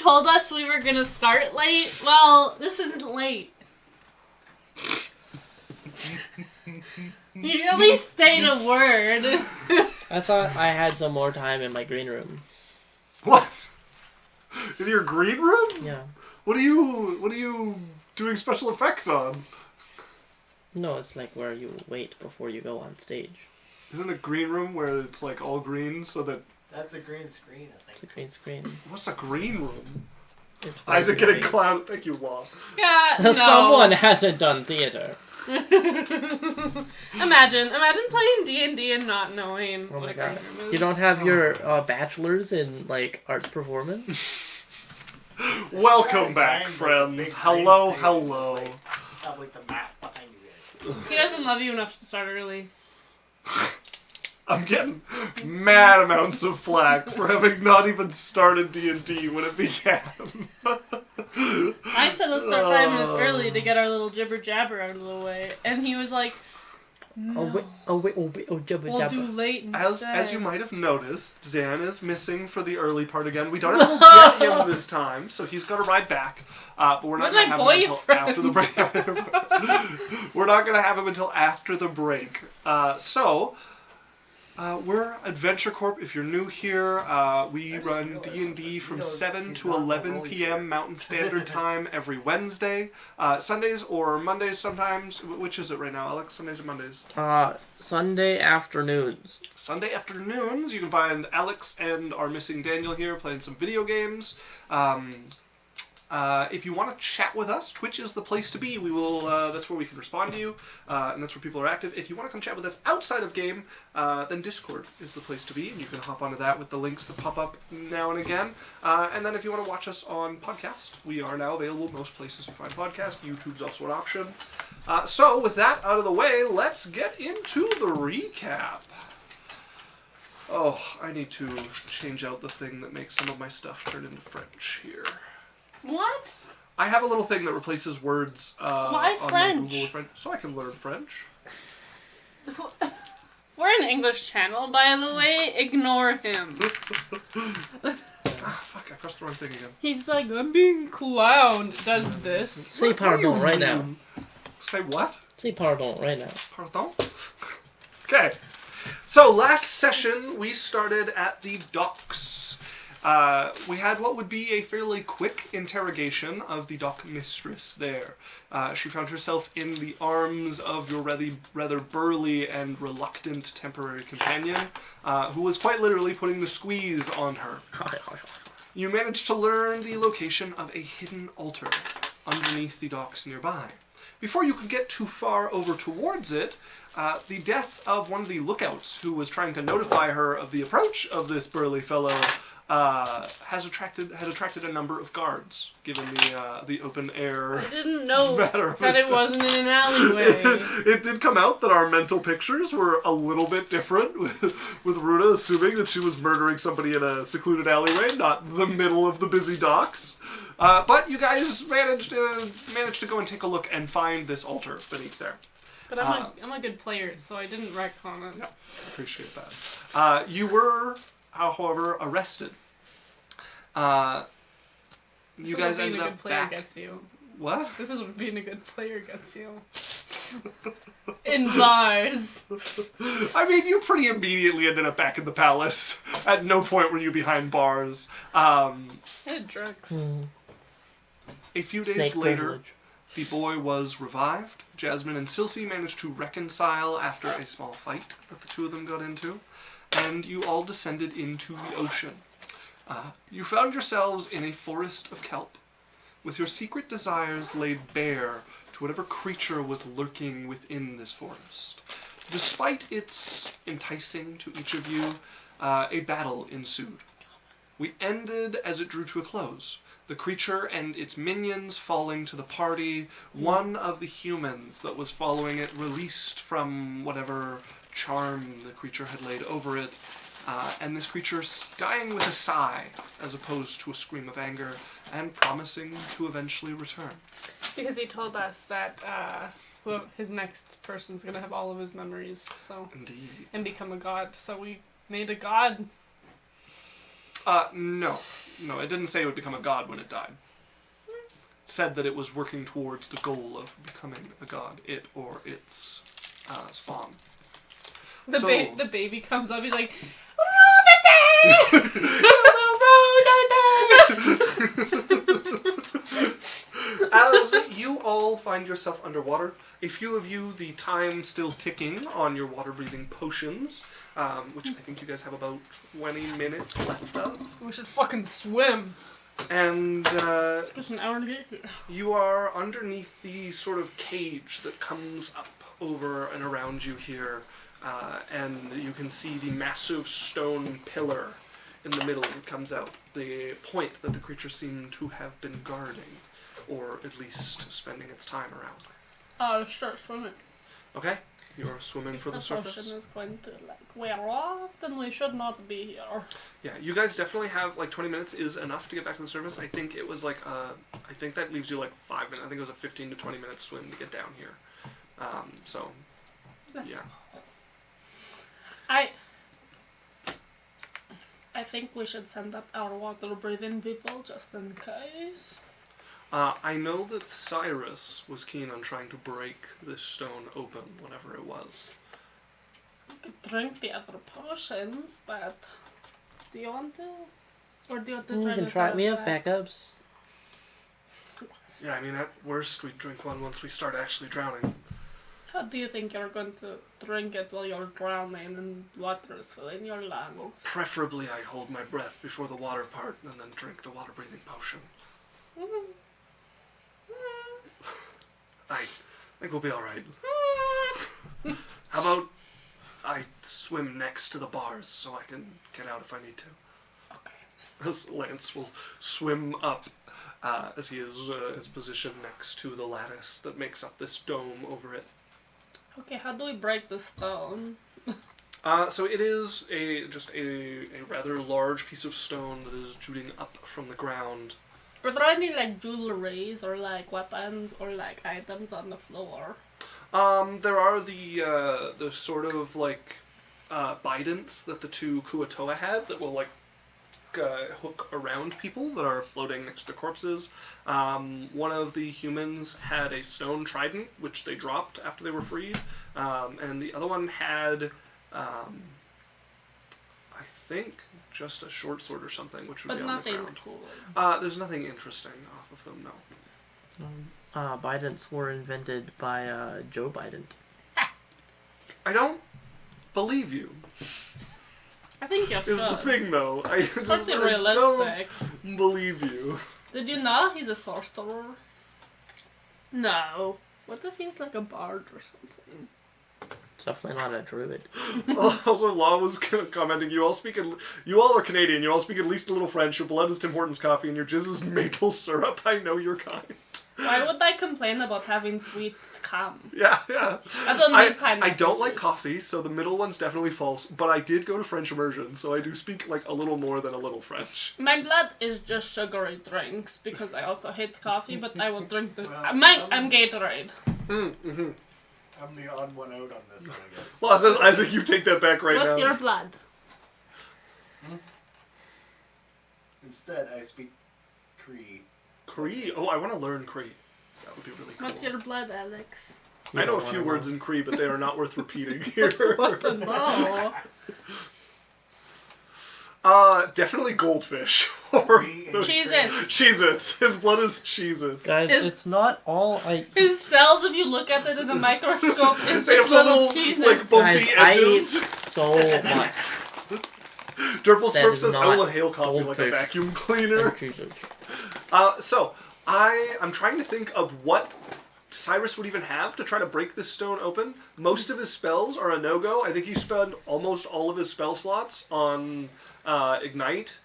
told us we were gonna start late. Well, this isn't late. You at least say a word. I thought I had some more time in my green room. What? In your green room? Yeah. What are you doing special effects on? No, it's like where you wait before you go on stage. Isn't it green room where it's like all green so that... That's a green screen, I think. It's a green screen. What's a green room? It's Isaac green. getting clowned. Thank you, Law. Yeah, no. Someone hasn't done theater. Imagine playing D&D and not knowing Oh what my a green god. room is. You don't have your bachelor's in, like, arts performance? Welcome back, friends. Hello, hello. Have like the map behind you guys. He doesn't love you enough to start early. I'm getting mad amounts of flack for having not even started D&D when it began. I said let's start 5 minutes early to get our little jibber jabber out of the way, and he was like, "No, jabba we'll do jabba. late instead." As you might have noticed, Dan is missing for the early part again. We don't have to get him this time, so he's got to ride back. But we're not going to have him until after the break. We're not going to have him until after the break. We're Adventure Corp. If you're new here, we run D&D from 7 to 11 p.m. Mountain Standard Time every Wednesday. Sundays or Mondays sometimes. Which is it right now, Alex? Sundays or Mondays? Sunday afternoons. Sunday afternoons, you can find Alex and our missing Daniel here playing some video games. If you want to chat with us, Twitch is the place to be. We will. That's where we can respond to you, and that's where people are active. If you want to come chat with us outside of game, then Discord is the place to be, and you can hop onto that with the links that pop up now and again. And then if you want to watch us on podcast, we are now available most places you find podcasts. YouTube's also an option. So with that out of the way, let's get into the recap. Oh, I need to change out the thing that makes some of my stuff turn into French here. What? I have a little thing that replaces words Why on French? my Google with French, so I can learn French. We're an English channel, by the way. Ignore him. Fuck, I pressed the wrong thing again. He's like, I'm being clowned. Does this? Say pardon right now. Say what? Say pardon right now. Pardon? Okay. So last session, we started at the docks. We had what would be a fairly quick interrogation of the dock mistress there. She found herself in the arms of your rather burly and reluctant temporary companion, who was quite literally putting the squeeze on her. You managed to learn the location of a hidden altar underneath the docks nearby. Before you could get too far over towards it, the death of one of the lookouts who was trying to notify her of the approach of this burly fellow has attracted a number of guards, given the open air. I didn't know matter that it wasn't in an alleyway. It did come out that our mental pictures were a little bit different, with Runa assuming that she was murdering somebody in a secluded alleyway, not the middle of the busy docks. But you guys managed to go and take a look and find this altar beneath there. But I'm a good player, so I didn't wreck on it. No, appreciate that. You were, however, arrested. You guys ended up back. Gets you. What? This is what being a good player gets you. In bars. I mean, you pretty immediately ended up back in the palace. At no point were you behind bars. I had drugs. A few days later, the boy was revived. Jasmine and Cylph'e managed to reconcile after a small fight that the two of them got into, and you all descended into the ocean. You found yourselves in a forest of kelp, with your secret desires laid bare to whatever creature was lurking within this forest. Despite its enticing to each of you, a battle ensued. We ended as it drew to a close. The creature and its minions falling to the party. One of the humans that was following it released from whatever charm the creature had laid over it. And this creature dying with a sigh, as opposed to a scream of anger, and promising to eventually return. Because he told us that his next person's going to have all of his memories, so... Indeed. And become a god. So we made a god. No. No, it didn't say it would become a god when it died. It said that it was working towards the goal of becoming a god, it or its spawn. The baby comes up, he's like, As you all find yourself underwater, a few of you, the time still ticking on your water-breathing potions, which I think you guys have about 20 minutes left of. we should fucking swim. And Just an hour to get here. you are underneath the sort of cage that comes up over and around you here, and you can see the massive stone pillar in the middle that comes out, the point that the creature seemed to have been guarding, or at least spending its time around. I'll start swimming. Okay, you're swimming for the surface. Potion is going to wear off, then we should not be here. Yeah, you guys definitely have 20 minutes is enough to get back to the surface. I think it was I think that leaves you 5 minutes. I think it was a 15 to 20 minute swim to get down here. So, yeah. I think we should send up our water-breathing people just in case. I know that Cyrus was keen on trying to break this stone open, whatever it was. We could drink the other potions, but do you want to? Or do you want to We try can this try. out We have back? backups. Yeah, I mean, at worst, we'd drink one once we start actually drowning. How do you think you're going to drink it while you're drowning and water is filling your lungs? Preferably, I hold my breath before the water part and then drink the water-breathing potion. I think we'll be alright. How about I swim next to the bars so I can get out if I need to? Okay. As Lance will swim up as he is positioned next to the lattice that makes up this dome over it. Okay, how do we break the stone? So it is just a rather large piece of stone that is shooting up from the ground. Are there any jewelries or weapons or items on the floor? There are the sort of bidents that the two Kuatoa had that will hook around people that are floating next to corpses. One of the humans had a stone trident, which they dropped after they were freed, and the other one had, I think, just a short sword or something, which would be on the ground. But nothing cool. There's nothing interesting off of them, no. Bidents were invented by Joe Biden. I don't believe you. I think you're Is the thing, though. I just I realistic. don't believe you. Did you know he's a sorcerer? No. What if he's a bard or something? It's definitely not a druid. Also, Law was commenting, you all are Canadian, you all speak at least a little French, your blood is Tim Hortons coffee, and your jizz is maple syrup. I know you're kind. Why would I complain about having sweet cum? Yeah. I don't like pineapple I don't like juice. coffee, so the middle one's definitely false, but I did go to French immersion, so I do speak a little more than a little French. My blood is just sugary drinks because I also hate coffee, but I will drink the... Well, I'm Gatorade. Mm-hmm. I'm the odd one out on this one, I guess. Law says, Isaac, you take that back right What's now. your blood? Instead, I speak Cree. Cree? Oh, I want to learn Cree. That would be really cool. What's your blood, Alex? I know a few words in Cree, but they are not worth repeating here. What the no? Definitely goldfish. Or Cheez-Its. Cheez-Its. His blood is Cheez-Its. Guys, it's not all I... His cells, if you look at it in a microscope, is They have just the little little, Cheez-Its. bumpy Guys, I eat edges. so much. Durple That Smurf is says, I not will inhale coffee like a goldfish. vacuum cleaner. Cheez-Its. So, I'm trying to think of what Cyrus would even have to try to break this stone open. Most of his spells are a no-go. I think he spent almost all of his spell slots on Ignite.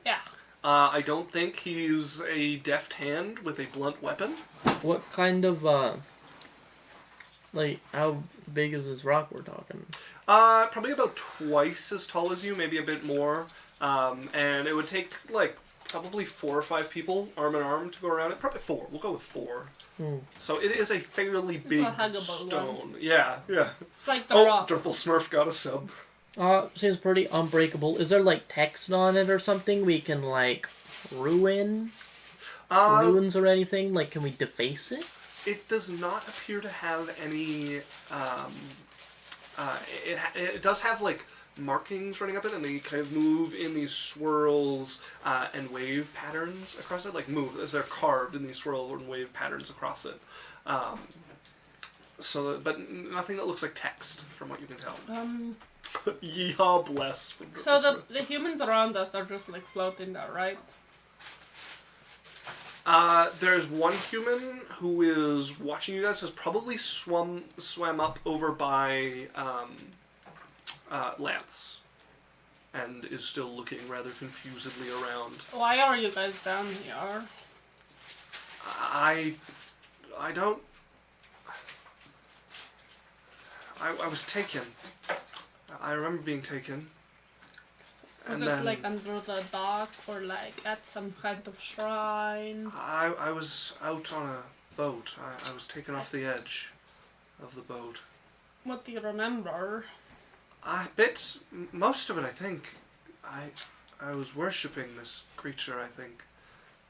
Yeah. I don't think he's a deft hand with a blunt weapon. What kind of, how big is this rock we're talking? Probably about twice as tall as you, maybe a bit more. And it would take, probably 4 or 5 people, arm in arm, to go around it. Probably 4. We'll go with 4. So it is a fairly big a huggable stone. one. Yeah. It's like the rock. Durple Smurf got a sub. Seems pretty unbreakable. Is there like text on it or something we can like ruin? Ruins or anything? Like, can we deface it? It does not appear to have any. It does have like markings running up it, and they kind of move in these swirls and wave patterns across it. Like move as they're carved in these swirl and wave patterns across it. But nothing that looks like text, from what you can tell. Yeehaw, bless. So the humans around us are just like floating there, right? There's one human who is watching you guys, has probably swam up over by Lance, and is still looking rather confusedly around. Why are you guys down here? I don't. I was taken. I remember being taken. Was it like under the dock or like at some kind of shrine? I was out on a boat. I was taken off the edge of the boat. What do you remember? Most of it, I think. I was worshipping this creature, I think.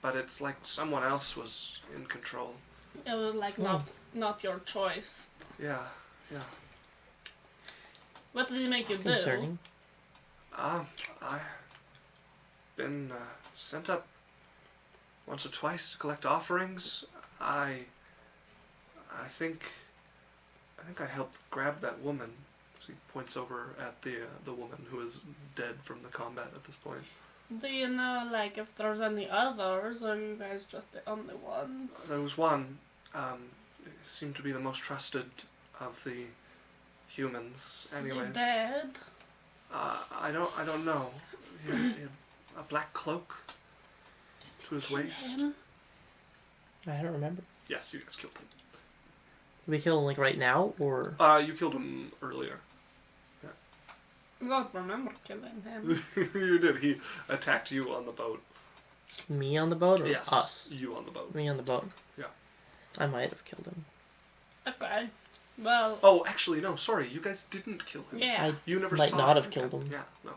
But it's like someone else was in control. It was like not your choice. Yeah. What did he make you do? Concerning. I've been sent up once or twice to collect offerings. I think I helped grab that woman. He points over at the woman who is dead from the combat at this point. Do you know like if there's any others, or are you guys just the only ones? There was one. It seemed to be the most trusted of the humans. Anyways. Is he dead? I don't know. He had a black cloak to his waist. Him? I don't remember. Yes, you guys killed him. Did we kill him like right now or? You killed him earlier. I don't remember killing him. You did. He attacked you on the boat. Me on the boat or yes, us? You on the boat. Me on the boat. Yeah. I might have killed him. Okay. Well. Oh, actually, no. Sorry, you guys didn't kill him. Yeah. You never might saw not him. have killed him. Yeah. No.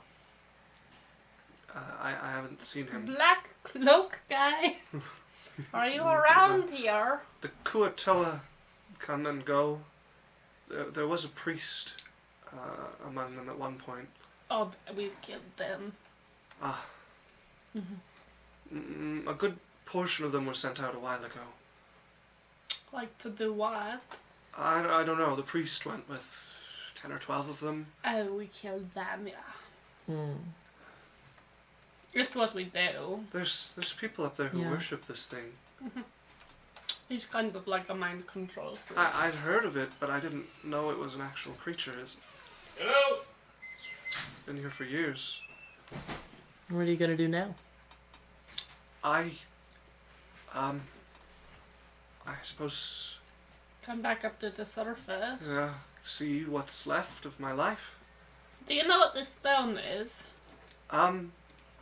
I haven't seen him. Black cloak guy. Are you around here? The Kuatoa come and go. There was a priest among them at one point. Oh, we killed them. A good portion of them were sent out a while ago. Like to do what? I don't know. The priest went with 10 or 12 of them. Oh, we killed them, yeah. Hmm. It's what we do. There's people up there who worship this thing. He's kind of like a mind control freak. I'd heard of it, but I didn't know it was an actual creature. Hello? It's been here for years. What are you gonna do now? I suppose, Come back up to the surface. see what's left of my life. Do you know what this stone is?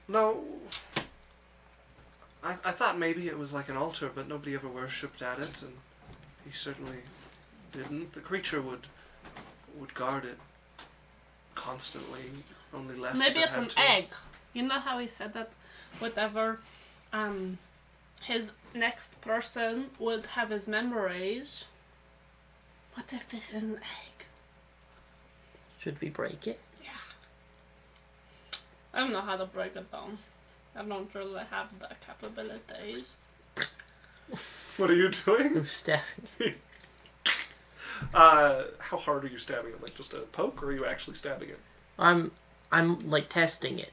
No. I thought maybe it was like an altar, but nobody ever worshipped at it, and he certainly didn't. The creature would guard it constantly, only left. Maybe if it it's had an to. egg. You know how he said that whatever his next person would have his memories? What if this is an egg? Should we break it? Yeah. I don't know how to break it down. I don't really have the capabilities. What are you doing? I'm stabbing. How hard are you stabbing it? Like just a poke, or are you actually stabbing it? I'm like testing it.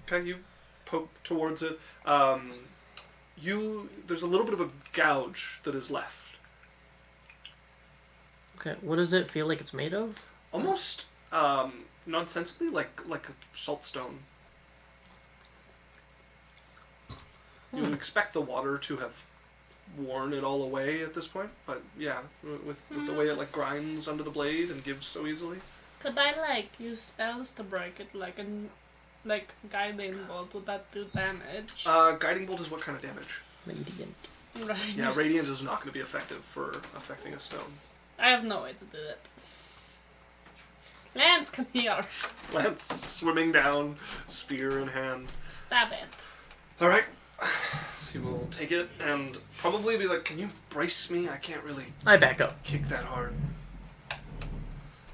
Okay, you poke towards it. There's a little bit of a gouge that is left. Okay, what does it feel like it's made of? Almost nonsensically like a salt stone. You would expect the water to have worn it all away at this point, but yeah, with the way it like grinds under the blade and gives so easily. Could I like use spells to break it, like guiding bolt? Would that do damage? Guiding bolt is what kind of damage? Radiant. Right. Yeah, radiant is not going to be effective for affecting a stone. I have no way to do it. Lance, come here. Lance swimming down, spear in hand. Stab it. Alright. So you will take it and probably be like, can you brace me? I can't really I back up. kick that hard.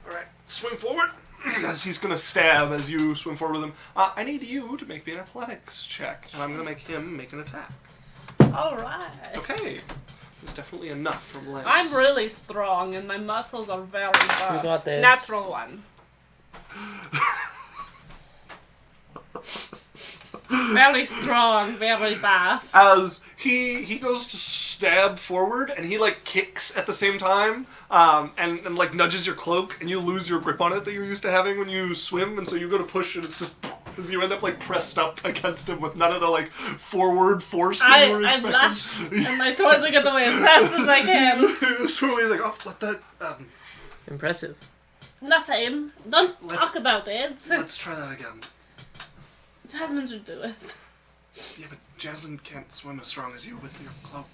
Alright, swim forward. As he's going to stab as you swim forward with him. I need you to make me an athletics check. And I'm going to make him make an attack. Alright. Okay. There's definitely enough from Lance. I'm really strong and my muscles are very buff. You got this. Natural one. Very strong, very buff. As he goes to stab forward and he like kicks at the same time and like nudges your cloak and you lose your grip on it that you're used to having when you swim, and so you go to push and it's just as you end up like pressed up against him with none of the like forward force that you were I expecting. blush and I try to get away as fast as I can. So he's like, oh, what the Impressive. Nothing. Don't talk about it. let's try that again. Jasmine should do it. Yeah, but Jasmine can't swim as strong as you with your cloak.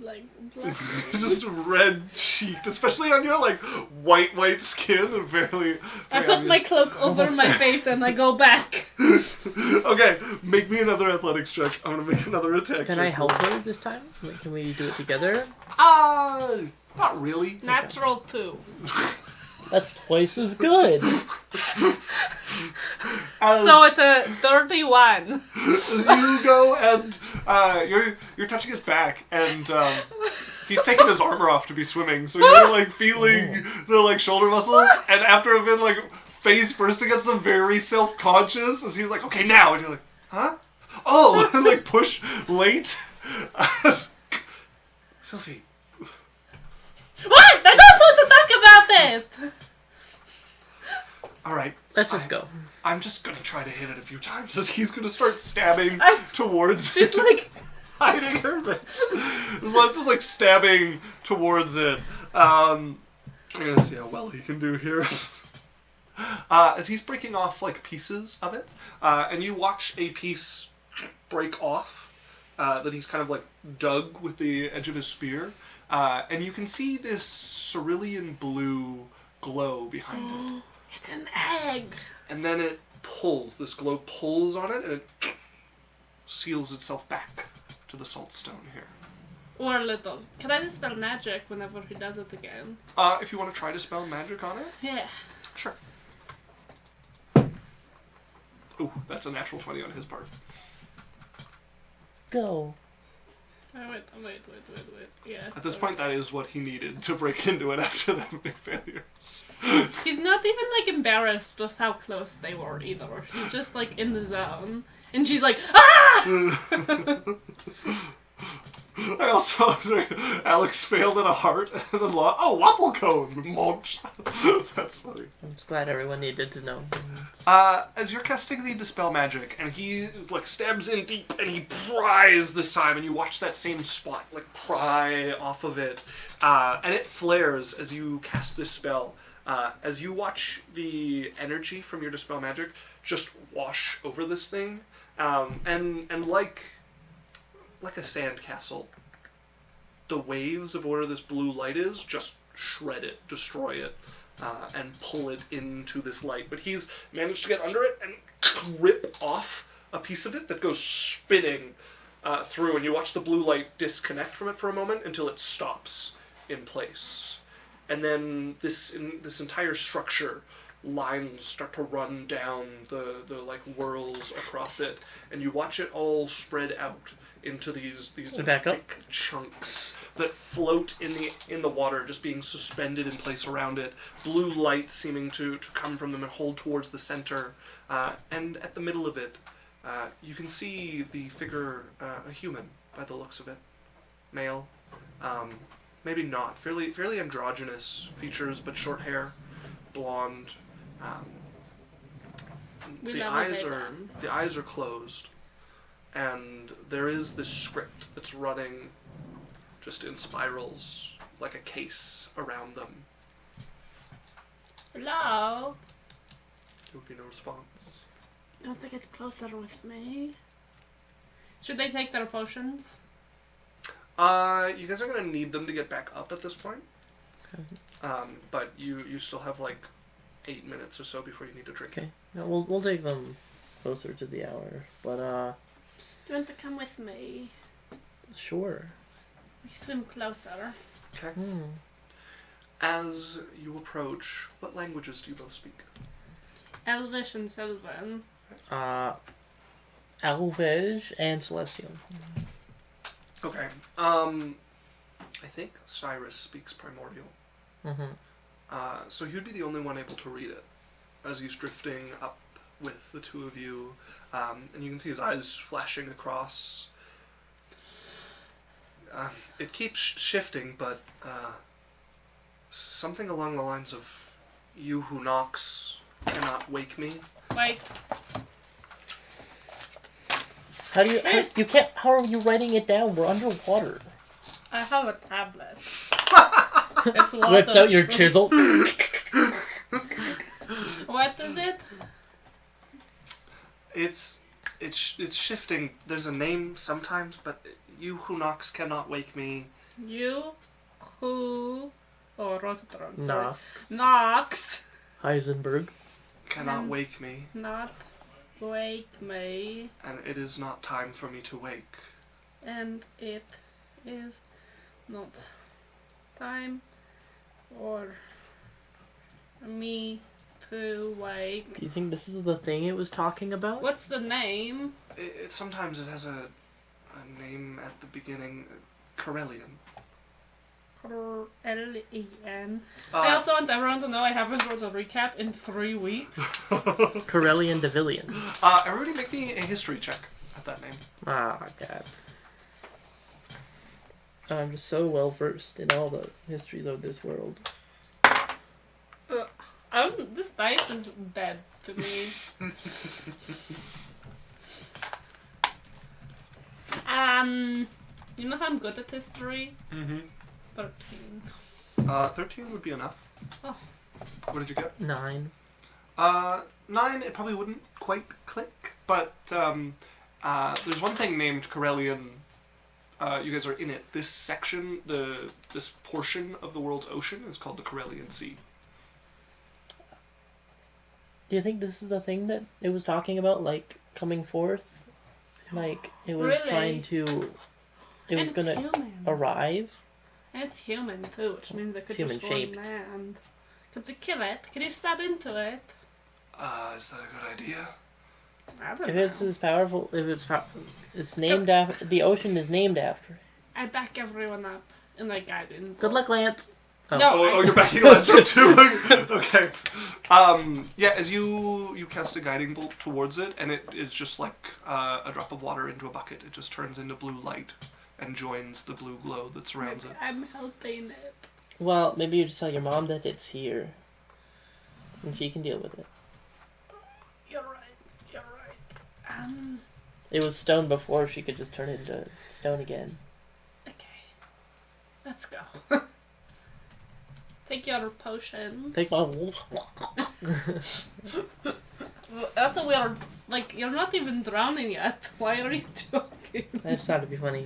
Like, blush. Just red cheeked, especially on your like white skin and very I put my cloak over my face and I go back. Okay, make me another athletics check. I'm gonna make another attack check. Can I help her this time? Like, can we do it together? Not really. Natural 2. That's twice as good. So it's a 31. As you go and you're touching his back and he's taking his armor off to be swimming, so you're like feeling the like shoulder muscles, and after I've been like face first against him, very self-conscious as he's like, okay now, and you're like, huh? Oh, and like push late. Cylph'e. What? I don't want to talk about it! Alright. Let's just go. I'm just gonna try to hit it a few times as he's gonna start stabbing towards She's like... hiding her face. Lance is like stabbing towards it. I'm gonna see how well he can do here. As he's breaking off like pieces of it, and you watch a piece break off that he's kind of like dug with the edge of his spear, and you can see this cerulean blue glow behind it. It's an egg. And then it pulls, this glow pulls on it, and it seals itself back to the salt stone here. Or a little. Can I dispel magic whenever he does it again? If you want to try to spell magic on it? Yeah. Sure. Ooh, that's a natural 20 on his part. Go. Oh, wait. Yeah. At this point, that is what he needed to break into it after the big failures. He's not even, like, embarrassed with how close they were, either. He's just, like, in the zone. And she's like, ah! I also, sorry, Alex failed at a heart and then lost. Oh, waffle cone! Munch. That's funny. I'm just glad everyone needed to know. As you're casting the Dispel Magic, and he, like, stabs in deep, and he pries this time, and you watch that same spot, like, pry off of it, and it flares as you cast this spell. As you watch the energy from your Dispel Magic just wash over this thing, and like a sandcastle, the waves of where this blue light is just shred it, destroy it, and pull it into this light. But he's managed to get under it and rip off a piece of it that goes spinning through, and you watch the blue light disconnect from it for a moment until it stops in place. And then this entire structure, lines start to run down the like whirls across it, and you watch it all spread out into these thick chunks that float in the water, just being suspended in place around it. Blue light seeming to come from them and hold towards the center. And at the middle of it, you can see the figure, a human by the looks of it, male, maybe not, fairly androgynous features, but short hair, blonde. The eyes are closed. And there is this script that's running just in spirals, like a case around them. Hello? There would be no response. Don't they get closer with me? Should they take their potions? You guys are going to need them to get back up at this point. But you still have like 8 minutes or so before you need to drink. Okay. No, we'll take them closer to the hour. But Do you want to come with me? sure. We swim closer. Okay. Hmm. As you approach, what languages do you both speak? Elvish and Sylvan. Elvish and Celestial. Okay. I think Cyrus speaks primordial. Mm-hmm. So you'd be the only one able to read it as he's drifting up with the two of you, and you can see his eyes flashing across. It keeps shifting, but something along the lines of, "You who knocks cannot wake me." Wait. How are you writing it down? We're underwater. I have a tablet. It's a lot Whips of... out your chisel. What is it? It's shifting. There's a name sometimes, but "You who knocks cannot wake me." You who... Oh, wrote it wrong. Sorry. Nah. Knocks. Heisenberg. Cannot wake me, Not wake me. and it is not time for me to wake. And it is not time for me to wake. Do you think this is the thing it was talking about? What's the name? Sometimes it has a name at the beginning, Corelion. Corelion. I also want everyone to know I haven't wrote a recap in 3 weeks. Corelion Devillion. Everybody make me a history check at that name. Ah, God. I'm just so well versed in all the histories of this world. This dice is dead to me. You know how I'm good at history? Mm-hmm. 13. 13 would be enough. Oh. What did you get? 9. 9, it probably wouldn't quite click, but there's one thing named Corelion. You guys are in it. This section, this portion of the world's ocean is called the Corelion Sea. Do you think this is the thing that it was talking about, like, coming forth? Like, it was Really? trying to... It was And gonna it's human. arrive? And it's human too, which means I could Human just go on shaped. land. Could you kill it? Can you stab into it? Is that a good idea? I don't If know. it's as powerful... If it's named after... The ocean is named after it. I back everyone up in like guiding. Good luck, Lance! Oh. No, Oh, you're backing Lance up too? Okay. Yeah, as you cast a guiding bolt towards it, and it is just like a drop of water into a bucket. It just turns into blue light and joins the blue glow that surrounds it. I'm helping it. Well, maybe you just tell your mom that it's here. And she can deal with it. You're right. You're right. It was stone before, she could just turn it into stone again. Okay. Let's go. Take your potions. Take my... Also, we are like you're not even drowning yet. Why are you joking? I just thought it'd be funny.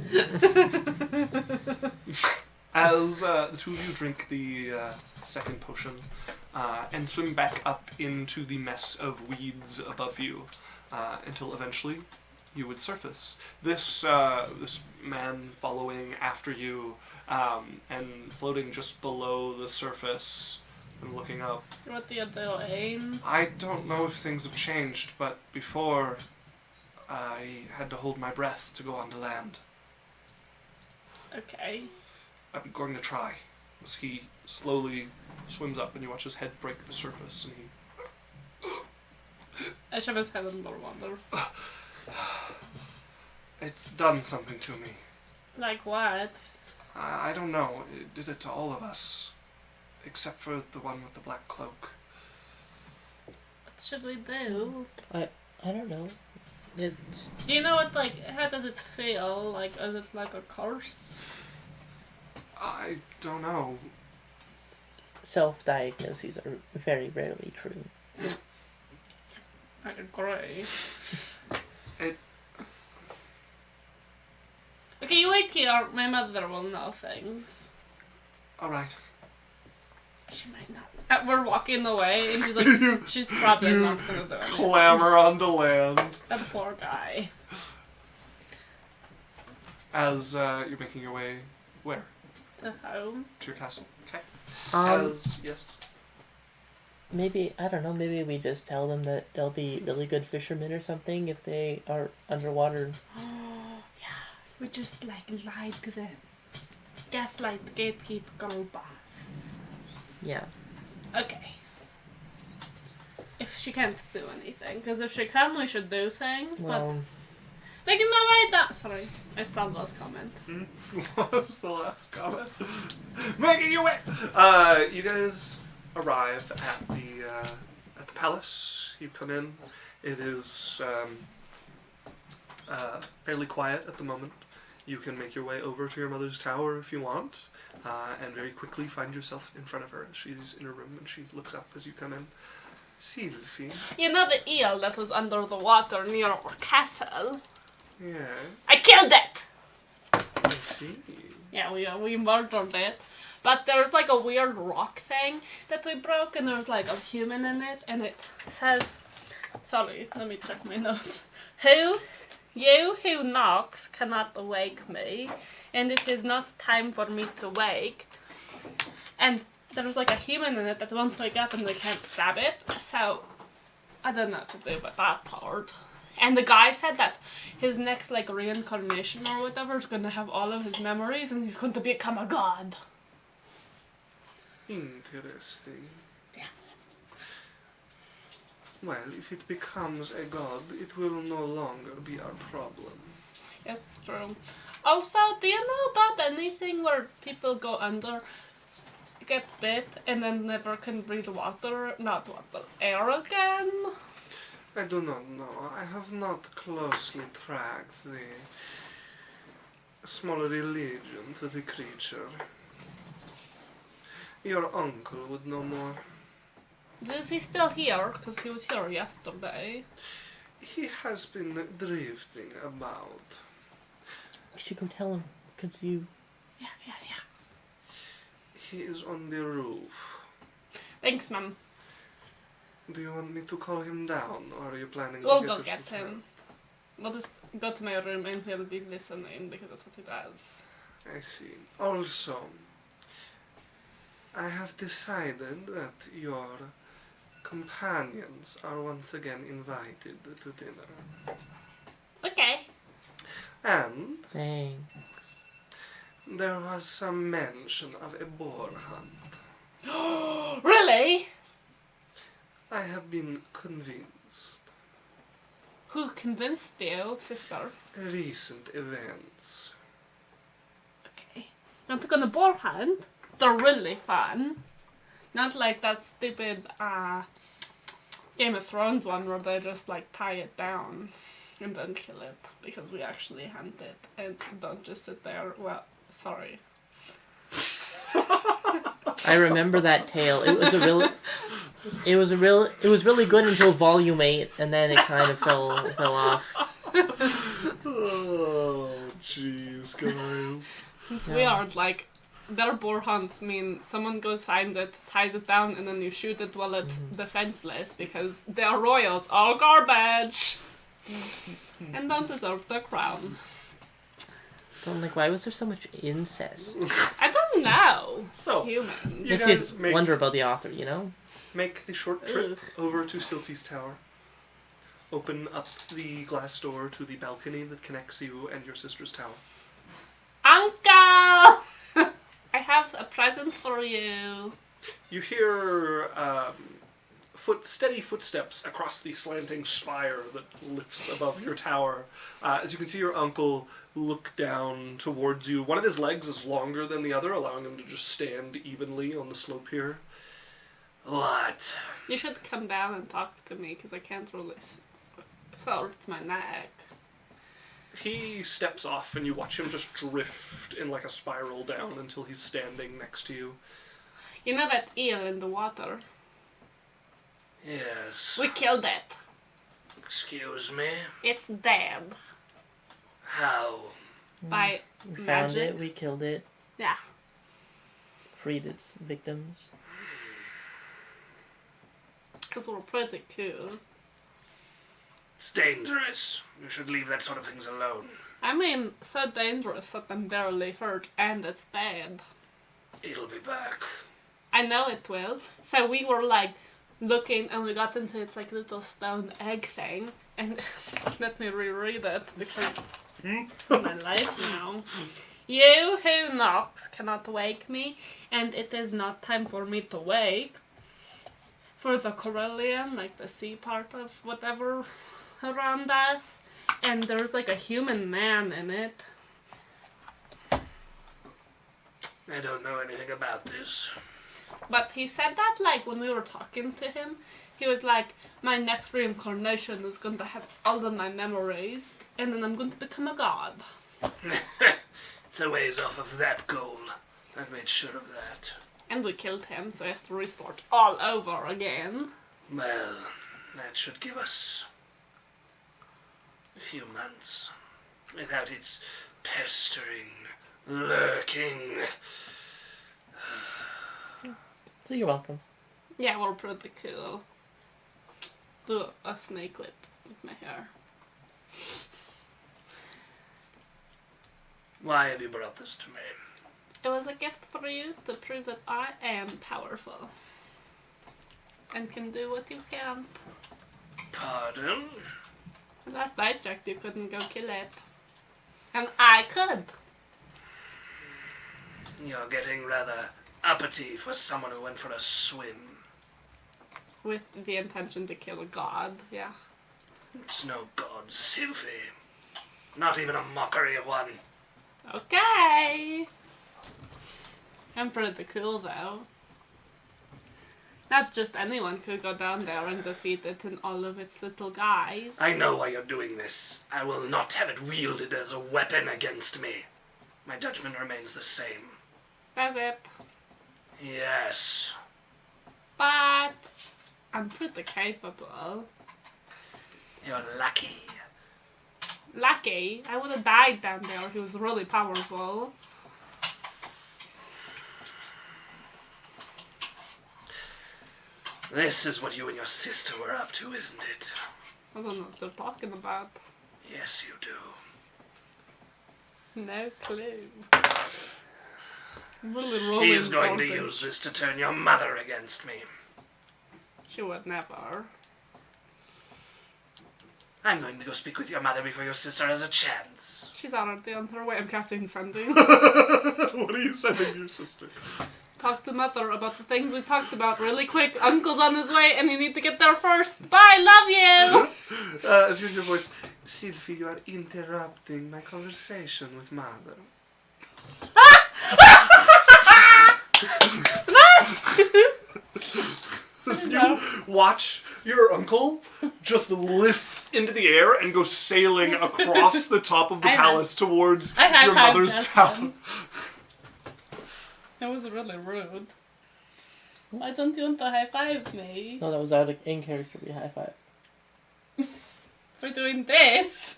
As the two of you drink the second potion and swim back up into the mess of weeds above you until eventually you would surface. This man following after you and floating just below the surface and looking up. What are you doing? I don't know if things have changed, but before I had to hold my breath to go onto land. Okay. I'm going to try. As he slowly swims up and you watch his head break the surface and he... I shove his head underwater. It's done something to me. Like what? I don't know. It did it to all of us. Except for the one with the black cloak. What should we do? I don't know. It's... Do you know what, like, how does it feel? Like, is it like a curse? I don't know. Self-diagnoses are very rarely true. I agree. Okay, you wait here. My mother will know things. Alright. She might not. We're walking away, and she's like, she's probably not gonna do it. Clamber onto land. That poor guy. As you're making your way, where? To home. To your castle. Okay. Yes. Maybe, I don't know, maybe we just tell them that they'll be really good fishermen or something if they are underwater. Oh, yeah. We just like lied to the gaslight the gatekeeper girl boss. Yeah. Okay. If she can't do anything, because if she can, we should do things. Well, but making my way down. Sorry, I saw the last comment. What was the last comment? Making your way. You guys arrive at the palace. You come in. It is fairly quiet at the moment. You can make your way over to your mother's tower if you want, and very quickly find yourself in front of her. She's in her room and she looks up as you come in. Cylph'e. You know the eel that was under the water near our castle? Yeah, I killed it! I see. Yeah, we murdered it. But there's like a weird rock thing that we broke, and there's like a human in it, and it says, sorry, let me check my notes. You who knocks cannot awake me, and it is not time for me to wake. And there's like a human in it that won't wake up and they can't stab it, so I don't know what to do with that part. And the guy said that his next like reincarnation or whatever is going to have all of his memories and he's going to become a god. Interesting. Yeah. Well, if it becomes a god, it will no longer be our problem. Yes, true. Also, do you know about anything where people go under, get bit, and then never can breathe air again? I do not know. I have not closely tracked the small religion to the creature. Your uncle would know more. Is he still here? Because he was here yesterday. He has been drifting about. You should go tell him, because you... Yeah. He is on the roof. Thanks, Mum. Do you want me to call him down, or are you planning We'll to go get get yourself him. We'll just go to my room and he'll be listening because that's what he does. I see. Also, I have decided that your companions are once again invited to dinner. Okay. And Thanks. there was some mention of a boar hunt. Really? I have been convinced. Who convinced you, sister? Recent events. Okay. I'm going to boar hunt. They're really fun. Not like that stupid Game of Thrones one where they just like tie it down and then kill it. Because we actually hunt it and don't just sit there. Well, sorry. I remember that tale. It was really good until volume 8, and then it kind of fell off. Oh, jeez, guys. It's weird, like, their boar hunts mean someone goes, finds it, ties it down, and then you shoot it while it's defenseless, because their royals are garbage! And don't deserve the crown. So I'm like, why was there so much incest? I don't know. So, Humans. you It's guys just wonder about the author, you know? make the short trip over to Cylph'e's tower. Open up the glass door to the balcony that connects you and your sister's tower. Uncle! I have a present for you. You hear steady footsteps across the slanting spire that lifts above your tower. As you can see your uncle look down towards you. One of his legs is longer than the other, allowing him to just stand evenly on the slope here. What? You should come down and talk to me, because I can't really... So it hurts my neck. He steps off and you watch him just drift in like a spiral down until he's standing next to you. You know that eel in the water? Yes. We killed it. Excuse me? It's dead. How? By We found magic. it, we killed it, Yeah. freed its victims. Because we're pretty cool. It's dangerous. You should leave that sort of things alone. I mean, so dangerous that I'm barely hurt and it's dead. It'll be back. I know it will. So we were like looking and we got into its like little stone egg thing. And let me reread it because it's my life now. You who knocks cannot wake me, and it is not time for me to wake. For the Corelion, like the sea part of whatever around us, and there's like a human man in it. I don't know anything about this. But he said that like when we were talking to him, he was like, my next reincarnation is going to have all of my memories, and then I'm going to become a god. It's a ways off of that goal. I've made sure of that. And we killed him, so he has to restart all over again. Well, that should give us a few months without its pestering, lurking. So you're welcome. Yeah, we're pretty cool. Do a snake whip with my hair. Why have you brought this to me? It was a gift for you to prove that I am powerful. And can do what you can't. Pardon? Last I checked, you couldn't go kill it. And I could. You're getting rather uppity for someone who went for a swim. With the intention to kill a god, yeah. It's no god, Cylph'e. Not even a mockery of one. Okay. I'm pretty cool though. Not just anyone could go down there and defeat it and all of its little guys. I know why you're doing this. I will not have it wielded as a weapon against me. My judgment remains the same. That's it. Yes. But I'm pretty capable. You're lucky. Lucky. I would have died down there. He was really powerful. This is what you and your sister were up to, isn't it? I don't know what they're talking about. Yes, you do. No clue. Really rolling. He's going to sausage. use this to turn your mother against me. She would never. I'm going to go speak with your mother before your sister has a chance. She's already on her way. I'm casting sending. What are you sending your sister? Talk to mother about the things we talked about really quick. Uncle's on his way and you need to get there first. Bye, love you! Excuse your voice. Cylph'e, you are interrupting my conversation with mother. You watch your uncle just lift into the air and go sailing across the top of the palace towards your mother's tower. That was really rude. Why don't you want to high five me? No, that was out of in character. We high five. For doing this?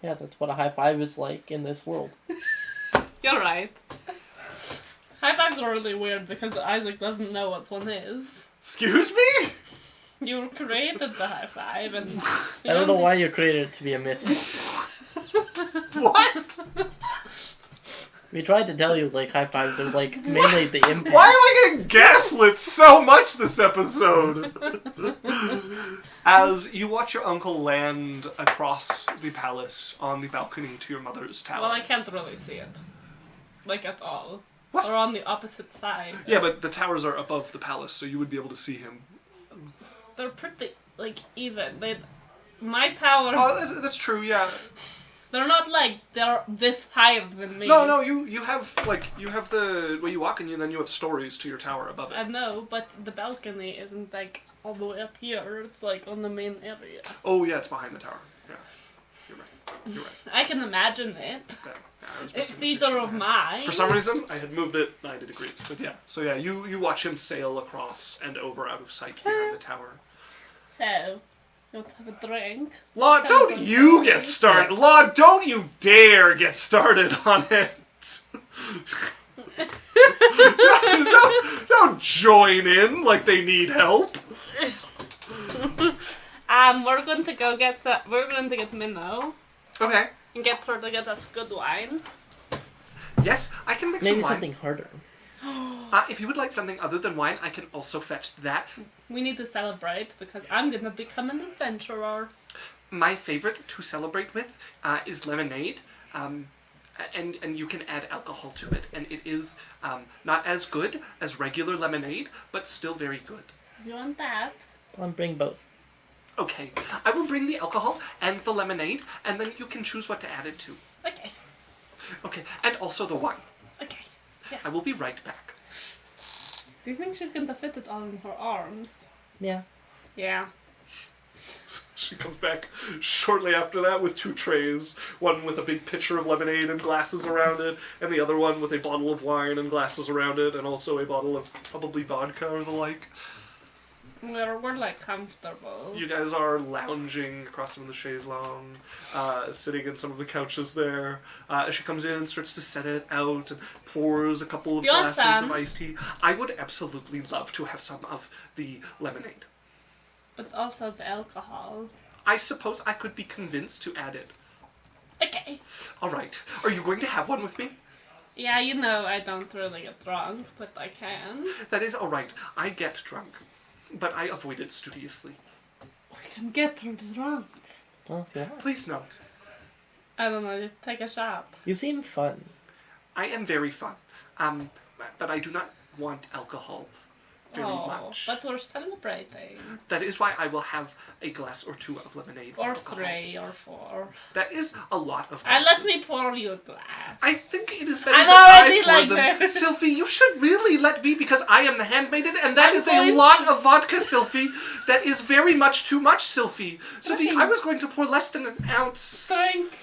Yeah, that's what a high five is like in this world. You're right. High fives are really weird because Isaac doesn't know what one is. Excuse me? You created the high five and... I don't know why you created it to be a myth. What? We tried to tell you, like, high fives are, like, mainly the impact. Why am I getting gaslit so much this episode? As you watch your uncle land across the palace on the balcony to your mother's tower. Well, I can't really see it. Like, at all. What? Or on the opposite side. Yeah, but the towers are above the palace, so you would be able to see him. They're pretty, like, even. My tower... Oh, that's true, yeah. They're not like they're this higher than me. No, you have the way you walk and then you have stories to your tower above it. I know, but the balcony isn't like all the way up here. It's like on the main area. Oh yeah, it's behind the tower. Yeah, you're right. I can imagine it. Yeah, I was It's missing a theater picture. of mine. For some reason, I had moved it 90 degrees, but yeah. So yeah, you watch him sail across and over out of sight behind the tower. So, you want to have a drink? Law, don't you get started. Law, don't you dare get started on it. don't join in like they need help. We're going to go get we're going to get Minnow Okay. and get her to get us good wine. Yes, I can make Maybe some wine. something harder. If you would like something other than wine, I can also fetch that. We need to celebrate because I'm gonna become an adventurer. My favorite to celebrate with is lemonade. And you can add alcohol to it. And it is not as good as regular lemonade, but still very good. You want that? I'll bring both. Okay, I will bring the alcohol and the lemonade, and then you can choose what to add it to. Okay. Okay, and also the wine. Okay. Yeah. I will be right back. Do you think she's going to fit it all in her arms? Yeah. Yeah. She comes back shortly after that with 2 trays. One with a big pitcher of lemonade and glasses around it, and the other one with a bottle of wine and glasses around it, and also a bottle of probably vodka or the like. We're like comfortable. You guys are lounging across some of the chaiselong, sitting in some of the couches there. She comes in and starts to set it out and pours a couple of You want glasses some? of iced tea. I would absolutely love to have some of the lemonade. But also the alcohol. I suppose I could be convinced to add it. Okay. All right. Are you going to have one with me? Yeah, you know I don't really get drunk, but I can. That is all right. I get drunk, but I avoid it studiously. We can get her drunk. Well, yeah. Please no. I don't know, you take a shot. You seem fun. I am very fun, but I do not want alcohol very much. But we're celebrating. That is why I will have a glass or 2 of lemonade. Or alcohol. 3 or 4. That is a lot of And glasses. let me pour you a glass. I think it is better I'm that already I pour like them. this. Cylph'e, you should really let me because I am the handmaiden, and that I'm is a going lot of vodka, Cylph'e. That is very much too much, Cylph'e. Cylph'e, Nothing. I was going to pour less than an ounce. Drink.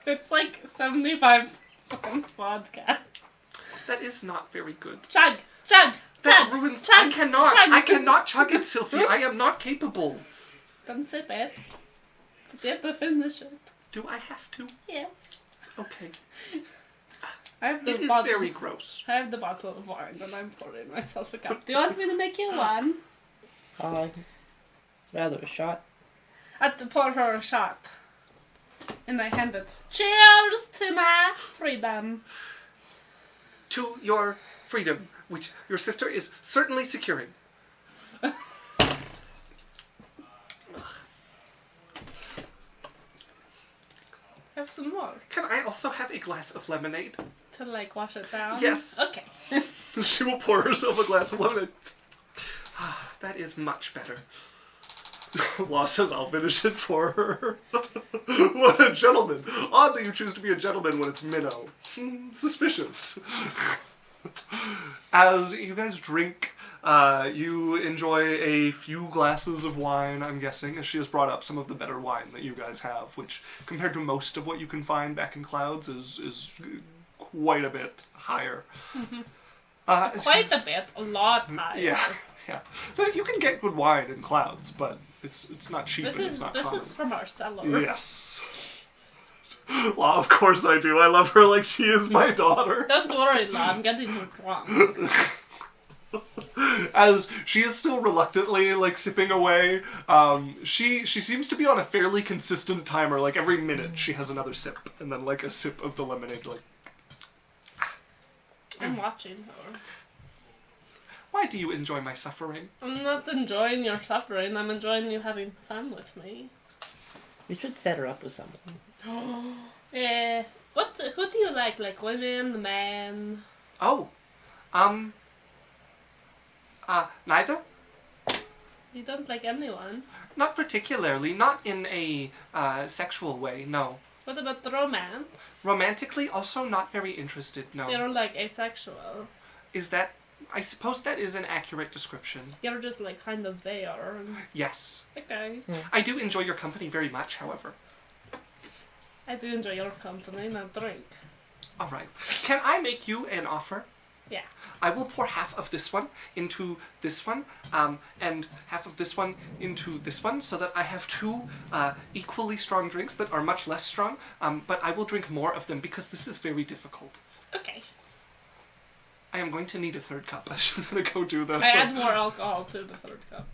It's like 75% vodka. That is not very good. Chug! Chug! That chug! ruins. Chug! I cannot. Chug. I cannot chug it, Cylph'e. I am not capable. Then sip it. But you have to finish it. Do I have to? Yes. Okay. I have the It is bottle. very gross. I have the bottle of wine and I'm pouring myself a cup. Do you want me to make you one? Rather a shot. I have to pour her a shot. And I hand it. Cheers to my freedom. To your freedom, which your sister is certainly securing. Have some more. Can I also have a glass of lemonade? To like wash it down? Yes. Okay. She will pour herself a glass of lemonade. That is much better. Law says I'll finish it for her. What a gentleman. Odd that you choose to be a gentleman when it's Minnow. Suspicious. As you guys drink, you enjoy a few glasses of wine, I'm guessing, as she has brought up some of the better wine that you guys have, which, compared to most of what you can find back in Clouds, is quite a bit higher. Mm-hmm. So- Quite a bit. A lot higher. yeah. But you can get good wine in Clouds, but it's not cheap and it's not common. This is from our cellar. Yes. Well, of course I do. I love her like she is my daughter. Don't worry, La. I'm getting her drunk. As she is still reluctantly like sipping away, she seems to be on a fairly consistent timer. Like every minute she has another sip, and then like a sip of the lemonade. Like, I'm watching her. why do you enjoy my suffering? I'm not enjoying your suffering. I'm enjoying you having fun with me. We should set her up with someone. Yeah. Who do you like? Like women, men? Oh, neither. You don't like anyone. Not particularly. Not in a sexual way. No. What about the romance? Romantically, also not very interested. No. So you're like asexual. Is that? I suppose that is an accurate description. You're just like kind of there. Yes. Okay. I do enjoy your company very much, however. I do enjoy your company. Now drink. All right. Can I make you an offer? Yeah. I will pour half of this one into this one, and half of this one into this one, so that I have 2 equally strong drinks that are much less strong, but I will drink more of them because this is very difficult. Okay. I am going to need a third cup. She's going to go do the... I add more alcohol to the third cup.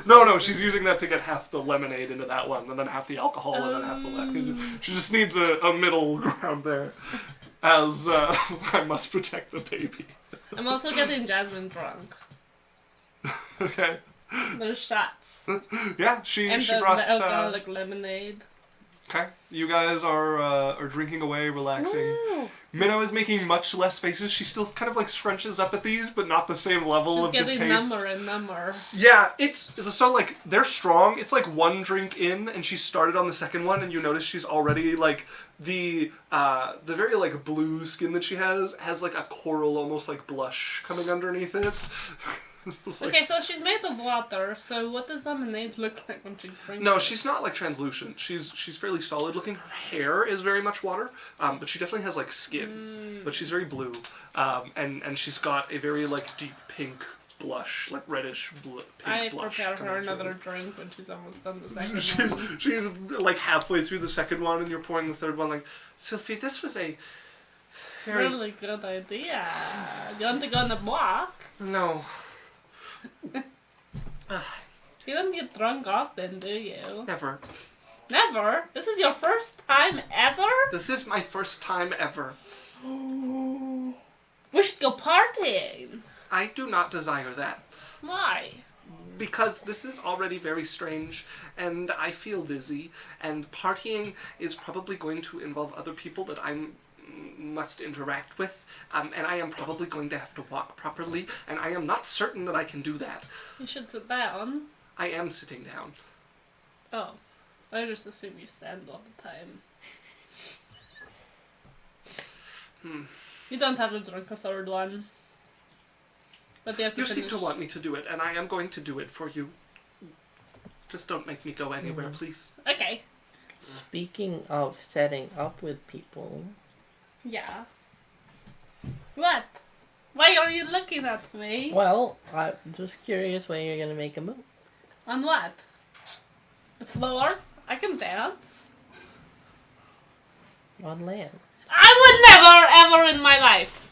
No, she's using that to get half the lemonade into that one, and then half the alcohol, and then half the lemonade. She just needs a middle ground there, as I must protect the baby. I'm also getting Jasmine drunk. Okay. There's shots. Yeah, she And brought... the alcoholic lemonade. Okay, you guys are drinking away, relaxing. Woo! Minnow is making much less faces. She still kind of like scrunches up at these, but not the same level of She's distaste. getting number and number. Yeah, it's so like they're strong. It's like one drink in, and she started on the second one, and you notice she's already like the very like blue skin that she has like a coral, almost like blush coming underneath it. Okay, so she's made of water, so what does lemonade look like when she drinks No, it? she's not like translucent. She's fairly solid looking. Her hair is very much water, but she definitely has like skin. But she's very blue, and she's got a very like deep pink blush, like reddish pink blush. I prepare her coming through. another drink when she's almost done the second one. She's like halfway through the second one, and you're pouring the third one. Like, Cylph'e, this was a very Really good idea. You want to go on a walk? no. You don't get drunk often, do you? Never. Never? This is your first time ever? This is my first time ever. We should go partying. I do not desire that. Why? Because this is already very strange, and I feel dizzy, and partying is probably going to involve other people that I must interact with, and I am probably going to have to walk properly, and I am not certain that I can do that. You should sit down. I am sitting down. Oh. I just assume you stand all the time. You don't have to drink a third one. But you have to You seem finish. to want me to do it, and I am going to do it for you. Just don't make me go anywhere, please. Okay. Speaking of setting up with people, Yeah. What? Why are you looking at me? well, I'm just curious when you're gonna make a move. On what? The floor? I can dance. On land. I would never, ever in my life.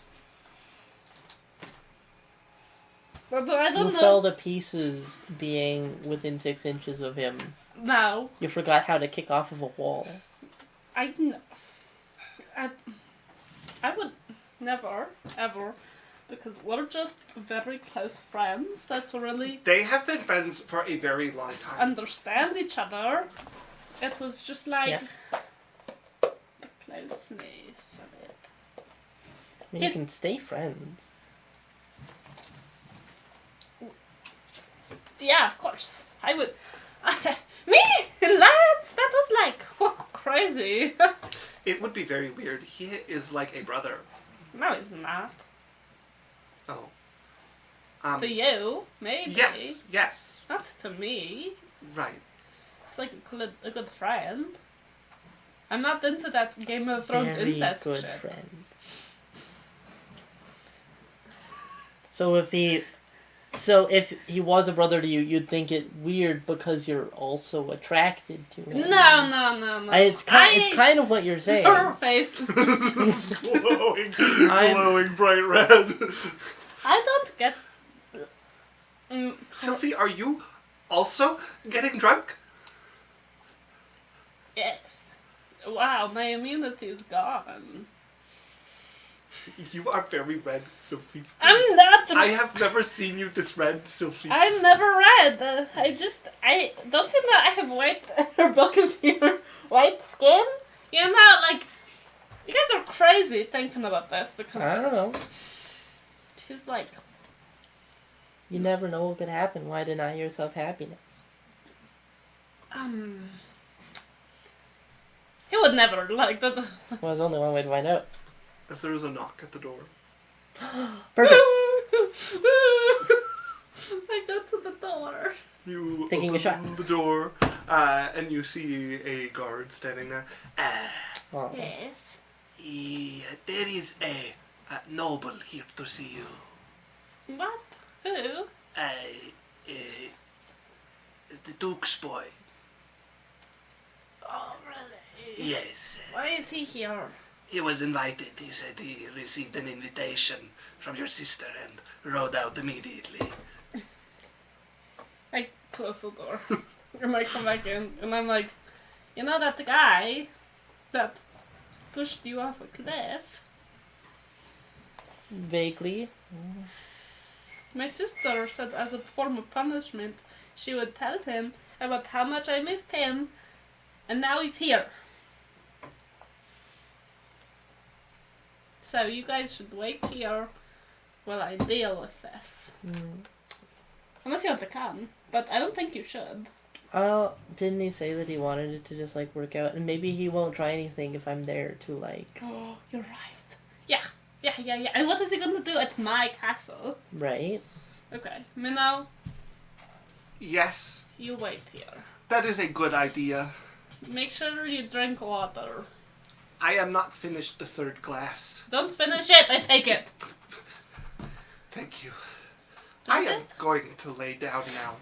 But I You don't know. fell to pieces being within 6 inches of him. No. You forgot how to kick off of a wall. I would never, ever, because we're just very close friends that really They have been friends for a very long time. understand each other. It was just like Yeah. the closeness of it. I mean, you can stay friends. Yeah, of course. I would. Me, lads, that was like crazy. It would be very weird. He is like a brother. No, it's not. Oh. To you, maybe. Yes. Not to me. Right. It's like a good friend. I'm not into that Game of Thrones Very incest good shit. friend. So if he was a brother to you, you'd think it weird because you're also attracted to him. No. It's kind of what you're saying. Her face is glowing bright red. I don't get. Cylph'e, are you also getting drunk? Yes. Wow, my immunity is gone. You are very red, Cylph'e. I'm not. I have never seen you this red, Cylph'e. I'm never red. I don't you know I have white. Her book is here. White skin. You know, like you guys are crazy thinking about this because I don't know. she's like. You never know what could happen. Why deny yourself happiness? He would never like that. Well, there's only one way to find out. If there is a knock at the door. Perfect. I go to the door. You Taking a open shot. the door, and you see a guard standing there. Oh. Yes. There is a noble here to see you. What? Who? The Duke's boy. Oh, really? Yes. Why is he here? He was invited. He said he received an invitation from your sister and rode out immediately. I close the door. And I come back in, and I'm like, you know that guy that pushed you off a cliff? Vaguely. My sister said as a form of punishment, she would tell him about how much I missed him, and now he's here. So you guys should wait here while I deal with this. Unless you want to come, but I don't think you should. Didn't he say that he wanted it to just like work out, and maybe he won't try anything if I'm there to like. Oh, you're right. Yeah. And what is he gonna do at my castle? Right. Okay, Minnow, Yes, you wait here. that is a good idea. Make sure you drink water. I am not finished the third glass. Don't finish it, I take it. Thank you. Drink I am it? going to lay down now.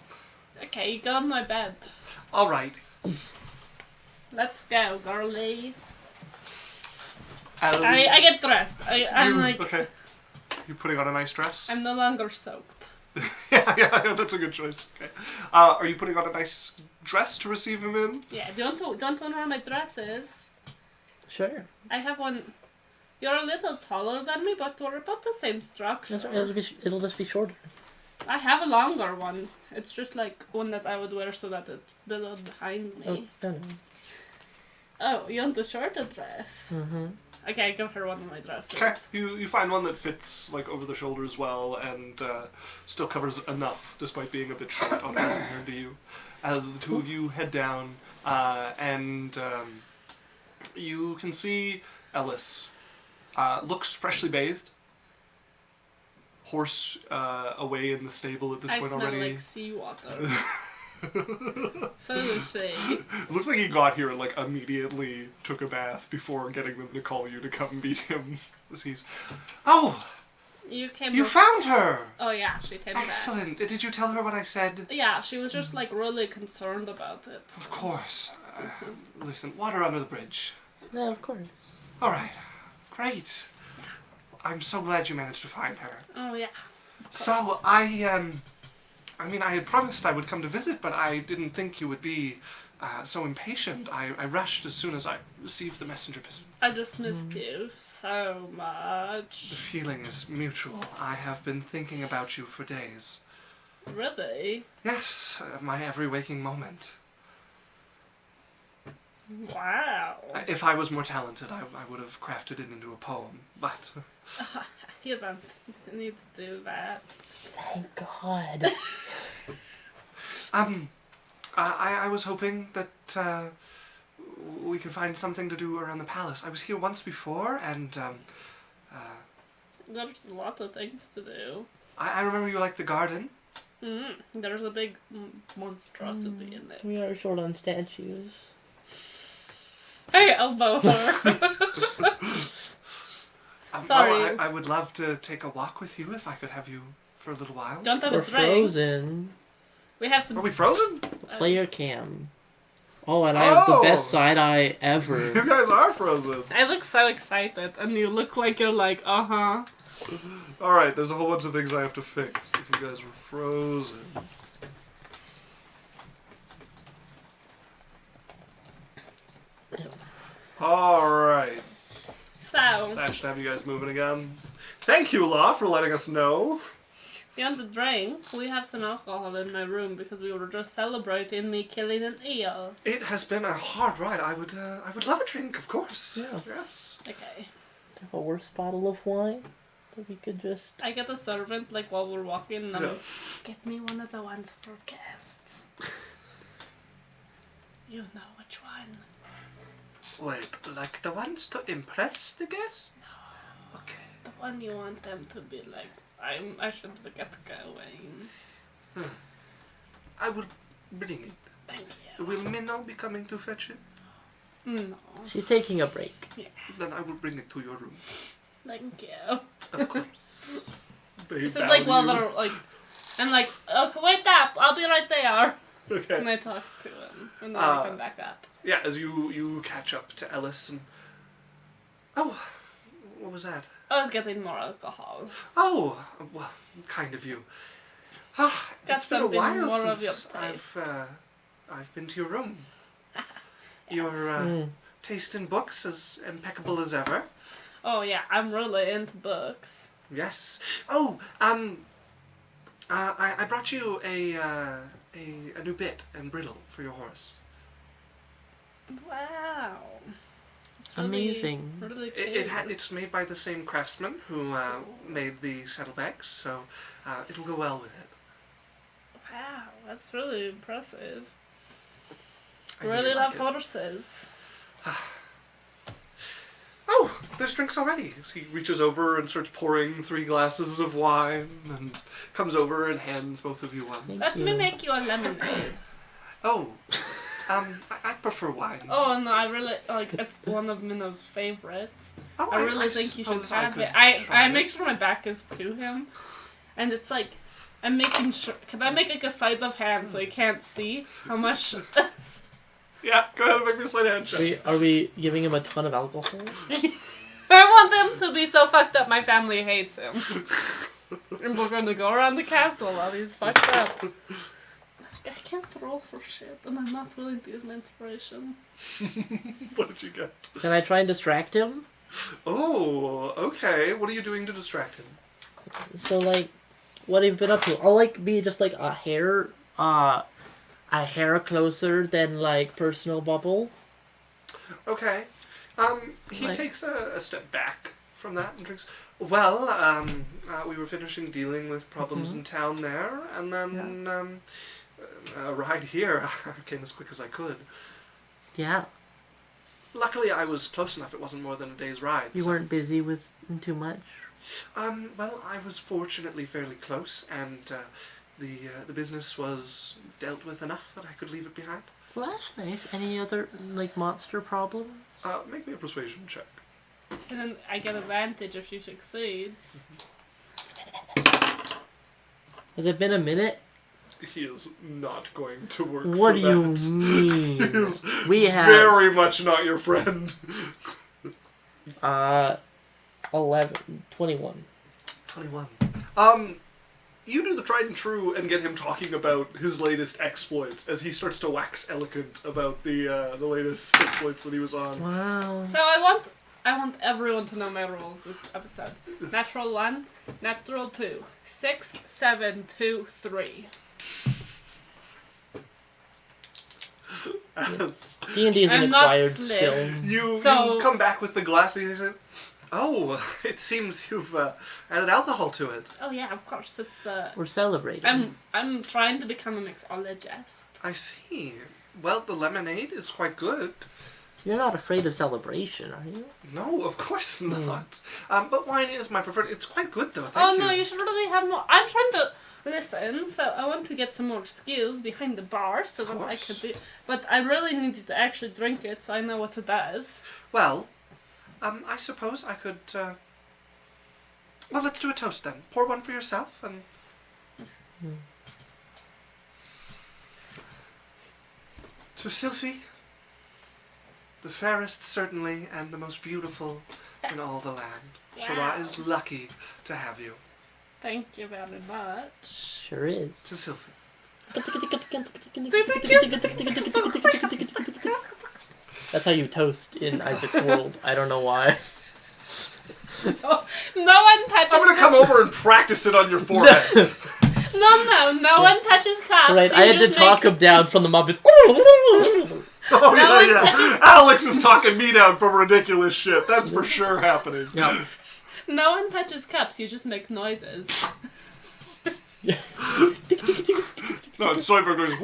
Okay, you go on my bed. All right. Let's go, girly. Ellus, I get dressed. I'm like, Okay. You putting on a nice dress? I'm no longer soaked. yeah, that's a good choice. Okay. Are you putting on a nice dress to receive him in? Yeah, don't wonder where my dress is. Sure. I have one. You're a little taller than me, but we're about the same structure. It'll just be shorter. I have a longer one. It's just like one that I would wear so that it's below behind me. Oh, no. Oh, you want the shorter dress? Mm-hmm. Okay, give her one of my dresses. Okay. You find one that fits like over the shoulders well and still covers enough, despite being a bit short on compared to you. As the two of you head down, and you can see Ellus. Looks freshly bathed. Horse away in the stable at this I point smell already. like seawater. So does she. Looks like he got here and like immediately took a bath before getting them to call you to come meet him. Oh, You came. you found her! Oh yeah, she came back. Excellent. Did you tell her what I said? Yeah, she was just like really concerned about it. Of course. Listen, water under the bridge. Yeah, of course. All right. Great. I'm so glad you managed to find her. Oh yeah. So I had promised I would come to visit, but I didn't think you would be so impatient. I rushed as soon as I received the messenger pigeon. I just missed you so The much. feeling is mutual. I have been thinking about you for days. Really? Yes, my every waking moment. Wow. If I was more talented, I would have crafted it into a poem, but... You don't need to do that. Thank God. I was hoping that we could find something to do around the palace. I was here once before, and There's a lot of things to do. I remember you liked the garden. There's a big monstrosity in it. We are short on statues. Hey, elbow her. Sorry. Well, I would love to take a walk with you if I could have you for a little while. Don't have We're a drink. frozen. We have some. Are we frozen? Player cam. Oh, and I have the best side eye ever. You guys are frozen. I look so excited, and you look like you're like, uh-huh. Alright, there's a whole bunch of things I have to fix if you guys were frozen. Alright. So, That should have you guys moving again. Thank you, Law, for letting us know. you want a drink? We have some alcohol in my room because we were just celebrating me killing an eel. It has been a hard ride. I would love a drink, of course. Yeah. Yes. Okay. Have a worse bottle of wine that we could just. I get a servant, like, while we're walking, and I'm Yeah. like, get me one of the ones for guests. You know which one. Wait, like the ones to impress the guests? Okay. The one you want them to be like, I should get going. I will bring it. Thank you. Will Minnow be coming to fetch it? No. She's taking a break. Yeah. Then I will bring it to your room. Thank you. Of course. This is like while they're like, I'm like, okay, wait up, I'll be right there. Okay. And I talk to him, and then I come back up. Yeah, as you catch up to Ellus and Oh, what was that? I was getting more alcohol. Oh, well, kind of you. Got It's been a something while more of since your taste. I've been to your room. Your taste in books is impeccable as ever. Oh yeah, I'm really into books. Yes. Oh, I brought you a new bit and bridle for your horse. Wow. It's Amazing. Really cute. It's made by the same craftsman who made the saddlebags, so it'll go well with it. Wow, that's really impressive. I knew Really you'd love like it. horses. Oh, there's drinks already. So he reaches over and starts pouring 3 glasses of wine and comes over and hands both of you one. Thank Let you. me make you a lemonade. Oh, I prefer wine. Oh no, I really like. It's one of Minnow's favorites. Oh, I really think you should suppose I have could it. try I make sure my back is to him, and it's like I'm making sure. Can I make like a sleight of hand so you can't see how much? Yeah, go ahead and make me a slight hand check. Are we giving him a ton of alcohol? I want him to be so fucked up my family hates him. And we're gonna go around the castle while he's fucked up. I can't roll for shit, and I'm not willing to use my inspiration. What did you get? Can I try and distract him? Oh, okay. What are you doing to distract him? So, like, what have you been up to? I'll, like, be just, like, a hair closer than, like, personal bubble. Okay. He Like- takes a step back from that and drinks. Well, we were finishing dealing with problems in town there, and then, a ride here. I came as quick as I could. Yeah. Luckily, I was close enough. It wasn't more than a day's ride. You so- weren't busy with too much? Well, I was fortunately fairly close, and the business was dealt with enough that I could leave it behind. Well, that's nice. Any other, like, monster problem? Make me a persuasion check. And then I get advantage if she succeeds. Has it been a minute? He is not going to work What for do you that. mean? He is We have very much not your friend. 21. 21. You do the tried and true and get him talking about his latest exploits as he starts to wax eloquent about the latest exploits that he was on. Wow. So I want everyone to know my rules this episode. Natural 1, natural 2, 6, 7, 2, 3. As D&D is an I'm not acquired slim. skill. you So- come back with the glass and you say, oh, it seems you've added alcohol to it. Oh yeah, of course. It's the. We're celebrating. I'm trying to become a mixologist. I see. Well, the lemonade is quite good. You're not afraid of celebration, are you? No, of course not. But wine is my preferred. It's quite good though. Oh Thank no, you. you should really have more. I'm trying to listen, so I want to get some more skills behind the bar so that I course. could do. But I really need you to actually drink it so I know what it does. Well, I suppose I could. Well, let's do a toast then. Pour one for yourself and. To Cylph'e, the fairest certainly, and the most beautiful in all the land. Shara is lucky to have you. Thank you very much. Sure is. To Cylph'e. That's how you toast in Isaac's world. I don't know why. No one touches. I'm gonna come over and practice it on your forehead. No one touches cups. Right, You I had to just talk make- him down from the Muppets. Oh No one yeah. touches- Alex is talking me down from ridiculous shit. That's for sure happening. Yeah. No one touches cups. You just make noises. No, it's Soyberg goes.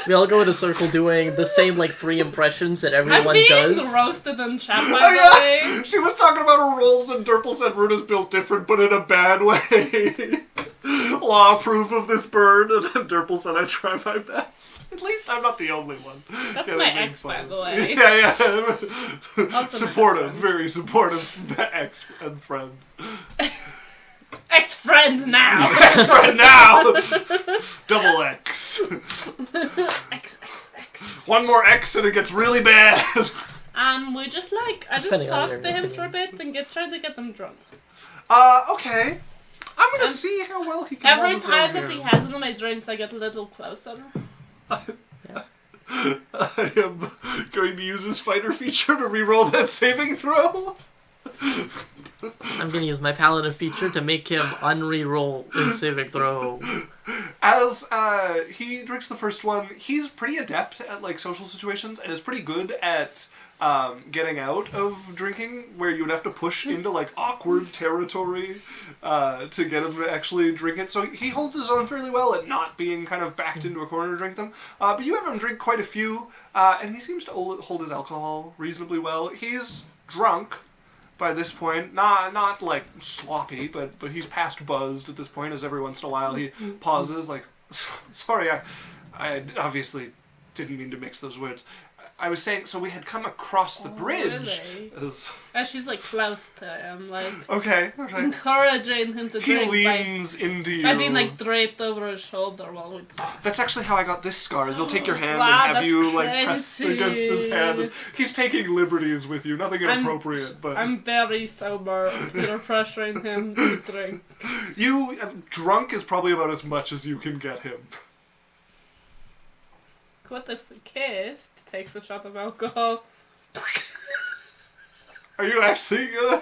We all go in a circle doing the same, like, 3 impressions that everyone I'm being does. roasted in chat, by Oh the yeah, way. she was talking about her roles, and Durple said Runa's built different, but in a bad way. Law approve of this bird, and then Durple said I try my best. At least I'm not the only one. That's Getting my made ex, fun by of. the way. Yeah. Also my Supportive, husband. very supportive ex and friend. Ex-friend now. Ex friend now. Double X. X. one more X and it gets really bad. We just like, I just Depending on talk your to him opinion. for a bit and try to get him drunk. Okay. I'm gonna see how well he can hold Every his own time that here. he has one of my drinks, I get a little closer. I am going to use his fighter feature to reroll that saving throw. I'm gonna use my paladin feature to make him unreroll his saving throw. As he drinks the first one, he's pretty adept at like social situations and is pretty good at getting out of drinking, where you would have to push into like awkward territory to get him to actually drink it. So he holds his own fairly well at not being kind of backed into a corner to drink them. But you have him drink quite a few, and he seems to hold his alcohol reasonably well. He's drunk by this point, not like sloppy, but he's past buzzed at this point, as every once in a while he pauses like, sorry, I obviously didn't mean to mix those words. I was saying, so we had come across the bridge. Really? As she's like close to him, like Okay. encouraging him to He drink leans into you. by being like draped over his shoulder while we talk. That's actually how I got this scar, is they'll take your hand Wow, and have you that's like pressed crazy. against his hand. He's taking liberties with you, nothing inappropriate, but... I'm very sober. You're pressuring him to drink. You, drunk is probably about as much as you can get him. What if we kissed? Takes a shot of alcohol. Are you actually gonna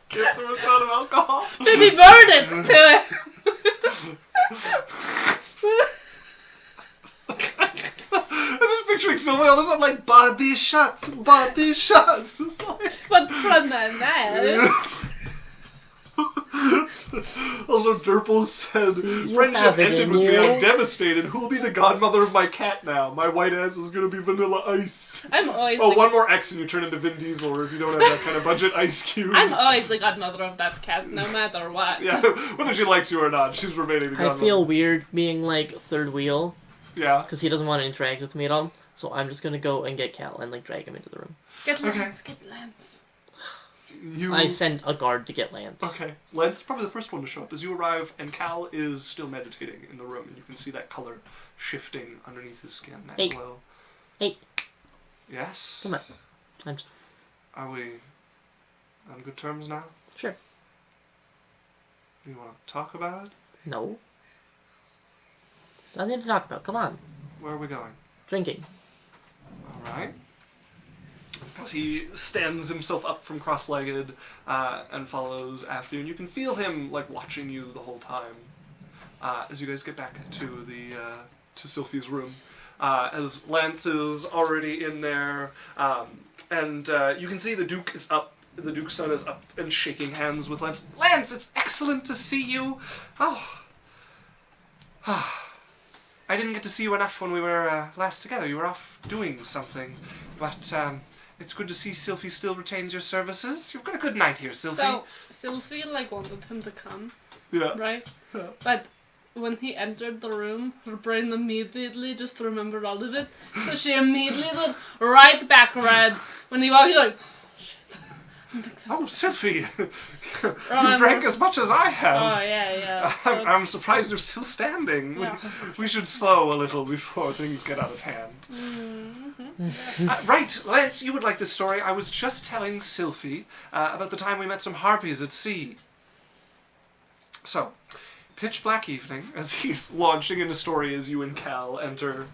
kiss him with a shot of alcohol? Baby burn it to him! I'm just picturing someone else on like, body shots. But from the nose. Also, Durple said, you friendship have it ended in with me. you." I'm devastated. Who will be the godmother of my cat now? My white ass is gonna be Vanilla Ice. I'm always Oh, the, one more X and you turn into Vin Diesel, or if you don't have that kind of budget, Ice Cube. I'm always the godmother of that cat, no matter what. Yeah, whether she likes you or not, she's remaining the I godmother. feel weird being like third wheel Yeah. because he doesn't want to interact with me at all. So I'm just gonna go and get Cal and like drag him into the room. Get Okay. Lance, get Lance. You... I send a guard to get Lance. Okay. Lance is probably the first one to show up as you arrive, and Cal is still meditating in the room, and you can see that color shifting underneath his skin, that Hey. glow. Hey. Yes? Come on. I'm just... Are we on good terms now? Sure. Do you want to talk about it? No. Nothing to talk about. Come on. Where are we going? Drinking. Alright. As he stands himself up from cross-legged and follows after you, and you can feel him like watching you the whole time as you guys get back to the to Cylph'e's room. As Lance is already in there, and you can see the Duke is up. The Duke's son is up and shaking hands with Lance. Lance, it's excellent to see you. Oh. I didn't get to see you enough when we were last together. You were off doing something, but it's good to see Cylph'e still retains your services. You've got a good night here, Cylph'e. So, Cylph'e like wanted him to come, Yeah. right? Yeah. But when he entered the room, her brain immediately just remembered all of it. So she immediately looked right back red when he walked. She's like, Oh, Cylph'e, you Oh, drank as much as I oh have. yeah. So, I'm surprised you're still standing. Yeah. We should slow a little before things get out of hand. mm-hmm. Right, Lance, you would like this story. I was just telling Cylph'e about the time we met some harpies at sea. So, pitch black evening, as he's launching into story as you and Cal enter.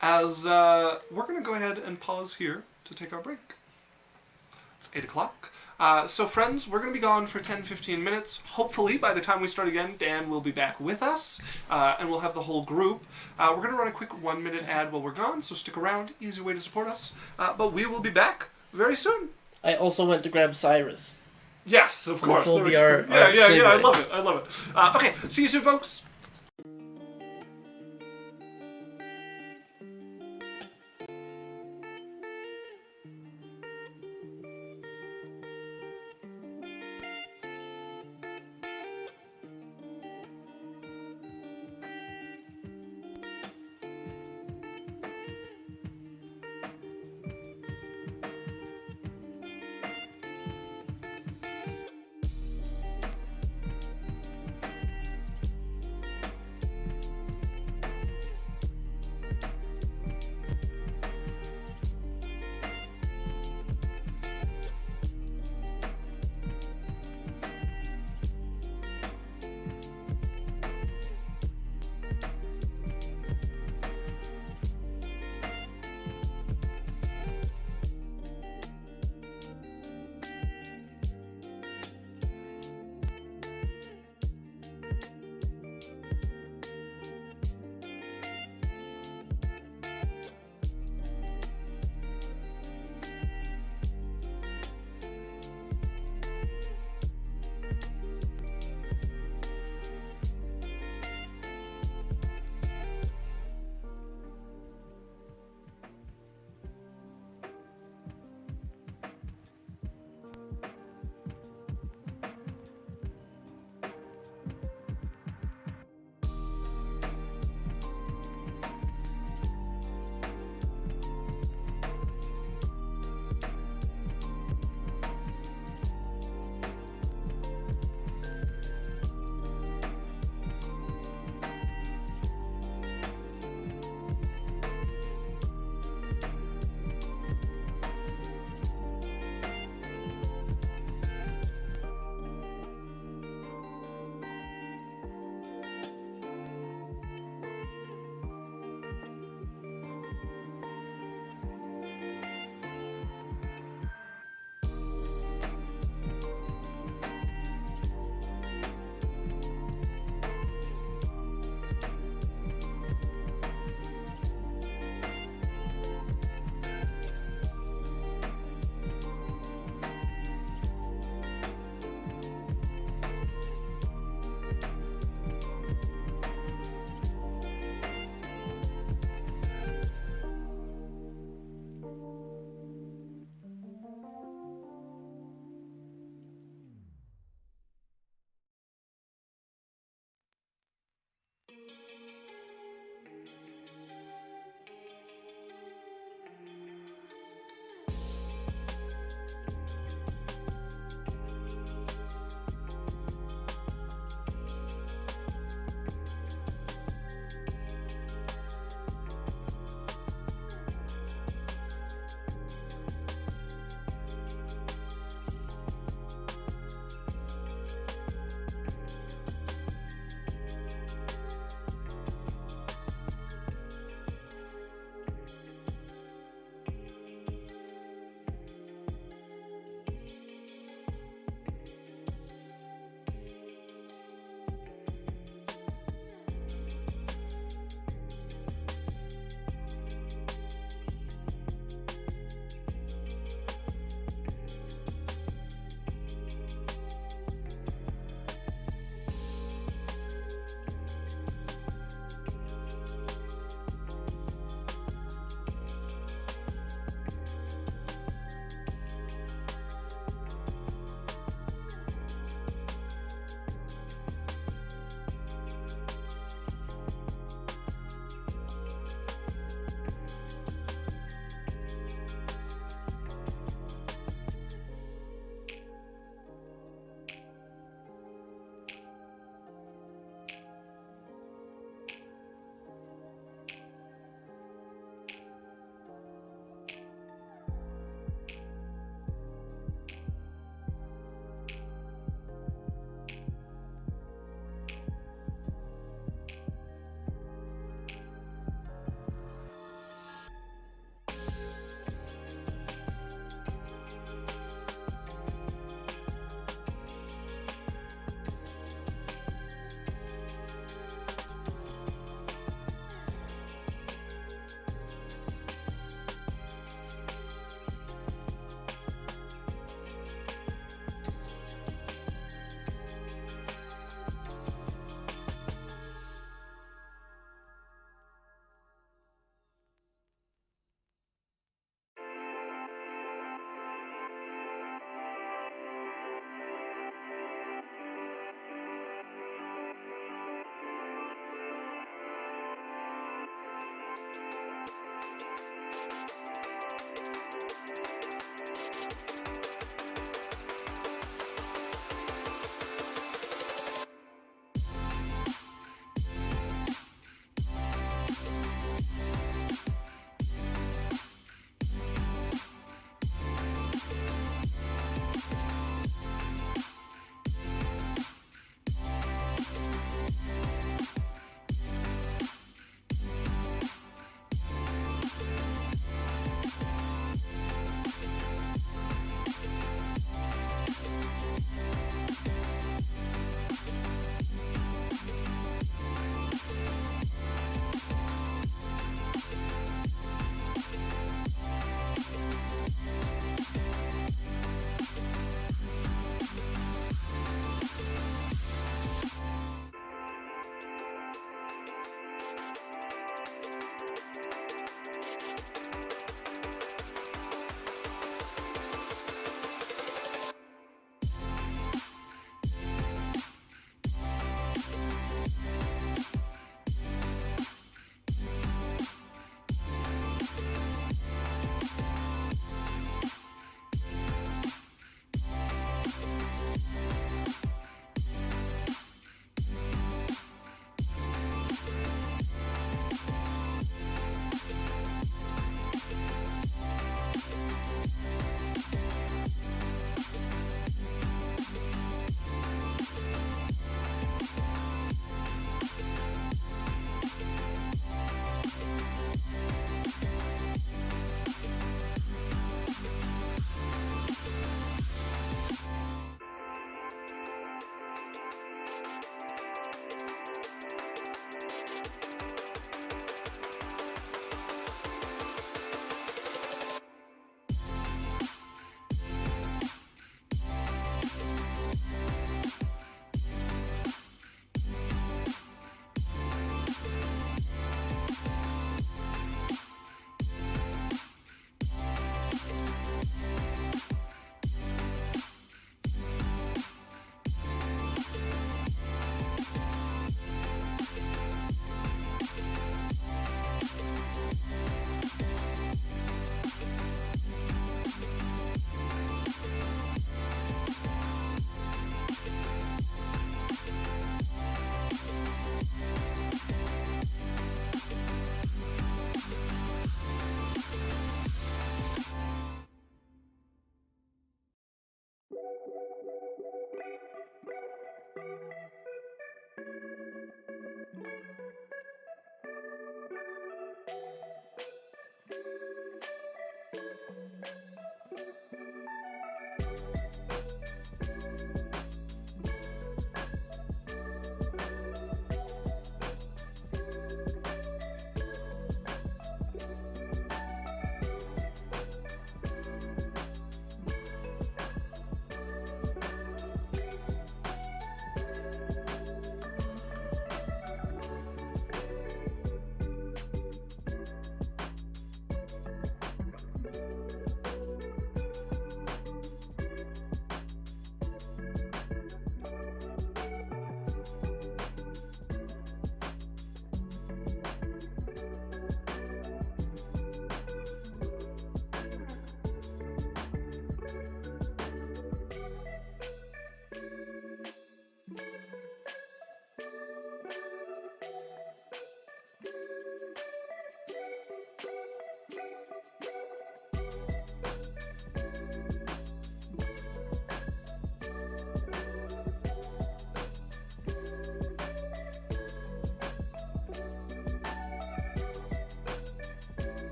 As we're going to go ahead and pause here to take our break. It's 8 o'clock. So friends, we're going to be gone for 10-15 minutes. Hopefully, by the time we start again, Dan will be back with us, and we'll have the whole group. We're going to run a quick 1-minute ad while we're gone, so stick around. Easy way to support us. But we will be back very soon. I also went to grab Cyrus. Yes, of course. will There we be go. our Yeah, I segue. love it. I love it. Okay, see you soon, folks.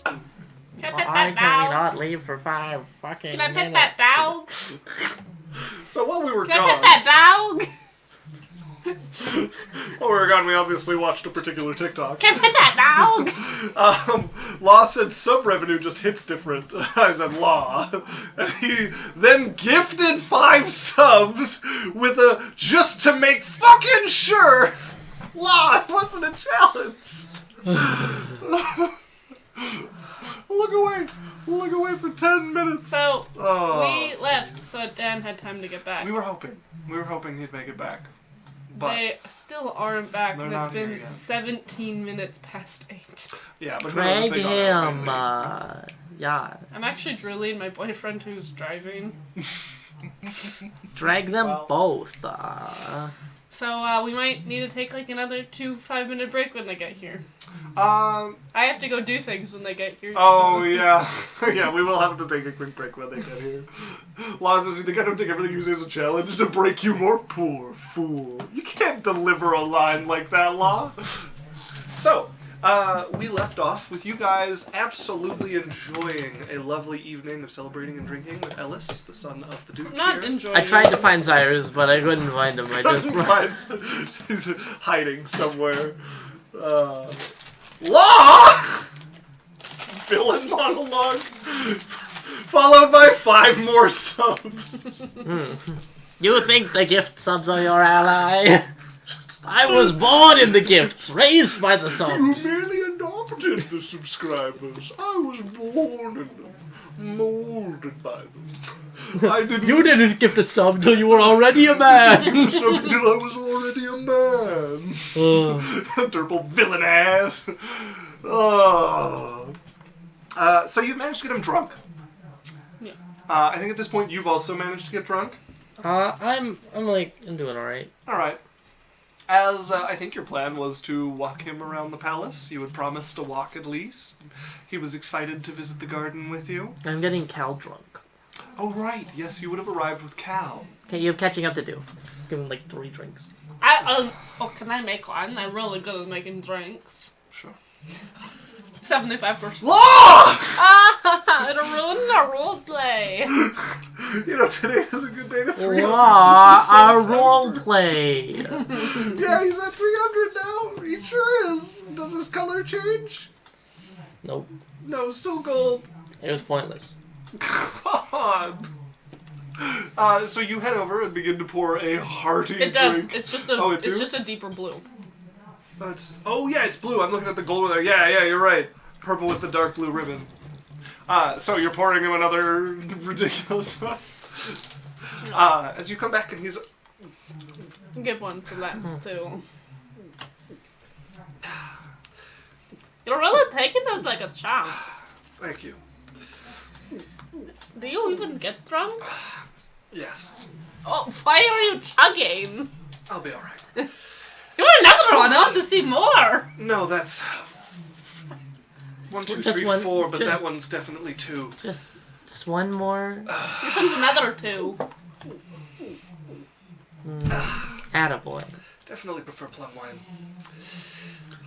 Can I pet Why that can we dog? not leave for 5 fucking Can I minutes? pet that dog? So while we were Can I gone, pet that dog? while we were gone, we obviously watched a particular TikTok. Can I pet that dog? Law said sub revenue just hits different. I said Law. And he then gifted 5 subs with a just to make fucking sure. Law, it wasn't a challenge. Look away. Look away for 10 minutes. So, Oh. we left so Dan had time to get back. We were hoping he'd make it back. But They still aren't back, They're and it's not here been yet. 17 minutes past 8. yeah, but who knows if Drag they got out him, right. yeah. I'm actually drilling my boyfriend who's driving. Drag them Well- both. So, we might need to take like another 2 5-minute break when they get here. Um. I have to go do things when they get here. Oh so. yeah, yeah. We will have to take a quick break when they get here. Laws is they gotta take everything you say as a challenge to break you more. Poor fool! You can't deliver a line like that, Law. So, we left off with you guys absolutely enjoying a lovely evening of celebrating and drinking with Ellus, the son of the Duke. Not here. enjoying I tried it. to find Cyrus, but I couldn't find him. I just... He's hiding somewhere. Law! Villain monologue. Followed by 5 more subs. You think the gift subs are your ally? I was born in the gifts, raised by the You subs. merely adopted the subscribers. I was born in them, molded by them. I didn't You didn't gift a sub till you were already a man. until I was already a man. Durple villain ass. Oh. So you managed to get him drunk. Yeah. I think at this point you've also managed to get drunk. I'm doing alright. All right. As I think your plan was to walk him around the palace. You had promised to walk at least. He was excited to visit the garden with you. I'm getting Cal drunk. Oh, right. Yes, you would have arrived with Cal. Okay, you have catching up to do. Give him like 3 drinks. Can I make one? I'm really good at making drinks. Sure. 75%. Law! It'll ruin the roleplay. You know, today is a good day to 300. Our role play. Yeah, he's at 300 now. He sure is. Does his color change? Nope. No, still gold. It was pointless. God. So you head over and begin to pour a hearty It does. drink. It's just it just a deeper blue. Oh yeah, it's blue. I'm looking at the gold over there. Yeah, you're right. Purple with the dark blue ribbon. So you're pouring him another ridiculous one. As you come back and he's... Give one to Lance too. You're really taking those like a champ. Thank you. Do you even get drunk? Yes. Oh, why are you chugging? I'll be alright. You want another one? I want to see more. No, that's... 1, 2, Just 3, one- 4, but just- that one's definitely 2. Just one more. This one's another 2. Attaboy. Definitely prefer plum wine.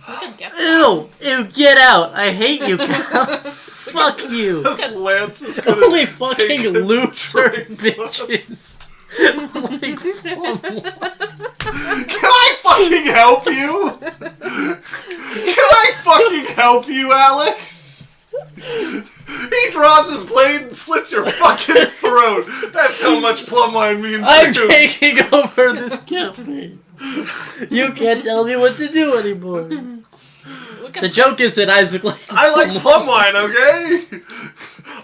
You can get Ew! Ew, get out! I hate you, Cal. Fuck you. Lance is gonna Only take fucking a loser drink. bitches. Like, Can I fucking help you? Can I fucking help you, Alex? He draws his blade and slits your fucking throat. That's how much plum wine means I'm to you. taking over this campaign. You can't tell me what to do anymore. Look at The joke is that Isaac likes I like plum wine, okay?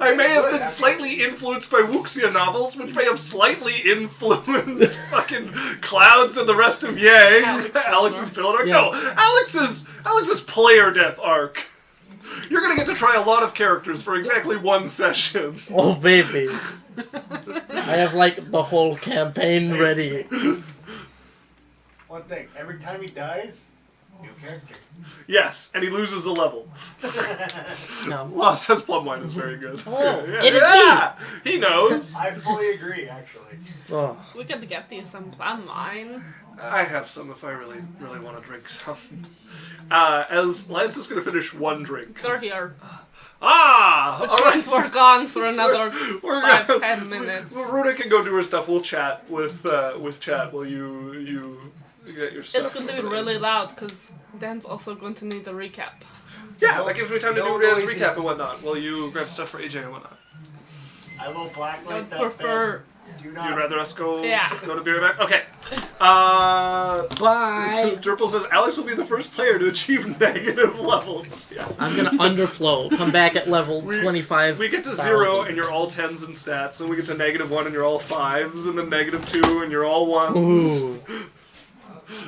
I may have been slightly influenced by wuxia novels, which may have slightly influenced fucking Clouds and the rest of Yay. Alex's build arc. Yeah. No, Alex's player death arc. You're gonna get to try a lot of characters for exactly 1 session. Oh, baby. I have, like, the whole campaign ready. One thing, every time he dies, New character. Yes, and he loses a level. No. Law says plum wine is very good. Oh, yeah, it is yeah. He knows. I fully agree, actually. Oh. We could get you some plum wine. I have some if I really, really want to drink some. As Lance is going to finish one drink. They're here. All Which right. means we're gone for another We're 5-10 minutes. Runa can go do her stuff. We'll chat with chat while you get your stuff. It's going to be really loud because Dan's also going to need a recap. Yeah, that gives me time to No do Dan's noises. recap and whatnot while you grab stuff for AJ and whatnot. I will blacklight I'd that prefer. bed. Do You'd not. rather us go Yeah. go to beer back? Okay. Bye. Durple says Alex will be the first player to achieve negative levels. Yeah. I'm gonna underflow. Come back at level 25. We get to 0 and you're all 10s in stats, and we get to -1 and you're all 5s, and then -2 and you're all 1s. Ooh.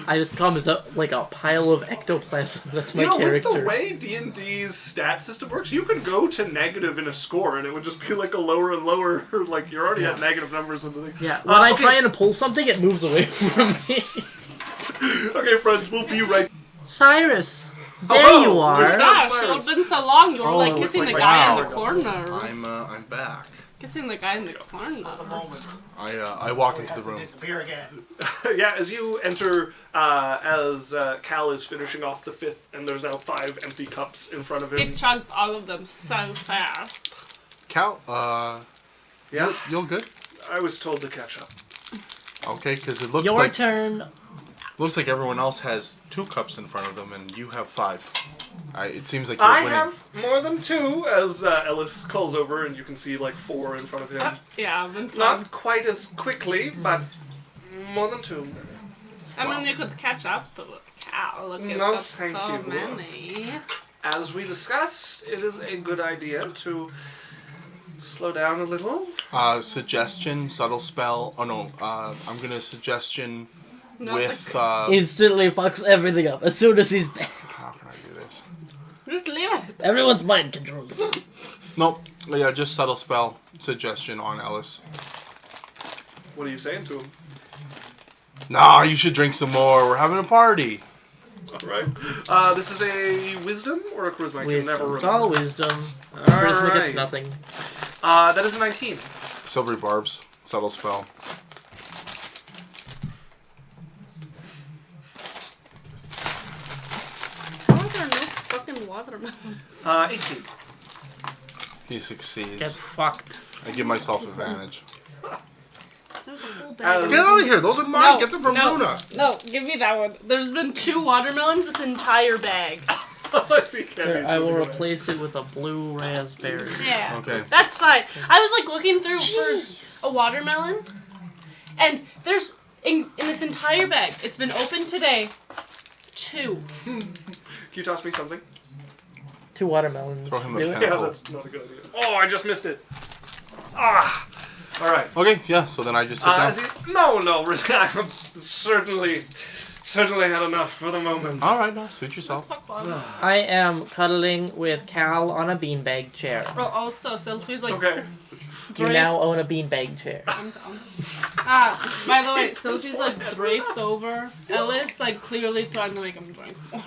I just come as like a pile of ectoplasm. That's my You know, character. with the way D&D's stat system works, you could go to negative in a score, and it would just be like a lower and lower, like you're already at negative numbers and the thing. Yeah, when I okay. try and pull something, it moves away from me. Okay, friends, we'll be right. Cyrus, there Hello. you are. Yeah. Gosh, Cyrus. it's been so long. You were Oh, like it's kissing like the an guy hour in the ago. corner. I'm back. Kissing the guy in the corner. I walk into the room. Disappear again. Yeah, as you enter, as Cal is finishing off the 5th, and there's now 5 empty cups in front of him. He chugged all of them so fast. Cal, Yeah, you're good? I was told to catch up. Okay, because it looks Your like turn. everyone else has 2 cups in front of them, and you have 5. It seems like you're I winning. have more than 2, as Ellus calls over, and you can see like 4 in front of him. Yeah, I've been Not quite as quickly, but more than 2. I mean, you could catch up, but cow, look, it's No, got thank so you. many. As we discussed, it is a good idea to slow down a little. Suggestion, subtle spell. Oh no, I'm gonna suggestion No, with. Instantly fucks everything up as soon as he's back. How can I do this? Just leave it. Everyone's mind controlled. Nope. Yeah, just subtle spell suggestion on Ellus. What are you saying to him? Nah, you should drink some more. We're having a party. Alright. This is a wisdom or a charisma? I can never Wisdom. It's remember. all wisdom. Charisma gets Alright. nothing. That is a 19. Silvery barbs, subtle spell. Why are there no fucking watermelons? 18. He succeeds. Get fucked. I give myself advantage. There's a whole bag. As- Get out of here! Those are mine. Get them from no, Luna. No, give me that one. There's been 2 watermelons this entire bag. I see There, candies I will moving around. replace it with a blue raspberry. Yeah. Okay. That's fine. I was like looking through for a watermelon, and there's in this entire bag. It's been opened today. 2. Can you toss me something? 2 watermelons. Throw him a Really? Yeah, pencil. that's not a good idea. Oh, I just missed it. Ah! Alright. Okay, yeah. So then I just sit down. No, certainly had enough for the moment. All right, no, suit yourself. Fuck watermelon. I am cuddling with Cal on a beanbag chair. Oh, also, Cylph'e's like. Okay. You now own a beanbag chair. I'm down. By the way, Cylph'e's like draped over Ellus, like clearly trying to make him drink more.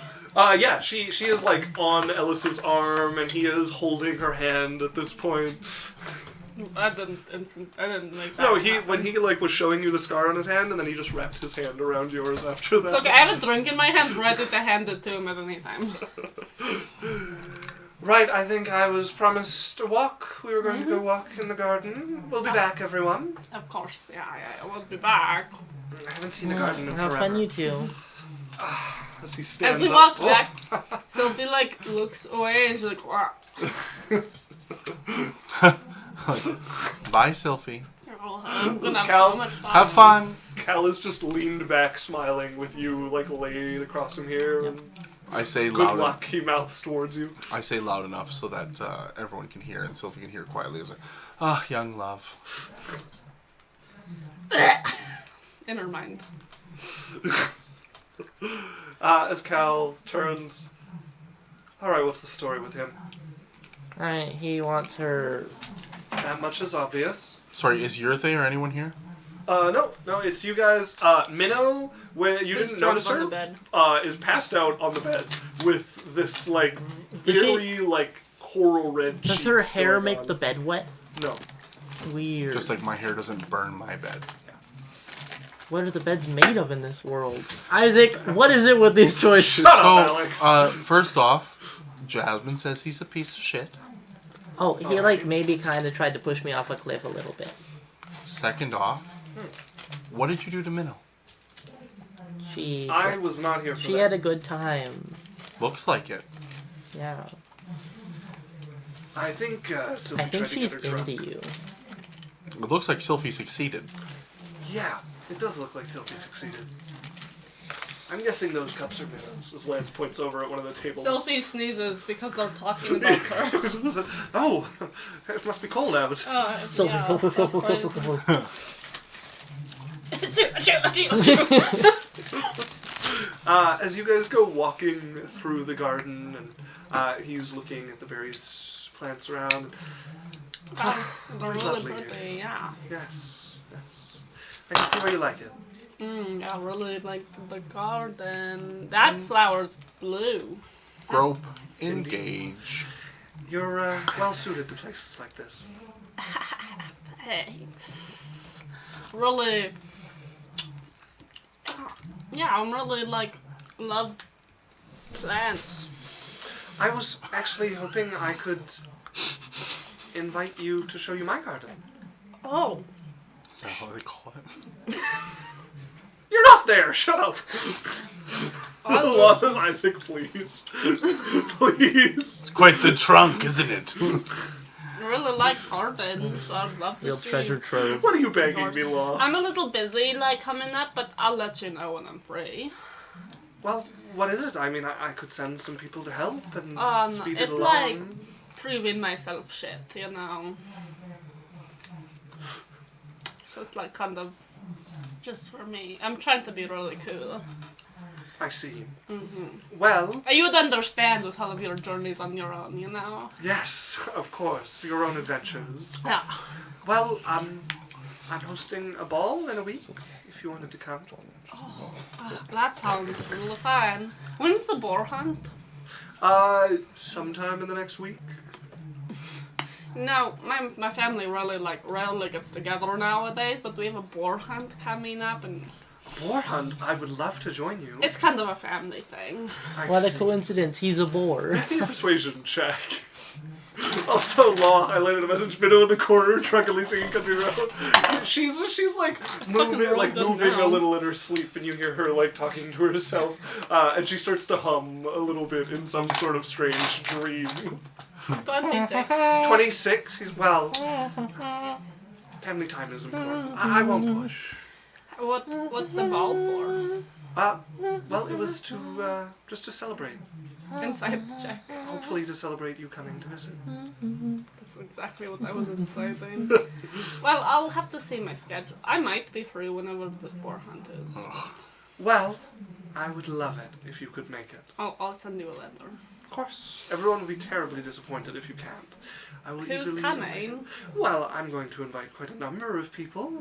Yeah, she is like on Ellis's arm, and he is holding her hand at this point. I didn't make that. No, happen. when he like was showing you the scar on his hand, and then he just wrapped his hand around yours after that. It's okay, I have a drink in my hand ready to hand it to him at any time. Right, I think I was promised a walk. We were going to go walk in the garden. We'll be back, everyone. Of course, yeah, I will be back. I haven't seen the garden in Have forever. fun, you two. As he As stands we up. walk Oh. back, Cylph'e like looks away and she's like, wow. Bye, Cylph'e. Oh, I'm gonna This have cow- so much fun. Have fun. Cal is just leaned back, smiling with you, like laid across from here. And I say good loud. luck. He mouths towards you. I say loud enough so that everyone can hear, and Cylph'e can hear quietly. It's like, ah, young love. In her mind. As Cal turns. All right, what's the story with him? Alright, he wants her. That much is obvious. Sorry, is Yurifey or anyone here? No, it's you guys. Minnow, where you Who's didn't drunk notice on her, the bed? is passed out on the bed with this, like, very, like, coral red Does cheeks her hair going make on. the bed wet? No. Weird. Just like my hair doesn't burn my bed. What are the beds made of in this world? Isaac, what is it with these choices? Shut up, Alex. First off, Jasmine says he's a piece of shit. Oh, he like maybe kind of tried to push me off a cliff a little bit. Second off, what did you do to Minnow? I was not here for She that. had a good time. Looks like it. Yeah. I think Sylphie I think tried to she's get her drunk. into you. It looks like Cylph'e succeeded. Yeah, it does look like Sylphie succeeded. I'm guessing those cups are Minnows, as Lance points over at one of the tables. Sylphie sneezes because they're talking about her. Oh, it must be cold out. So, As you guys go walking through the garden, and he's looking at the various plants around. They're It's really lovely pretty, yeah. Yes. I can see why you like it. I really like the garden. That flower's blue. Grope, engage. You're well suited to places like this. Thanks. Really. Yeah, I'm really love plants. I was actually hoping I could invite you to show you my garden. Oh. Is that how they call it? You're not there! Shut up! I The law says, Isaac, please. Please. It's quite the trunk, isn't it? really like gardens. I'd love to real see. treasure trove. What are you begging me, Law? I'm a little busy, coming up, but I'll let you know when I'm free. Well, what is it? I mean, I could send some people to help and speed it It's along. like proving myself shit, you know. So it's kind of just for me. I'm trying to be really cool. I see. Well, You would understand with all of your journeys on your own, you know. yes, of course, your own adventures. Yeah. Well, I'm hosting a ball in a week, if you wanted to come. That sounds really fun. When's the boar hunt? Sometime in the next week. No, my family really rarely gets together nowadays, but we have a boar hunt coming up, and Boar hunt? I would love to join you. it's kind of a family thing. I What a see. coincidence, he's a boar. Make a persuasion check. Also, Law highlighted a message. Minnow in the corner, drunkenly singing Country Road. She's moving rolled them moving a down. little in her sleep, and you hear her talking to herself, and she starts to hum a little bit in some sort of strange dream. 26. 26. He's well. Family time is important. I won't push. What's the ball for? Well, it was to just to celebrate. Inside the check. Hopefully, to celebrate you coming to visit. That's exactly what I was inciting. Well, I'll have to see my schedule. I might be free whenever this boar hunt is. Well, I would love it if you could make it. I'll send you a letter. Of course. Everyone will be terribly disappointed if you can't. I will Who's eagerly coming? Well, I'm going to invite quite a number of people.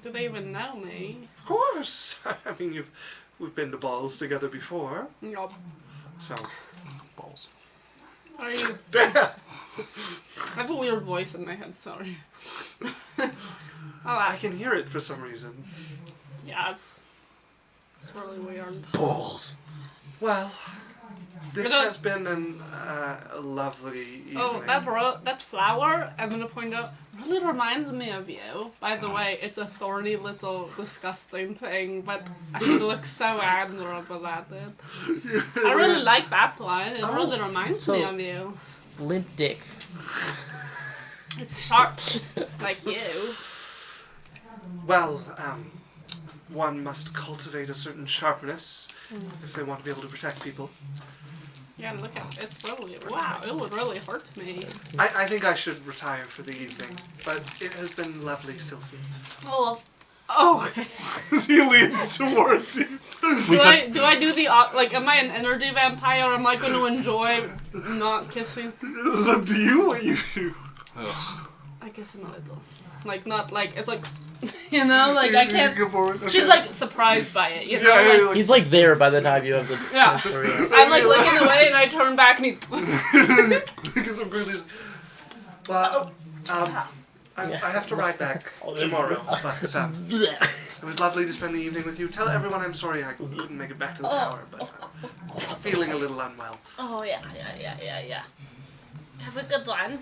Do they even know me? Of course. I mean, we've been to balls together before, Nope. so. Balls. Sorry. I have a weird voice in my head, sorry. I can hear it for some reason. Yes. It's really weird. Balls. Well, this You know- has been a lovely evening. Oh, that flower, I'm gonna point out, really reminds me of you. By the way, it's a thorny little disgusting thing, but you look so admirable at it. I really like that one. It really reminds me So- of you. Limp dick. It's sharp, like you. Well, one must cultivate a certain sharpness if they want to be able to protect people. Yeah, look at it. It's really, wow, it would really hurt me. I think I should retire for the evening, but it has been lovely, Sylphie. Oh, okay. As he leans towards you. Do I do the, am I an energy vampire? Am I going to enjoy not kissing? It's up to you what you do. Ugh. I kiss him a little. It's You know, like I You can't. go forward. She's Okay. like surprised by it. You know, Yeah, like, like, He's like there by the time you have the. Yeah. I'm like looking away, and I turn back, and he's. get some goodies. Well, I have to ride back tomorrow, but it was lovely to spend the evening with you. Tell everyone I'm sorry I couldn't make it back to the tower, but feeling a little unwell. Oh yeah. Have a good one.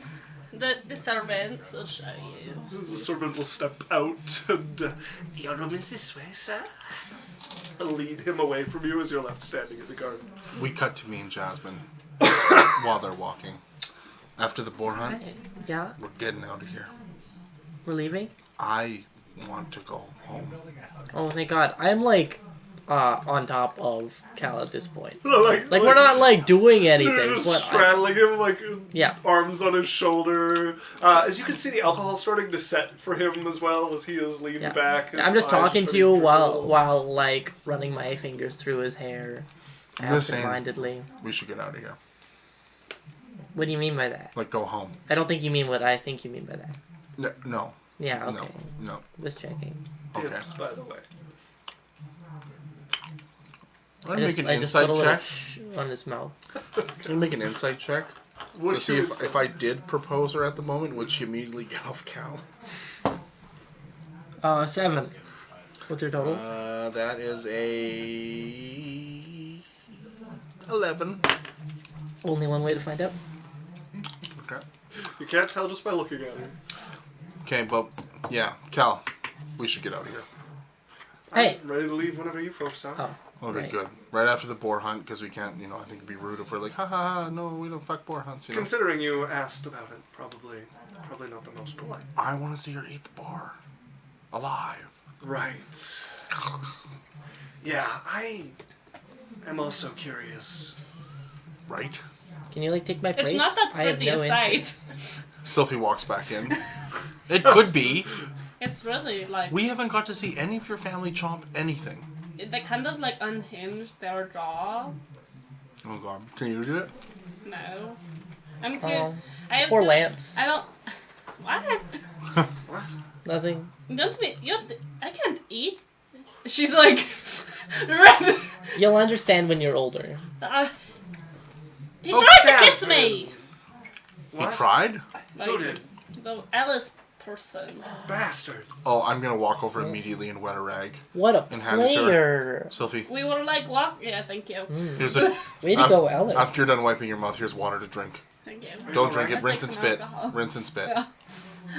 The servants will show you. The servant will step out and your room is this way, sir. Lead him away from you as you're left standing in the garden. We cut to me and Jasmine while they're walking. After the boar hunt, Yeah, we're getting out of here. we're leaving. I want to go home. Oh, thank God. I'm like on top of Cal at this point. Like Like we're not like doing anything. You're just But straddling him, like yeah. arms on his shoulder. As you can see, the alcohol starting to set for him as well as he is leaning Yeah. back. His I'm just eyes talking to starting you drip a while little. like running my fingers through his hair, I'm just saying- absent-mindedly. We should get out of here. What do you mean by that? Like, go home. I don't think you mean what I think you mean by that. No. Yeah. Okay. No. Just checking. Okay. Dips, by the way. I'm gonna make an I just put insight a little check. on his mouth. I'm gonna make an insight check What to see you if I did propose her at the moment, would she immediately get off Cal? 7. What's your total? That is a 11. Only one way to find out. Okay. You can't tell just by looking at him. Okay, but yeah, Cal, we should get out of here. Hey. I'm ready to leave whenever you folks are. Oh. Okay, Right. good. Right after the boar hunt, because we can't, I think it'd be rude if we're like, ha ha ha, no, we don't fuck boar hunts, Considering you asked about it, probably not the most polite. I want to see her eat the boar. Alive. Right. Yeah, I am also curious. Right? Can you like take my place? It's not that I have pretty no a interest. sight. Sylphie walks back in. It could be. It's really like We haven't got to see any of your family chomp anything. they kind of like unhinge their jaw. Oh god. Can you do it? No, I'm cute. Oh, I have poor to, Lance. I don't. What? What? Nothing. Don't me. You have to, I can't eat. She's like red. You'll understand when you're older. He Oh, tried to kiss Jasmine. me. What? He tried? Who Like did? the Ellus person. Bastard. Oh, I'm gonna walk over immediately and wet a rag. What a And hand it to her. player! Sylphie, We were like walk. Yeah, thank you. here's a. Way to go, Ellus. After you're done wiping your mouth, here's water to drink. Thank you. Don't drink it. I'd Rinse like and some spit. alcohol. Rinse and spit.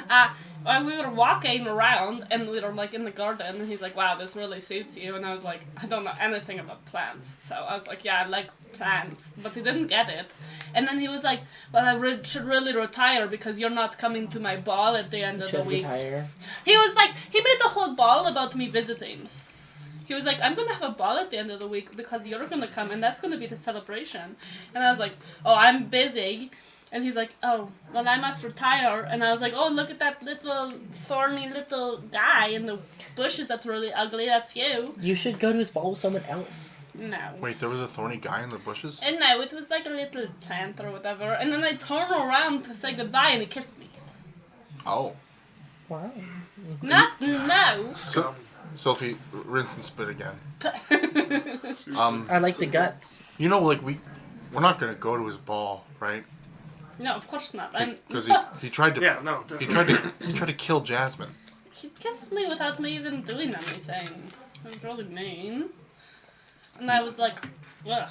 Yeah. When we were walking around and we were like in the garden, and he's like, "Wow, this really suits you." And I was like, "I don't know anything about plants," so I was like, "Yeah, I like plants," but he didn't get it. And then he was like, "Well, I should really retire because you're not coming to my ball at the end of the Should week." retire. He was like, he made the whole ball about me visiting. He was like, "I'm gonna have a ball at the end of the week because you're gonna come, and that's gonna be the celebration." And I was like, "Oh, I'm busy." And he's like, "Oh, well, I must retire." And I was like, "Oh, look at that little thorny little guy in the bushes that's really ugly. That's you." You should go to his ball with someone else. No. Wait, there was a thorny guy in the bushes? And no, it was like a little plant or whatever. And then I turned around to say goodbye, and he kissed me. Oh. Wow. Not no. So, Sophie, rinse and spit again. I like the guts. Like we're not gonna go to his ball, right? No, of course not. Because he tried to Yeah, no, he definitely. tried to kill Jasmine. He kissed me without me even doing anything. It was really mean. And I was like, ugh.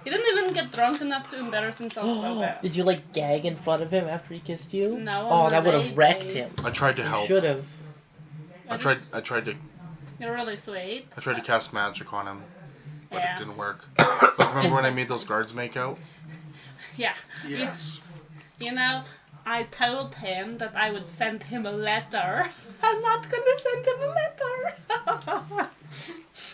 He didn't even get drunk enough to embarrass himself so bad. Did you like gag in front of him after he kissed you? No, Oh, I'm that would have late. wrecked him. I tried to You help. should have. I tried to You're really sweet. cast magic on him, but Yeah. it didn't work. But remember when I made those guards make out? Yeah. Yes. You know, I told him that I would send him a letter. I'm not gonna send him a letter.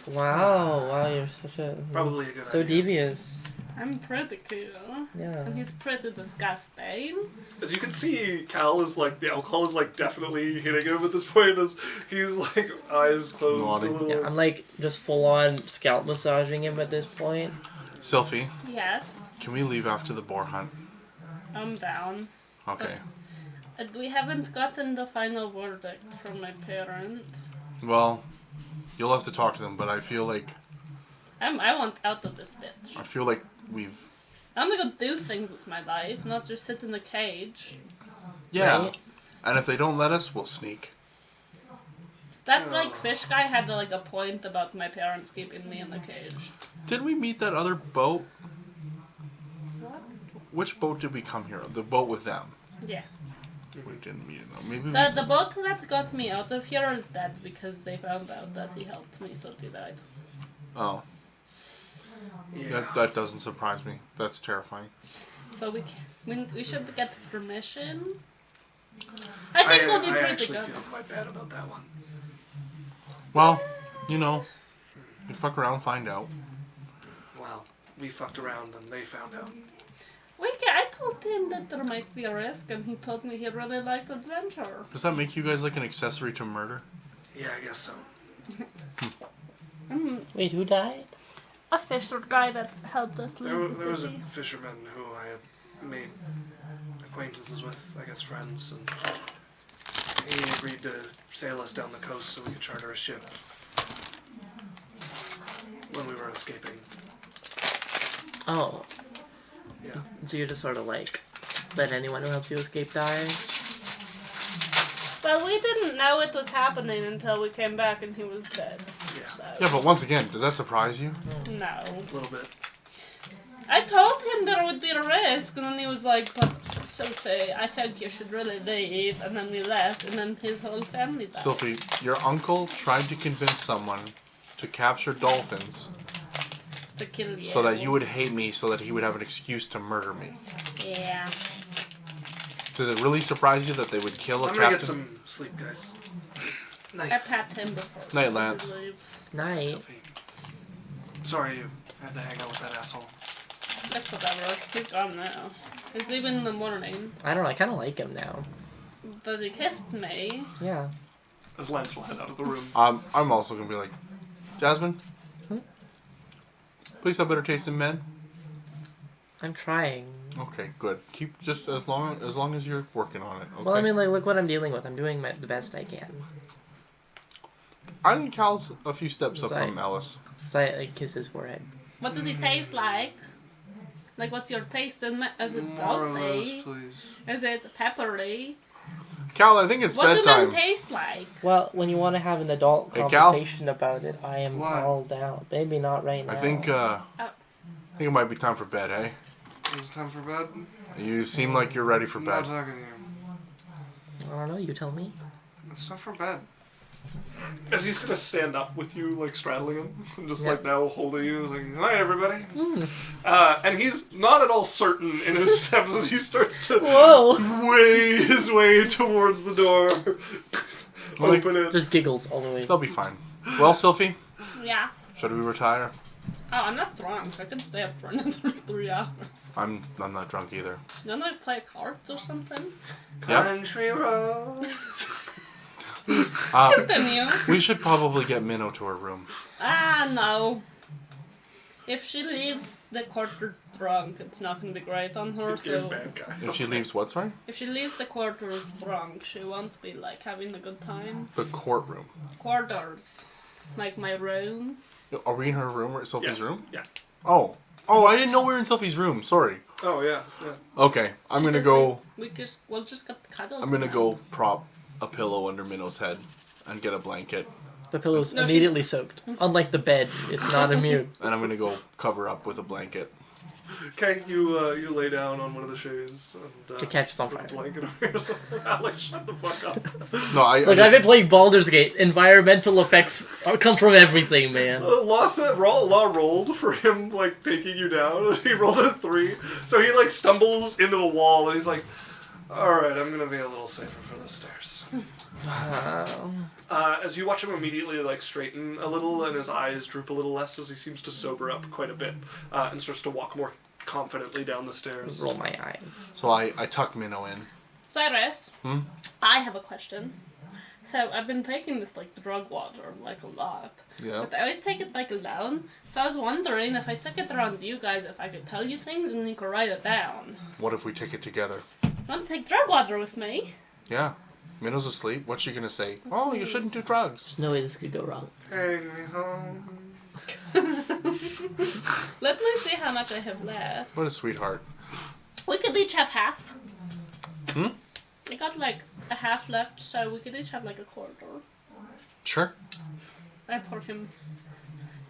Wow, you're such a Probably a good so idea. devious. I'm pretty cool. Yeah. And he's pretty disgusting. As you can see, Cal is like, the alcohol is like definitely hitting him at this point as he's like eyes closed Nodding. a little. Yeah, I'm like just full on scalp massaging him at this point. Sylphie, Yes, can we leave after the boar hunt? I'm down. Okay. We haven't gotten the final verdict from my parent. Well, you'll have to talk to them, but I feel like I want out of this bitch. I feel like we've. I want to go do things with my life, not just sit in a cage. Yeah. Right? And if they don't let us, we'll sneak. That fish guy had a point about my parents keeping me in the cage. Did we meet that other boat? What? Which boat did we come here on? The boat with them. Yeah. We didn't meet it. Maybe The boat that got me out of here is dead because they found out that he helped me, so he died. Oh. Yeah. That doesn't surprise me. That's terrifying. So we should get permission. I think we'll be I pretty actually good. feel quite bad about that one. Well, you fuck around, find out. Well, we fucked around and they found out. I told him that there might be a risk, and he told me he really liked adventure. Does that make you guys like an accessory to murder? Yeah, I guess so. Wait, who died? A fisher guy that helped us There leave the was a city. fisherman who I had made acquaintances with, I guess friends, and he agreed to sail us down the coast so we could charter a ship when we were escaping. Oh, Yeah. so you're just sort of like, let anyone who helps you escape die? Well, we didn't know it was happening until we came back and he was dead. Yeah. So, Yeah, but once again, does that surprise you? no. A little bit. I told him there would be a risk, and then he was like, but Cylph'e, I think you should really leave. And then we left, and then his whole family died. Cylph'e, your uncle tried to convince someone to capture dolphins To kill you. so that you would hate me so that he would have an excuse to murder me. Yeah. Does it really surprise you that they would kill a I'm gonna captain? get some sleep, guys. I Night, pat him before Night, he Lance. leaves. Night. Sophie. Sorry you had to hang out with that asshole. That's whatever. He's gone now. He's leaving in the morning. I don't know, I kind of like him now. Does he kiss me? Yeah. As Lance will head out of the room. I'm also gonna be like, Jasmine, Hmm? please have better taste in men. I'm trying. Okay, good. Keep just as long as you're working on it. Okay. Well, I mean, like, look what I'm dealing with. I'm doing the best I can. I think Cal's a few steps up Right. from Ellus. So I kiss his forehead. What does he taste like? Like, what's your taste in Is it More of those, salty? please. Is it peppery? Cal, I think it's What do bedtime. men taste like? Well, when you want to have an adult Hey, Cal? conversation about it, I am What? all down. Maybe not right now. I think it might be time for bed, hey? Is it time for bed? You seem like you're ready for I'm not bed. talking to you. I don't know. You tell me. It's time for bed. As he's gonna stand up with you, like straddling him, and just Yeah. like now holding you, he's like, "Good night, everybody." And he's not at all certain in his steps as he starts to Whoa! way his way towards the door. Open it. Just giggles all the way. They'll be fine. Well, Sylphie, Yeah. should we retire? Oh, I'm not drunk. I can stay up for another 3 hours. I'm not drunk either. Don't I play cards or something? Yep. Country roads. Continue. We should probably get Minnow to her room. No. If she leaves the quarter drunk, it's not gonna be great on her. You're a So bad guy. If she leaves what, sorry? if she leaves the quarter drunk, she won't be like having a good time. The courtroom. Quarters, like my room. Are we in her room or Sylphie's Yes. room? Yeah. Oh, I didn't know we were in Sylphie's room. Sorry. Oh yeah. Yeah. Okay, I'm She gonna says go. We'll just get cuddled. I'm gonna now. go prop a pillow under Minnow's head and get a blanket, The pillow's No, she's- immediately soaked. Unlike the bed, it's not immune. and I'm gonna go cover up with a blanket. Okay, you lay down on one of the shades and To catch us on put a fire. blanket over yourself. Alex, shut the fuck up. No, I Look, I've been playing Baldur's Gate. Environmental effects come from everything, man. Law rolled for him like taking you down. He rolled a 3, so he like stumbles into the wall and he's like, "All right, I'm gonna be a little safer for the stairs." As you watch him immediately like straighten a little and his eyes droop a little less as he seems to sober up quite a bit and starts to walk more confidently down the stairs. Roll my eyes. So I tuck Minnow in. Cyrus, Hmm? I have a question. So I've been taking this like drug water like a lot, Yeah. but I always take it like alone. So I was wondering if I took it around you guys, if I could tell you things and you could write it down. What if we take it together? You want to take drug water with me? Yeah. Minnow's asleep. What's she gonna say? Oh, you shouldn't do drugs. There's no way this could go wrong. Take me home. Let me see how much I have left. What a sweetheart. We could each have half. Hmm? I got like a half left, so we could each have like a quarter. Sure. I pour him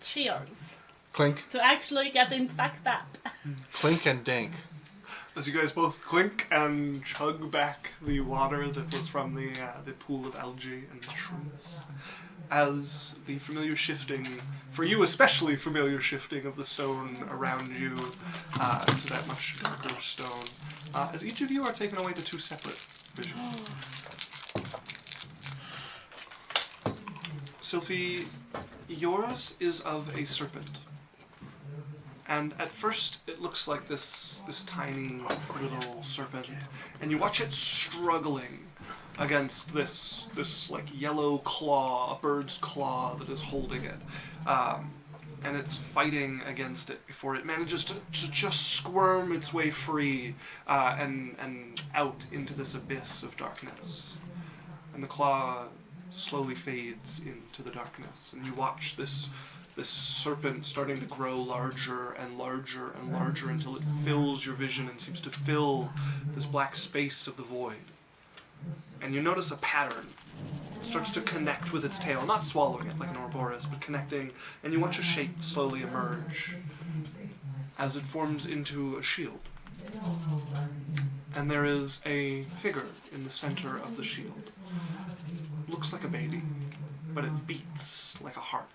cheers Clink. to actually get infected. Clink and dink. As you guys both clink and chug back the water that was from the pool of algae and mushrooms, as the familiar shifting, for you especially familiar shifting of the stone around you to that much darker stone, as each of you are taken away to two separate visions. Cylph'e, yours is of a serpent. And at first, it looks like this tiny little serpent, and you watch it struggling against this like yellow claw, a bird's claw that is holding it, and it's fighting against it before it manages to just squirm its way free and out into this abyss of darkness. And the claw slowly fades into the darkness, and you watch this serpent starting to grow larger and larger and larger until it fills your vision and seems to fill this black space of the void. And you notice a pattern. It starts to connect with its tail, not swallowing it like an Ouroboros, but connecting, and you watch a shape slowly emerge as it forms into a shield. And there is a figure in the center of the shield. Looks like a baby, but it beats like a heart.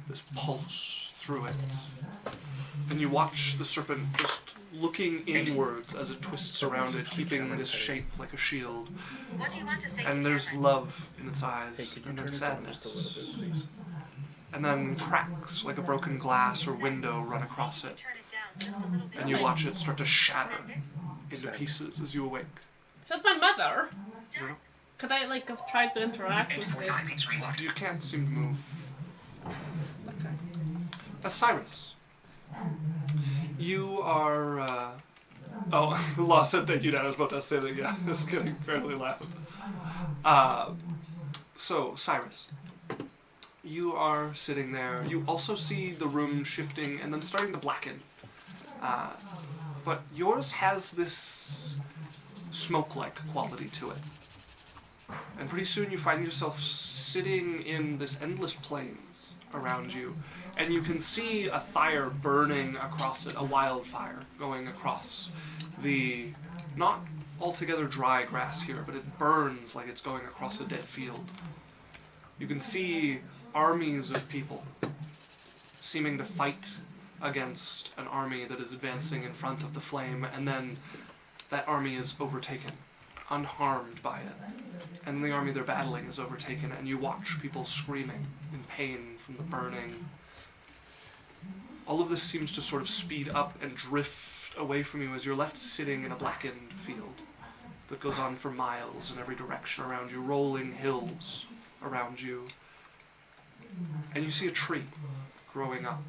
This pulse through it. And you watch the serpent just looking inwards as it twists around it, keeping this shape like a shield. What do you want to say And there's love in its eyes, and then sadness. Please. And then cracks like a broken glass or window run across it. Turn it down just a little bit. And you watch it start to shatter into pieces as you awake. Is that my mother? You know? Could I like have tried to interact with it? You can't seem to move. Okay. Cyrus, you are. Oh, Law said thank you, Dad. I was about to say that, yeah, it's getting fairly loud. So, Cyrus, you are sitting there. You also see the room shifting and then starting to blacken. But yours has this smoke-like quality to it. And pretty soon you find yourself sitting in this endless plains around you, and you can see a fire burning across it, a wildfire going across the not altogether dry grass here, but it burns like it's going across a dead field. You can see armies of people seeming to fight against an army that is advancing in front of the flame, and then that army is overtaken, unharmed by it. And the army they're battling is overtaken, and you watch people screaming in pain from the burning. All of this seems to sort of speed up and drift away from you as you're left sitting in a blackened field that goes on for miles in every direction around you, rolling hills around you. And you see a tree growing up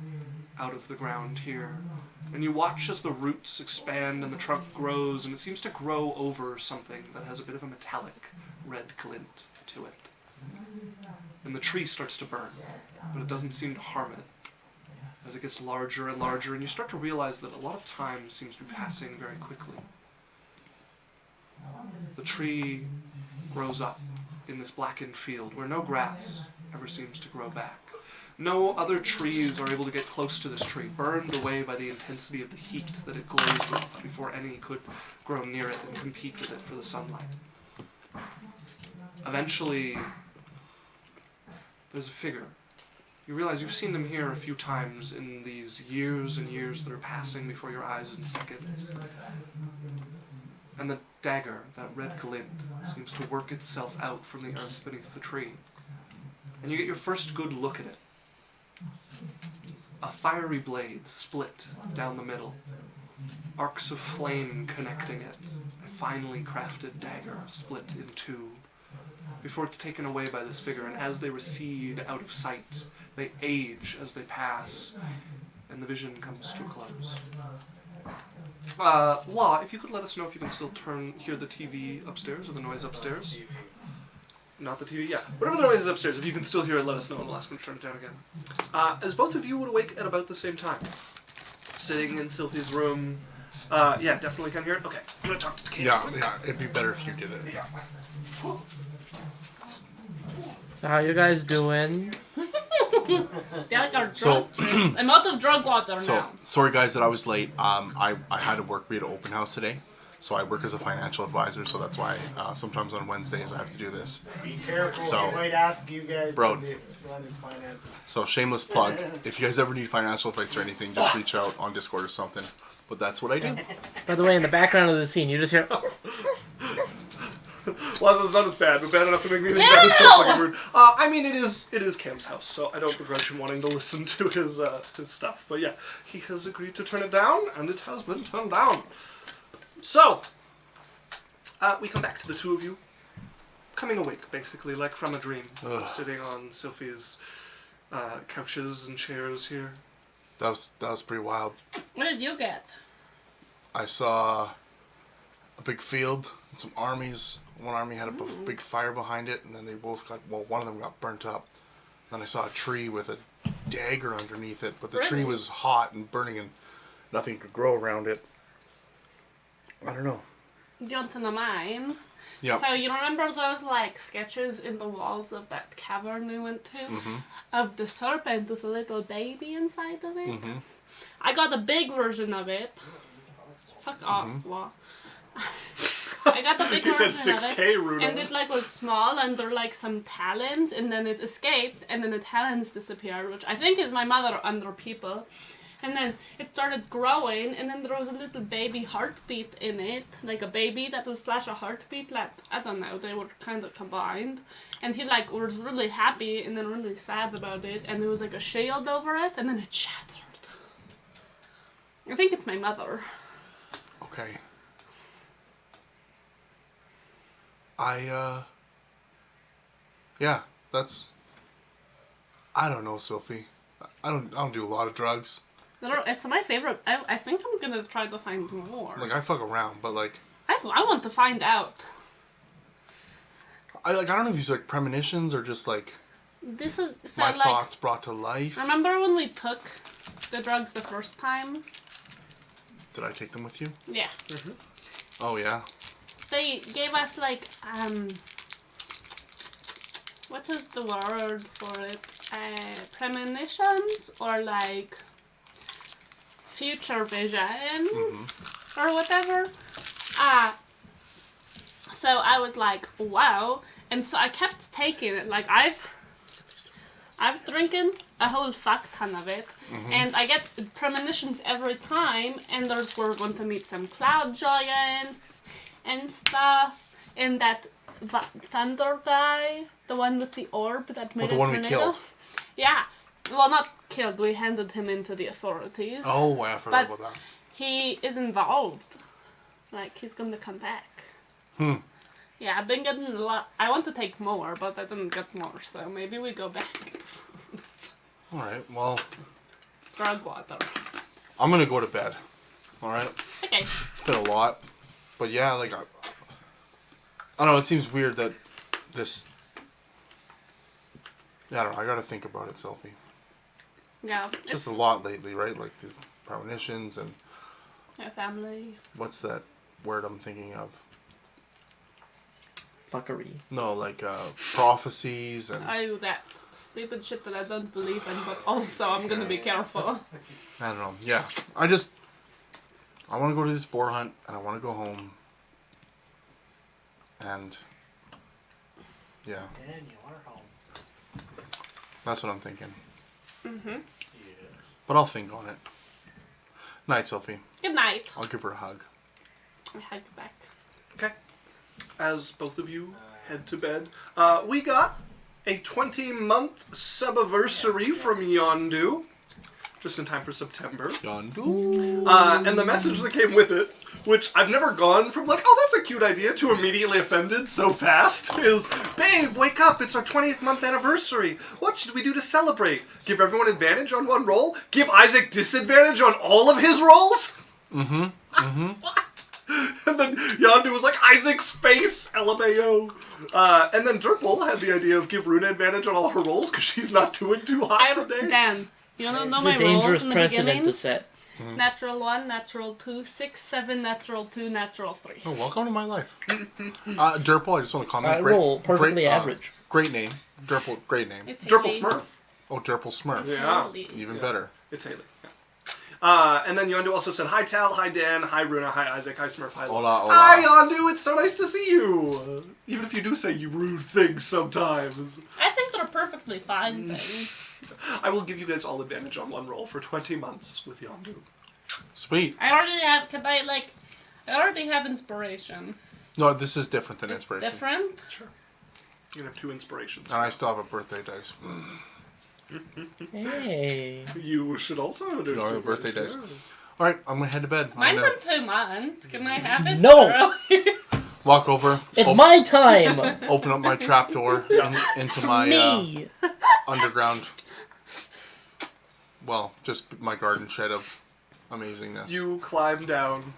out of the ground here. And you watch as the roots expand and the trunk grows, and it seems to grow over something that has a bit of a metallic red glint to it. And the tree starts to burn, but it doesn't seem to harm it as it gets larger and larger, and you start to realize that a lot of time seems to be passing very quickly. The tree grows up in this blackened field where no grass ever seems to grow back. No other trees are able to get close to this tree, burned away by the intensity of the heat that it glows with before any could grow near it and compete with it for the sunlight. Eventually, there's a figure. You realize you've seen them here a few times in these years and years that are passing before your eyes in seconds. And the dagger, that red glint, seems to work itself out from the earth beneath the tree. And you get your first good look at it. A fiery blade split down the middle, arcs of flame connecting it, a finely crafted dagger split in two, before it's taken away by this figure, and as they recede out of sight, they age as they pass, and the vision comes to a close. Law, if you could let us know if you can still hear the TV upstairs or the noise upstairs. Not the TV, yeah. Whatever the noise is upstairs, if you can still hear it, let us know and we'll ask them to turn it down again. As both of you would awake at about the same time. Sitting in Cylph'e's room. Yeah, definitely can hear it. Okay, I'm gonna talk to the king. Yeah, it'd be better if you did it. Yeah. So how you guys doing? They like our So- drug drinks. I'm out of drug water So, now. sorry guys that I was late. I had to work. We had an open house today. So I work as a financial advisor, so that's why sometimes on Wednesdays I have to do this. Be careful. So- I might ask you guys Bro. to run his finances. So shameless plug. If you guys ever need financial advice or anything, just reach out on Discord or something. But that's what I do. By the way, in the background of the scene, you just hear. Well, it's not as bad, but bad enough to make me think Yeah, that is so no! fucking rude. I mean, it is Cam's house, so I don't begrudge him wanting to listen to his stuff. But yeah, he has agreed to turn it down, and it has been turned down. So, we come back to the two of you, coming awake, basically, like from a dream, sitting on Cylph'e's couches and chairs here. That was pretty wild. What did you get? I saw a big field and some armies. One army had a big fire behind it, and then they both one of them got burnt up. Then I saw a tree with a dagger underneath it, but the tree Really? was hot and burning, and nothing could grow around it. I don't know. Do you want to know mine? Yeah. So you remember those like sketches in the walls of that cavern we went to? Of the serpent with a little baby inside of it? I got a big version of it. Fuck off, Law. I got the big He said version of 6K, it. Rudolph. And it like was small under like some talons, and then it escaped, and then the talons disappeared, which I think is my mother under people. And then it started growing, and then there was a little baby heartbeat in it, like a baby that was slash a heartbeat, like, I don't know, they were kind of combined. And he like was really happy and then really sad about it, and there was like a shield over it, and then it shattered. I think it's my mother. Okay. Yeah, that's. I don't know, Cylph'e. I don't do a lot of drugs. It's my favorite. I think I'm gonna try to find more. Like I fuck around, but like I want to find out. I don't know if these are like premonitions or just like This is so my like. thoughts brought to life. Remember when we took the drugs the first time? Did I take them with you? Yeah. Oh yeah. They gave us like what is the word for it? Premonitions or like future vision or whatever. So I was like, wow, and so I kept taking it. Like I've drinking a whole fuck ton of it, and I get premonitions every time. And we're going to meet some cloud giants and stuff, and that thunder guy, the one with the orb that made the a one we tornado. killed. Yeah, well, not killed. We handed him into the authorities. Oh, I forgot But- about that. He is involved. Like he's gonna come back. Yeah, I've been getting a lot. I want to take more, but I didn't get more, so maybe we go back. All right. Well, Drug water. I'm gonna go to bed. All right. Okay. It's been a lot, but yeah, like I don't know. It seems weird that this. Yeah, I don't know. I gotta think about it, Cylph'e. Yeah. It's just a lot lately, right? Like these premonitions and My family. what's that word I'm thinking of? Fuckery. No, like prophecies and I do that stupid shit that I don't believe in, but also I'm gonna be careful. I don't know. Yeah, I want to go to this boar hunt and I want to go home. And yeah, And you are home. that's what I'm thinking. Yeah. But I'll think on it. Night, Cylph'e. Good night. I'll give her a hug. I hug back. Okay. As both of you head to bed, we got a 20-month subiversary from Yondu, just in time for September. Yondu. And the message that came with it, which I've never gone from like, oh, that's a cute idea, to immediately offended so fast, is, babe, wake up, it's our 20th month anniversary. What should we do to celebrate? Give everyone advantage on one roll? Give Isaac disadvantage on all of his rolls? And then Yondu was like, Isaac's face, LMAO. And then Durple had the idea of give Runa advantage on all her rolls because she's not doing too hot today. Dan, you don't know It's my a dangerous rolls in the precedent beginning? to set. Natural 1, natural 2, 6, 7, natural 2, natural 3. Oh, welcome to my life. Durple, I just want to comment. Roll perfectly average. Great name. Durple, great name. It's Durple Haley. Smurf. Oh, Durple Smurf. Yeah. Haley. Even better. It's Haley. Yeah. And then Yondu also said, hi Tal, hi Dan, hi Runa, hi Isaac, hi Smurf, hi Hola, hola. Hi Yondu, it's so nice to see you. Even if you do say you rude things sometimes. I think they're perfectly fine things. I will give you guys all advantage on one roll for 20 months with Yondu. Sweet. I already have, I already have inspiration. No, this is different than It's inspiration. different? Sure. You can have 2 inspirations. And I still have a birthday dice. Hey. You should also have a No, birthday dice. All right, I'm gonna head to bed. I'm Mine's gonna in 2 months. Can I have it? No. early? walk over. It's my time. Open up my trapdoor into my Me. underground. Well, just my garden shed of amazingness. You climb down,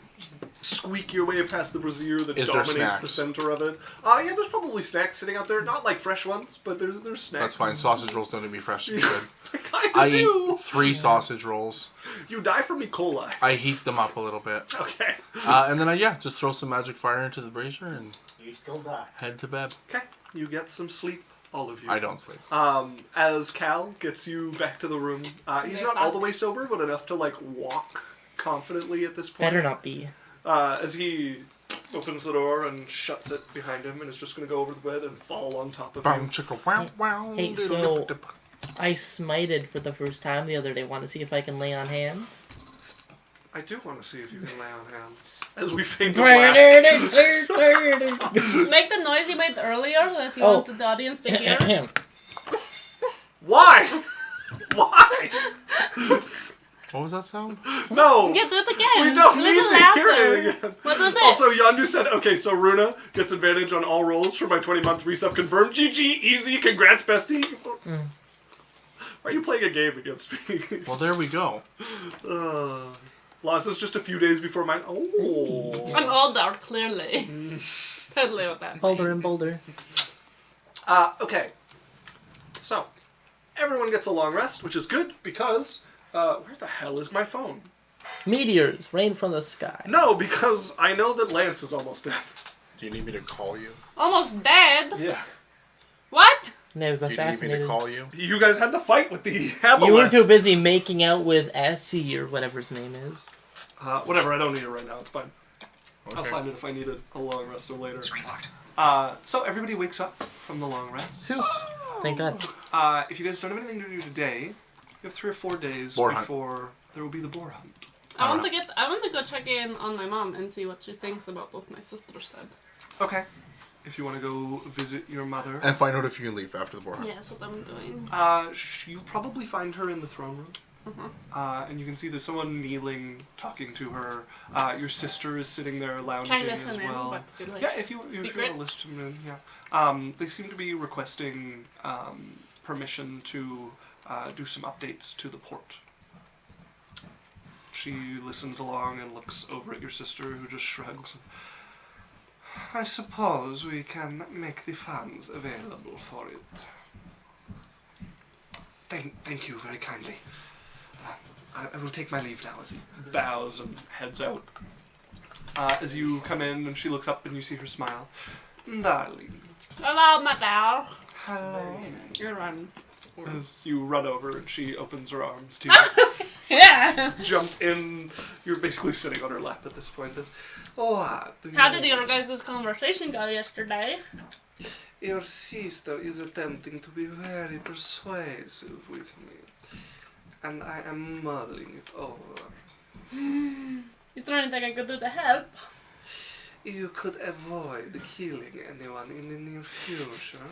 squeak your way past the brazier that Is there dominates the snacks? center of it. Yeah, there's probably snacks sitting out there. Not like fresh ones, but there's snacks. That's fine. Sausage rolls don't need to be fresh to be good. I kinda I do. eat 3 sausage rolls. You die from E. coli. I heat them up a little bit. Okay. And then just throw some magic fire into the brazier and You still die. head to bed. Okay. You get some sleep, all of you. I don't sleep. As Cal gets you back to the room, he's not all the way sober, but enough to walk confidently at this point. Better not be. As he opens the door and shuts it behind him, and is just going to go over the bed and fall on top of Bow, you. chicka, wow, wow, Hey, diddle, so- dip, dip. I smited for the first time the other day. Want to see if I can lay on hands? I do want to see if you can lay on hands. As we fade to black. Make the noise you made earlier that you Oh. wanted the audience to hear. Why? Why? What was that sound? No! Yeah, do it again. We don't A need little to hear louder. it again. What was it? Also, Yondu said, okay, so Runa gets advantage on all rolls for my 20-month resub confirmed. GG, easy, congrats, bestie. Why are you playing a game against me? Well, there we go. Lost is just a few days before mine. Oh. I'm older, clearly. Totally what that Boulder means. and boulder. Okay. So, everyone gets a long rest, which is good because, where the hell is my phone? Meteors rain from the sky. No, because I know that Lance is almost dead. Do you need me to call you? Almost dead. Yeah. What? And I was Do you need me to assassinated. call you? You guys had the fight with the Aboleth. You were too busy making out with Essie or whatever his name is. Whatever, I don't need it right now, it's fine. Okay. I'll find it if I need a long rest or later. So everybody wakes up from the long rest. Thank God. If you guys don't have anything to do today, you have 3 or 4 days Boar hunt. before there will be the boar hunt. I want to go check in on my mom and see what she thinks about what my sister said. Okay. If you want to go visit your mother, And find out if you can leave after the boar hunt. Yeah, that's what I'm doing. you probably find her in the throne room. And you can see there's someone kneeling, talking to her. Your sister is sitting there lounging Can I as listen in? well. But do, like, Yeah, if you want secret? to listen in, yeah. They seem to be requesting permission to do some updates to the port. She listens along and looks over at your sister, who just shrugs. I suppose we can make the funds available for it. Thank you very kindly. I will take my leave now, as he bows and heads out. As you come in and she looks up and you see her smile. Darling. Hello, mother. Hello. You're run. As you run over and she opens her arms to you. Yeah. Jump in. You're basically sitting on her lap at this point. How did your guys' conversation go yesterday? Your sister is attempting to be very persuasive with me. And I am muddling it over. Is there anything I could do to help? You could avoid killing anyone in the near future.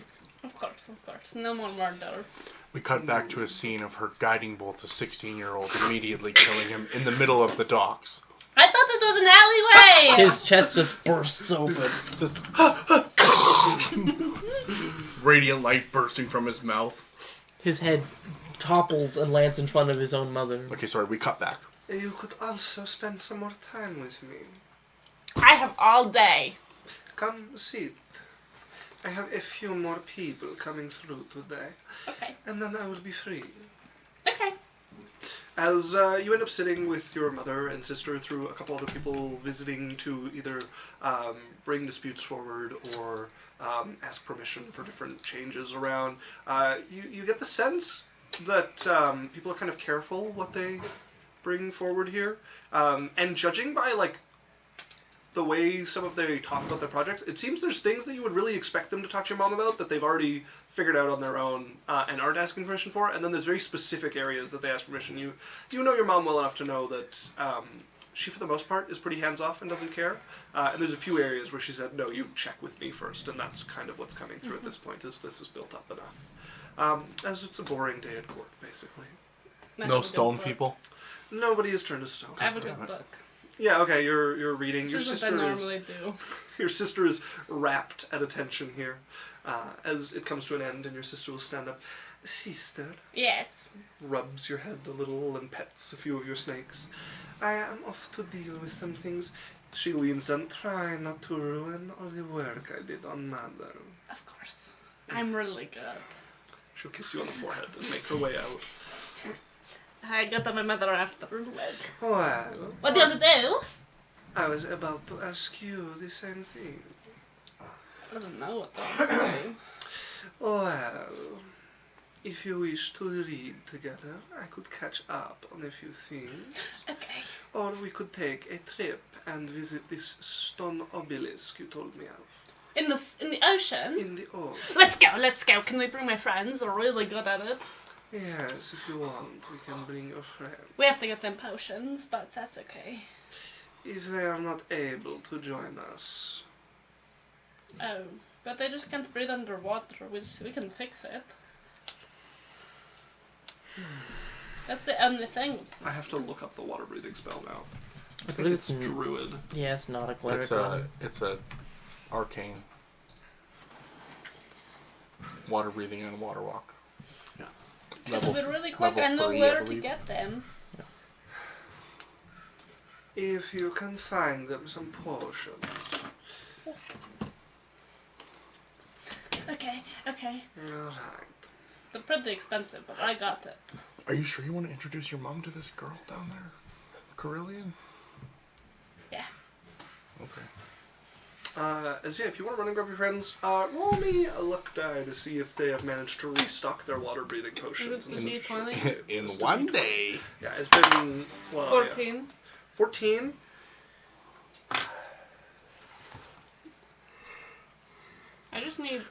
Of course. No more murder. We cut back to a scene of her guiding bolt a 16-year-old, immediately killing him in the middle of the docks. I thought it was an alleyway! His chest just bursts open. Just radiant light bursting from his mouth. His head topples and lands in front of his own mother. Okay, sorry, we cut back. You could also spend some more time with me. I have all day. Come sit. I have a few more people coming through today, Okay. and then I will be free. Okay. As you end up sitting with your mother and sister through a couple other people visiting to either bring disputes forward or ask permission for different changes around, you get the sense that people are kind of careful what they bring forward here. And judging by, like, the way some of they talk about their projects, it seems there's things that you would really expect them to talk to your mom about that they've already figured out on their own and aren't asking permission for, and then there's very specific areas that they ask permission. You know your mom well enough to know that she, for the most part, is pretty hands-off and doesn't care, and there's a few areas where she said, no, you check with me first, and that's kind of what's coming through at this point, is this is built up enough. As it's a boring day at court, basically. No stone people. Nobody has turned to stone. I have a good book. Yeah, okay, you're reading. This is what I normally do. Your sister is rapt at attention here. As it comes to an end, and your sister will stand up. Sister, Yes. rubs your head a little and pets a few of your snakes. I am off to deal with some things. She leans down. Try not to ruin all the work I did on Mother. Of course. I'm really good. She'll kiss you on the forehead and make her way out. I got to my mother afterward. Well, What do you want to do? I was about to ask you the same thing. I don't know what I want to do. Well, if you wish to read together, I could catch up on a few things. Okay. Or we could take a trip and visit this stone obelisk you told me of. In the ocean? In the ocean. Let's go. Can we bring my friends? They're really good at it. Yes, if you want, we can bring your friend. We have to get them potions, but that's okay. If they are not able to join us, Oh, but they just can't breathe underwater. We can fix it. That's the only thing. I have to look up the water breathing spell now. I believe It's druid. Yeah, it's not a cleric. It's a arcane. Water breathing and water walk. Yeah. It'll be really quick. I know 3, where to believe. get them. If you can find them some potions. Okay. Alright. They're pretty expensive, but I got it. Are you sure you want to introduce your mom to this girl down there? Corelion? Yeah. Okay. If you want to run and grab your friends, roll me a luck die to see if they have managed to restock their water breathing potions. Is it D20? In Just a one D20. day. Yeah, it's been, well, 14. Yeah. 14. I just need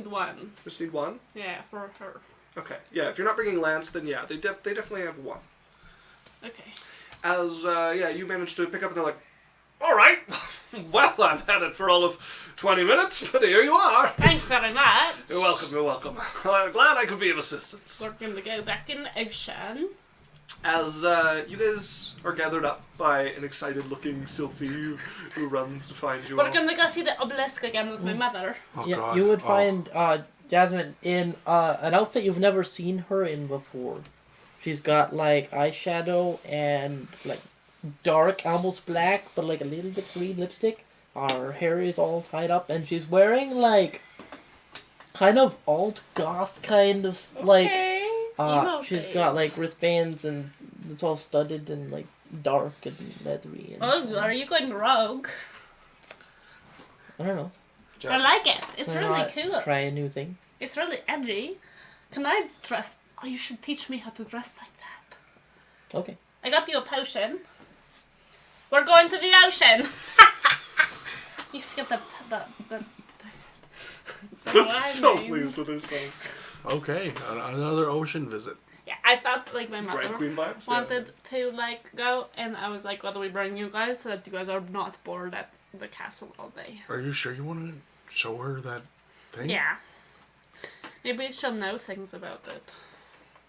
one. Just need one? Yeah, for her. Okay. Yeah, if you're not bringing Lance, then yeah, they definitely have one. Okay. As, you managed to pick up and they're like, alright, well, I've had it for all of 20 minutes, but here you are. Thanks very much. You're welcome. Well, I'm glad I could be of assistance. We're going to go back in the ocean. As you guys are gathered up by an excited-looking Cylph'e who runs to find you all. We're going to go see the obelisk again with my mother. Oh, Yeah, God. you would Oh. find Jasmine in an outfit you've never seen her in before. She's got like eyeshadow and like dark, almost black, but like a little bit green lipstick. Her hair is all tied up, and she's wearing like kind of alt goth kind of like. Okay. Emo She's face. got like wristbands and it's all studded and like dark and leathery. And, Oh, are you going rogue? I don't know. I like it. It's Why really not cool. Try a new thing. It's really edgy. Can I dress? Oh, you should teach me how to dress like that. Okay. I got you a potion. We're going to the ocean. You just get the so rhyming. pleased with herself. Okay, another ocean visit. Yeah, I thought like my Drag mother queen vibes? wanted to like go, and I was like, "What do we bring you guys so that you guys are not bored at the castle all day?" Are you sure you want to show her that thing? Yeah. Maybe she'll know things about it,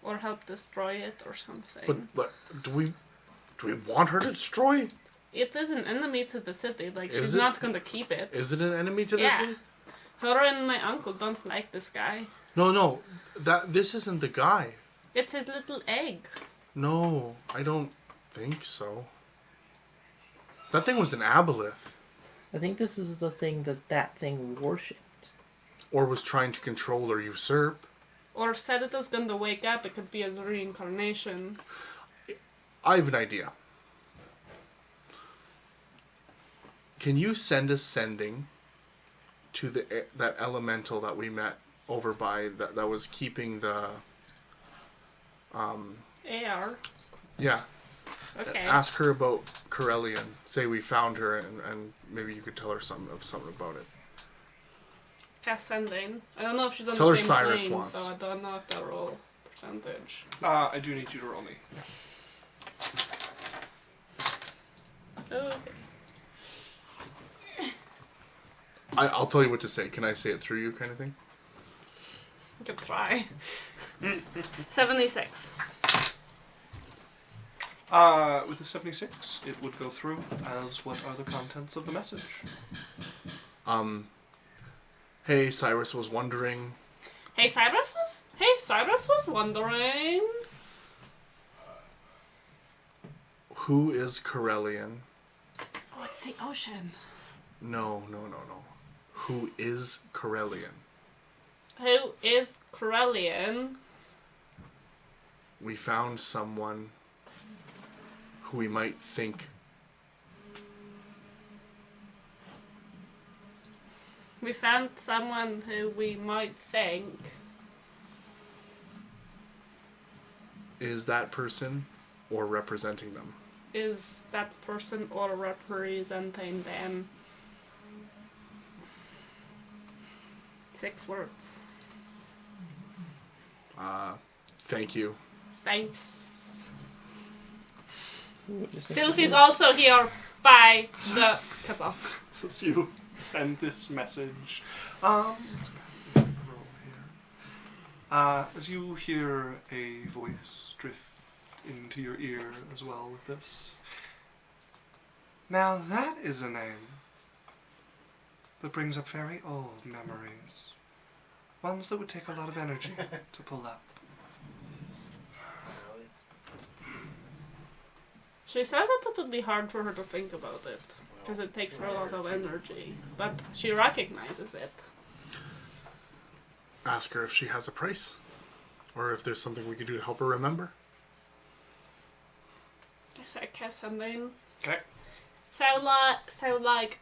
or help destroy it, or something. But do we want her to destroy? It is an enemy to the city. Like Is she's it? not going to keep it. Is it an enemy to the Yeah. city? Her and my uncle don't like this guy. No. This isn't the guy. It's his little egg. No, I don't. think so. That thing was an Aboleth. I think this is the thing that thing worshipped. Or was trying to control or usurp. Or said it was going to wake up. It could be as a reincarnation. I have an idea. Can you send a sending to that elemental that we met over by that was keeping the AR. Yeah. Okay. Ask her about Corelion. Say we found her and maybe you could tell her something about it. Cast sending. I don't know if she's on Tell the her same Cyrus plane, wants. so I don't know if they'll roll percentage. I do need you to roll me. Okay. I'll tell you what to say. Can I say it through you, kind of thing? You can try. 76. With a 76, it would go through as what are the contents of the message? Hey, Cyrus was wondering. Hey, Cyrus was wondering. Who is Corelion? Oh, it's the ocean. No. Who is Corelion? Who is Corelion? We found someone who we might think. We found someone who we might think Is that person or representing them? is that person or representing them. 6 words. Thank you. Thanks. What did you say? Cylph'e's also here by the... Cuts off. As you send this message. As you hear a voice drift into your ear as well with this. Now that is a name that brings up very old memories. Ones that would take a lot of energy to pull up. She says that it would be hard for her to think about it, because it takes her a lot of energy, but she recognizes it. Ask her if she has a price. Or if there's something we could do to help her remember. I said cast something. Okay. So like,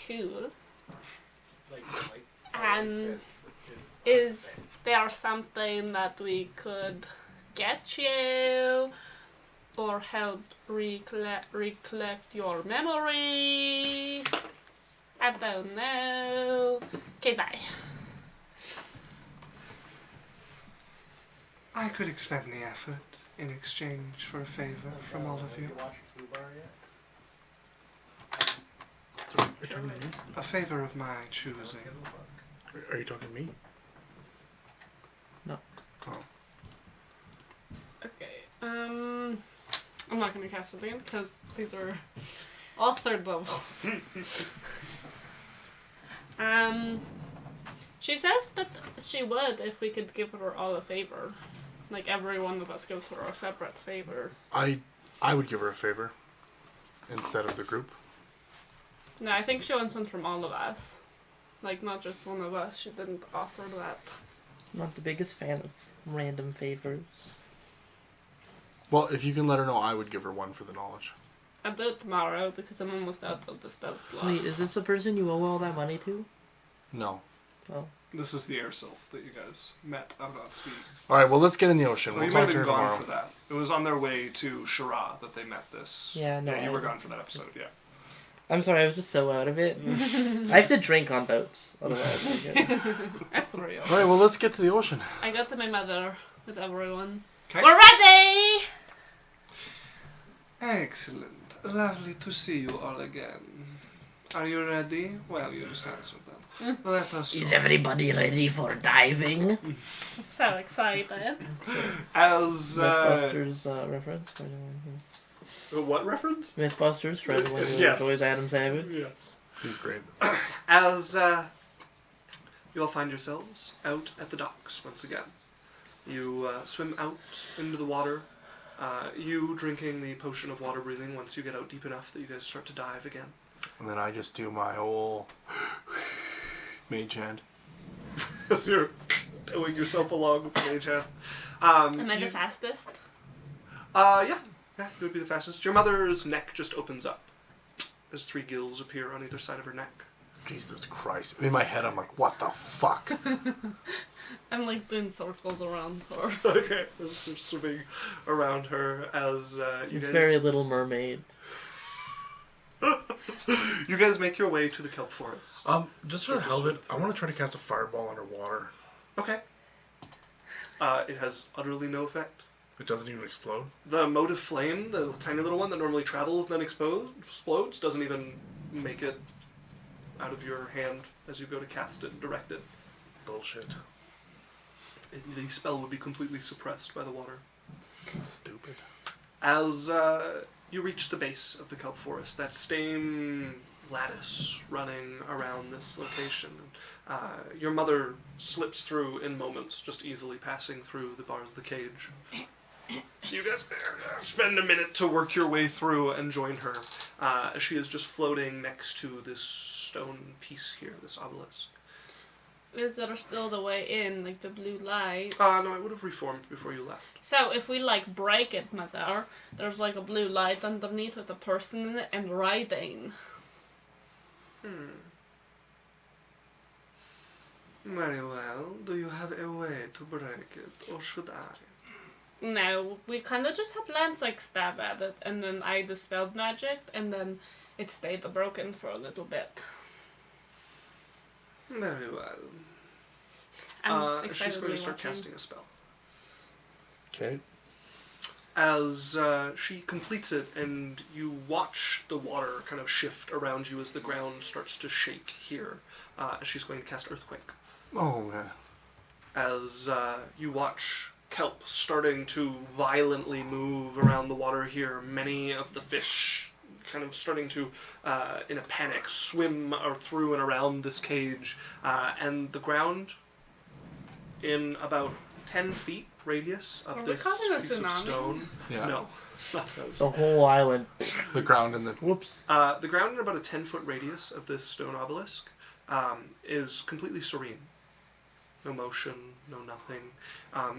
cool. And is there something that we could get you? Or help recollect your memory? I don't know. Okay, bye. I could expend the effort in exchange for a favor from all of you. So, are you talking to me? A favor of my choosing. Are you talking to me? No. Oh. Okay, I'm not gonna cast it again because these are all 3rd levels. She says that she would if we could give her all a favor. Like every one of us gives her a separate favor. I would give her a favor. Instead of the group. No, I think she wants one from all of us. Like not just one of us. She didn't offer that. Not the biggest fan of random favors. Well, if you can let her know, I would give her one for the knowledge. I'll do it tomorrow because I'm almost out of the spell slot. Wait, is this the person you owe all that money to? No. Oh. This is the air sylph that you guys met out at sea. Alright, well, let's get in the ocean. Well, We'll you might talk have to her been gone tomorrow. for that. It was on their way to Shara that they met this. Yeah, no, Yeah, you I- were gone for that episode, yeah. I'm sorry, I was just so out of it. I have to drink on boats, otherwise I get... That's real. Alright, well, let's get to the ocean. I got to my mother with everyone. 'Kay. We're ready! Excellent. Lovely to see you all again. Are you ready? Well, you just answered them. Let us go. Is everybody ready for diving? So excited. As, Mythbusters reference for anyone what reference? who... Mythbusters for everyone who Yes. enjoys Adam Savage. Yes. He's great. As you all find yourselves out at the docks once again. You swim out into the water You drinking the potion of water breathing once you get out deep enough that you guys start to dive again. And then I just do my whole mage hand. As you're towing yourself along with the mage hand. Am I the fastest? Yeah, it would be the fastest. Your mother's neck just opens up as 3 gills appear on either side of her neck. Jesus Christ. In my head, I'm like, what the fuck? I'm like doing circles around her. Okay, as you're swimming around her as you It's guys... very Little Mermaid. You guys make your way to the kelp forest. Just for the hell of it, I want to try to cast a fireball underwater. Okay. It has utterly no effect. It doesn't even explode. The motive flame, the tiny little one that normally travels and then explodes, doesn't even make it out of your hand as you go to cast it and direct it. Bullshit. The spell would be completely suppressed by the water. Stupid. As you reach the base of the kelp forest, that same lattice running around this location, your mother slips through in moments, just easily passing through the bars of the cage. So you guys spend a minute to work your way through and join her. She is just floating next to this stone piece here, this obelisk. Is there still the way in, like the blue light? No, it would have reformed before you left. So if we like break it, Mother, there's like a blue light underneath with a person in it and writing. Very well. Do you have a way to break it, or should I? No, we kind of just had Lance like stab at it, and then I dispelled magic, and then it stayed broken for a little bit. Very well. I'm She's going to excitedly start watching. casting a spell. Okay. As she completes it, and you watch the water kind of shift around you as the ground starts to shake here, she's going to cast Earthquake. Oh, man. As you watch kelp starting to violently move around the water here, many of the fish kind of starting to, in a panic, swim through and around this cage, and the ground in about 10 feet radius of Are we this calling it a piece of tsunami? stone. Yeah. No. Not those. The whole island. The ground and the... Whoops. The ground in about a 10-foot radius of this stone obelisk is completely serene. No motion, no nothing.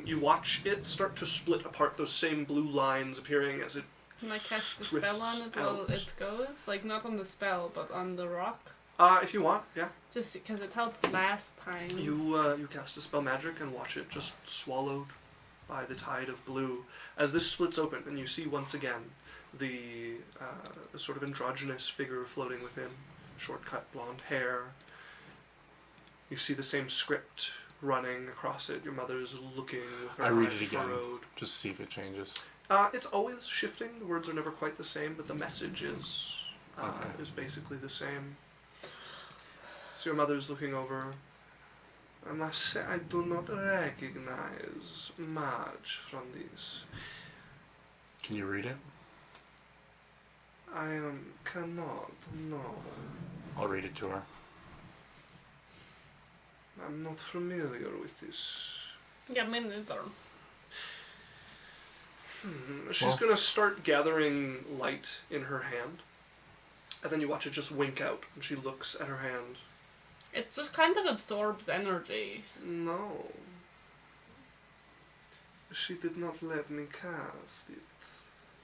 You watch it start to split apart, those same blue lines appearing as it... Can I cast the Drifts spell on it while out. it goes? Like, not on the spell, but on the rock? if you want, yeah. Just because it helped last time. You cast a spell magic and watch it just swallowed by the tide of blue. As this splits open and you see once again the sort of androgynous figure floating within, short cut blonde hair. You see the same script running across it. Your mother's looking with her I read eye it again. furrowed. Just see if it changes. It's always shifting. The words are never quite the same, but the message is basically the same. So your mother's looking over. I must say, I do not recognize much from this. Can you read it? I cannot, no. I'll read it to her. I'm not familiar with this. Yeah, me neither. She's Well- gonna start gathering light in her hand. And then you watch it just wink out, and she looks at her hand. It just kind of absorbs energy. No. She did not let me cast it.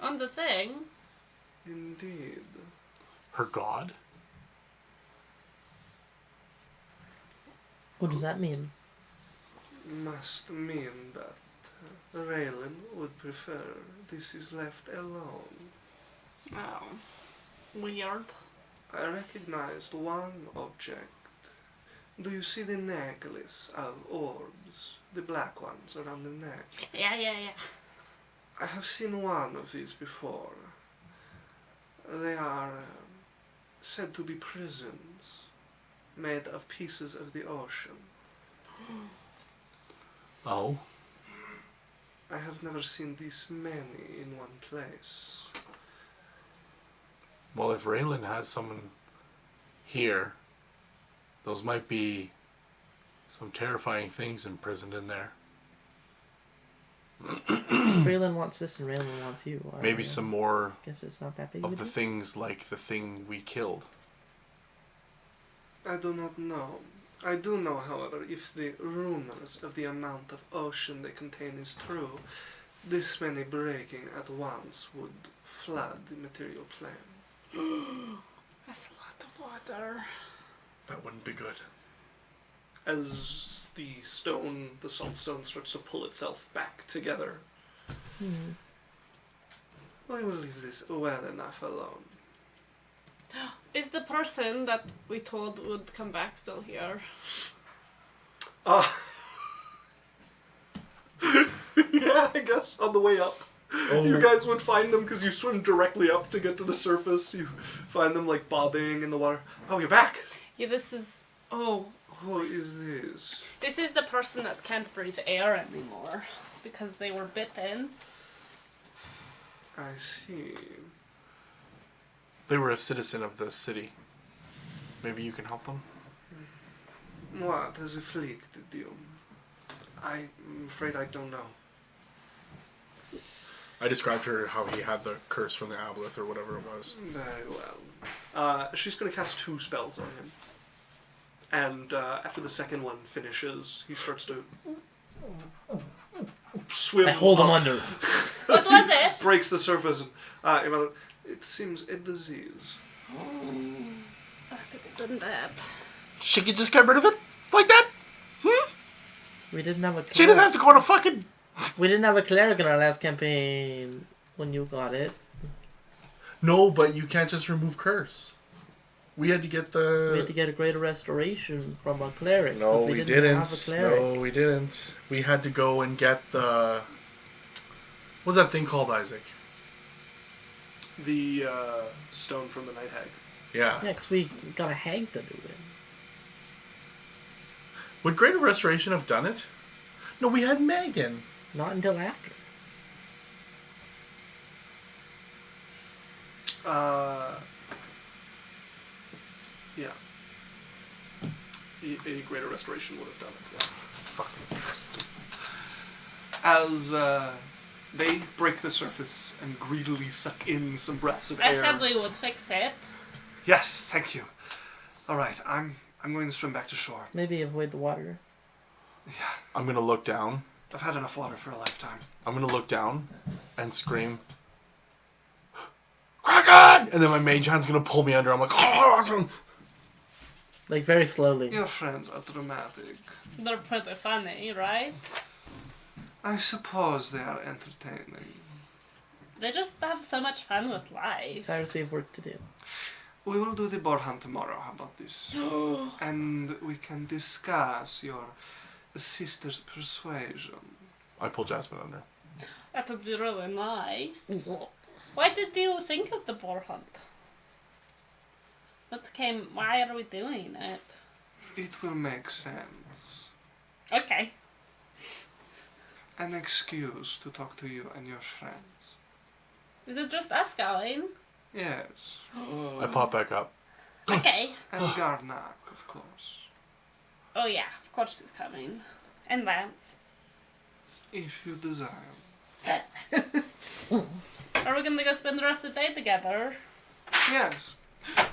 On the thing. Indeed. Her god? What does that mean? Must mean that Raylan would prefer this is left alone. Oh. Weird. I recognized one object. Do you see the necklace of orbs? The black ones around the neck? Yeah. I have seen one of these before. They are said to be prisons made of pieces of the ocean. Oh? I have never seen this many in one place. Well, if Raylan has someone here, those might be some terrifying things imprisoned in there. Corelion wants this and Raylan wants you. Maybe some more Guess it's not that big of of the a deal. things like the thing we killed. I do not know. I do know, however, if the rumors of the amount of ocean they contain is true, this many breaking at once would flood the material plane. That's a lot of water. That wouldn't be good. As the salt stone starts to pull itself back together, I will leave this well enough alone. Is the person that we told would come back still here? Yeah, I guess, on the way up. You guys would find them because you swim directly up to get to the surface. You find them like bobbing in the water. Oh, you're back! Yeah, this is... Oh. Who is this? This is the person that can't breathe air anymore. Because they were bitten. I see. They were a citizen of the city. Maybe you can help them? What has afflicted you? I'm afraid I don't know. I described to her how he had the curse from the Aboleth or whatever it was. Very well. She's going to cast 2 spells on him. And after the second one finishes, he starts to swim. I hold him up. under. What was it? Breaks the surface. And your mother, it seems a disease. I could have done that. She could just get rid of it? Like that? We didn't have a She didn't cleric. have to go on a fucking... We didn't have a cleric in our last campaign when you got it. No, but you can't just remove curse. We had to get the... We had to get a greater restoration from a cleric. No, 'cause we didn't didn't. have a cleric. No, we didn't. We had to go and get the... What's that thing called, Isaac? The stone from the Night Hag. Yeah. Yeah, because we got a hag to do it. Would Greater Restoration have done it? No, we had Megan. Not until after. Yeah. A greater restoration would have done it. Yeah. Fucking... As they break the surface and greedily suck in some breaths of I air. said we would fix it. Yes, thank you. All right, I'm going to swim back to shore. Maybe avoid the water. Yeah, I'm gonna look down. I've had enough water for a lifetime. I'm gonna look down and scream, Kraken! And then my mage hand's gonna pull me under. I'm like, oh! Like, very slowly. Your friends are dramatic. They're pretty funny, right? I suppose they are entertaining. They just have so much fun with life. Cyrus, we have work to do. We will do the boar hunt tomorrow. How about this? And we can discuss your sister's persuasion. I pull Jasmine under. That would be really nice. Why did you think of the boar hunt? Why are we doing it? It will make sense. Okay. An excuse to talk to you and your friends. Is it just us going? Yes. I pop back up. Okay. And Garnak, of course. Oh yeah, of course he's coming. And Lance. If you desire. Are we gonna go spend the rest of the day together? Yes.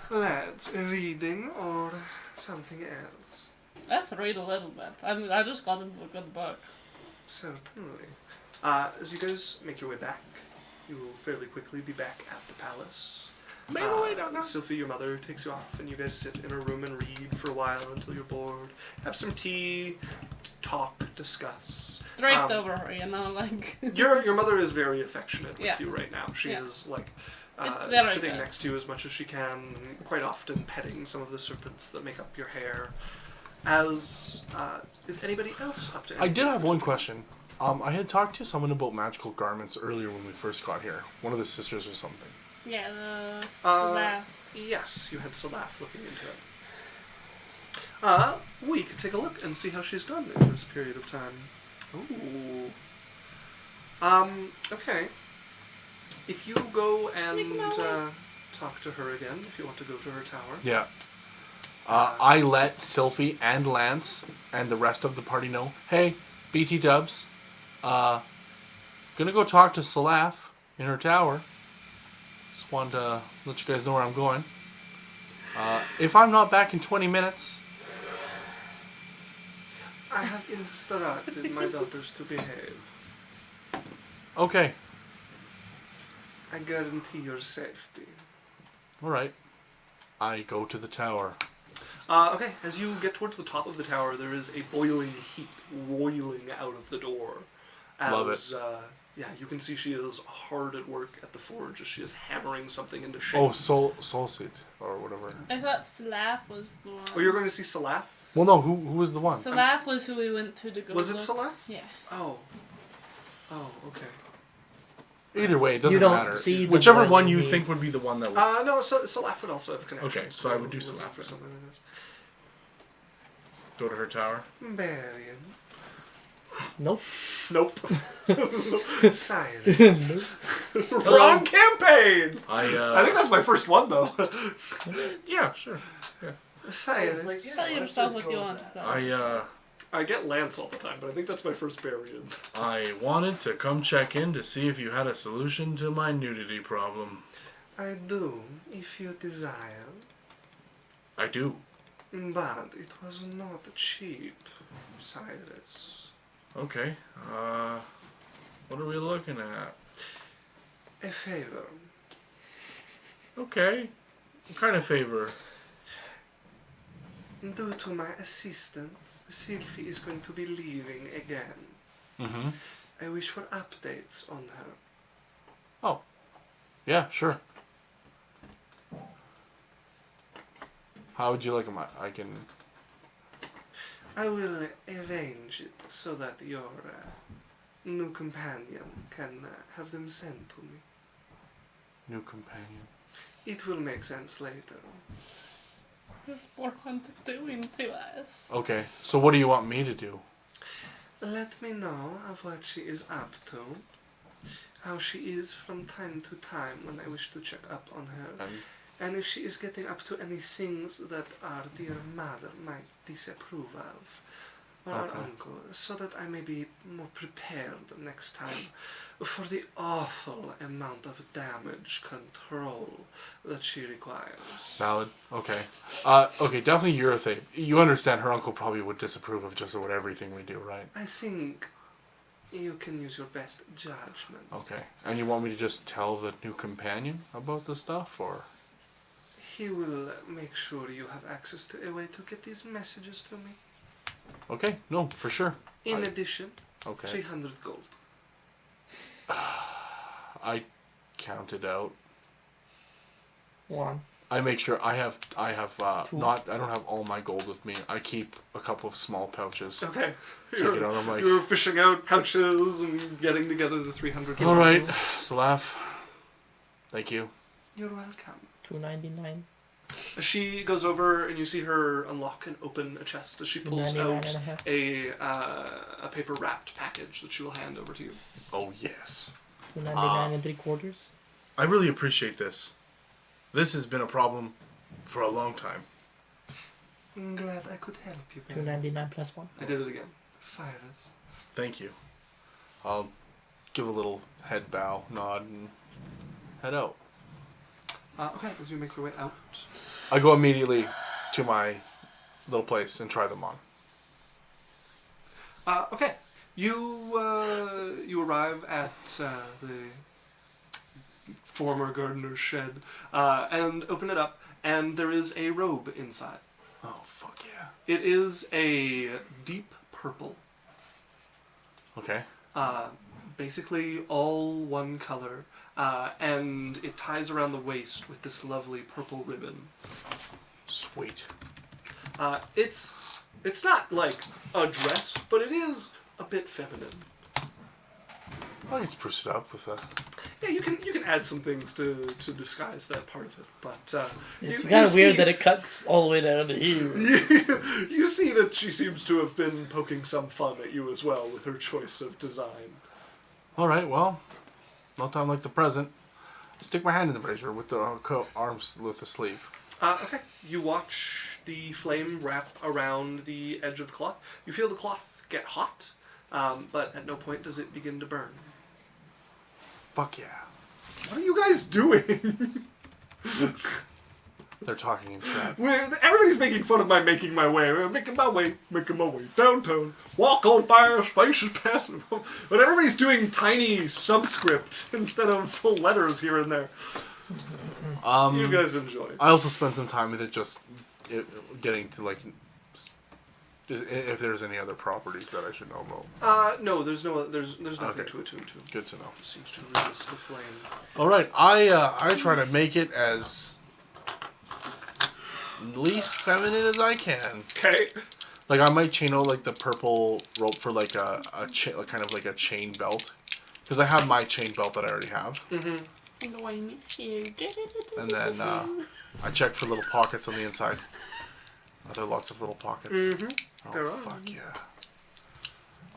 Let's reading or something else. Let's read a little bit. I just got into a good book. Certainly. As you guys make your way back, you will fairly quickly be back at the palace. Cylph'e, your mother, takes you off, and you guys sit in a room and read for a while until you're bored. Have some tea, talk, discuss. Draped over her, you know, like. Your mother is very affectionate with Yeah. you right now. She Yeah. is like It's very sitting good. next to you as much as she can, and quite often petting some of the serpents that make up your hair. As is anybody else up to I anything? did have one question. I had talked to someone about magical garments earlier when we first got here. One of the sisters or something. Yeah, the. Yes, you had Salaf looking into it. We could take a look and see how she's done in this period of time. Ooh. Okay. If you go and talk to her again, if you want to go to her tower. Yeah. I let Cylph'e and Lance and the rest of the party know, hey, BT Dubs, gonna go talk to Cylph'e in her tower. Just wanted to let you guys know where I'm going. If I'm not back in 20 minutes, I have instructed my daughters to behave. okay. I guarantee your safety. All right. I go to the tower. Okay, as you get towards the top of the tower, there is a boiling heat roiling out of the door. As, Love it. Yeah, you can see she is hard at work at the forge as she is hammering something into shape. Oh, Solsit or whatever. I thought Cylph'e was the one. Oh, you're going to see Cylph'e? Well, no. Who was the one? Cylph'e was who we went to go Was it look. Cylph'e? Yeah. Oh. Oh, okay. Either way, it doesn't don't matter. see the Whichever one one you you- think would be the one that would. No, Cylph'e would also have connections. Okay, so I would do we'll Cylph'e look for then. something like Go to her tower. that. Barian. Nope. Nope. Cyrus. Wrong campaign! I think that's my first one, though. Yeah, sure. Cyrus. Like, yeah, Tell let's yourself just what go you with want. that. I get Lance all the time, but I think that's my first Barian. I wanted to come check in to see if you had a solution to my nudity problem. I do, if you desire. I do. But it was not cheap, Cyrus. Okay. What are we looking at? A favor. Okay. What kind of favor? Due to my assistant, Cylph'e is going to be leaving again. Mm-hmm. I wish for updates on her. Oh. Yeah, sure. How would you like them? I can... I will arrange it so that your new companion can have them sent to me. New companion. It will make sense later. This is what I'm doing to us. Okay, so what do you want me to do? Let me know of what she is up to, how she is from time to time when I wish to check up on her, and if she is getting up to any things that our dear mother might disapprove of, or our Okay. uncle, so that I may be more prepared next time for the awful amount of damage control that she requires. Valid. Okay. Okay, definitely Yurifey. You understand her uncle probably would disapprove of just about everything we do, right? I think you can use your best judgment. Okay. And you want me to just tell the new companion about the stuff, or? He will make sure you have access to a way to get these messages to me. Okay, no, for sure. In addition, Okay. 300 gold. I counted out. One. I make sure I have Two. I don't have all my gold with me. I keep a couple of small pouches. Okay. Take it out, I'm like, You're fishing out pouches and getting together the 300 gold. all right, Cylph'e. Thank you. You're welcome. $2.99. She goes over and you see her unlock and open a chest as she pulls out 99.5. a paper wrapped package that she will hand over to you. Oh yes. $2.99 3/4. I really appreciate this. This has been a problem for a long time. I'm glad I could help you. Ben. $2.99 plus 1. I did it again. Cyrus. Thank you. I'll give a little head bow, nod, and head out. Okay, as you make your way out. I go immediately to my little place and try them on. Okay, you arrive at the former gardener's shed and open it up, and there is a robe inside. Oh, fuck yeah. It is a deep purple, Okay. basically all one color, and it ties around the waist with this lovely purple ribbon. Sweet. It's not like a dress, but it is a bit feminine. I can spruce it up with a... Yeah, you can add some things to disguise that part of it, but It's you kind of weird see- that it cuts all the way down to here. you see that she seems to have been poking some fun at you as well with her choice of design. All right, well, no time like the present. Stick my hand in the brazier with the arms with the sleeve. Okay, you watch the flame wrap around the edge of the cloth. You feel the cloth get hot, but at no point does it begin to burn. Fuck yeah. What are you guys doing? They're talking in chat. Everybody's making fun of my making my way downtown. Walk on fire, space is passing. But everybody's doing tiny subscript instead of full letters here and there. You guys enjoy. I also spent some time with it, just getting to like, just if there's any other properties that I should know about. No, there's nothing Okay. to attune to. Good to know. It seems to resist the flame. All right, I try to make it as least feminine as I can. Okay. Like I might chain out like the purple rope for like a kind of like a chain belt, because I have my chain belt that I already have. Mm-hmm. No, I miss you. And then I check for little pockets on the inside. Are there lots of little pockets? Mm-hmm. Oh, There are. fuck yeah.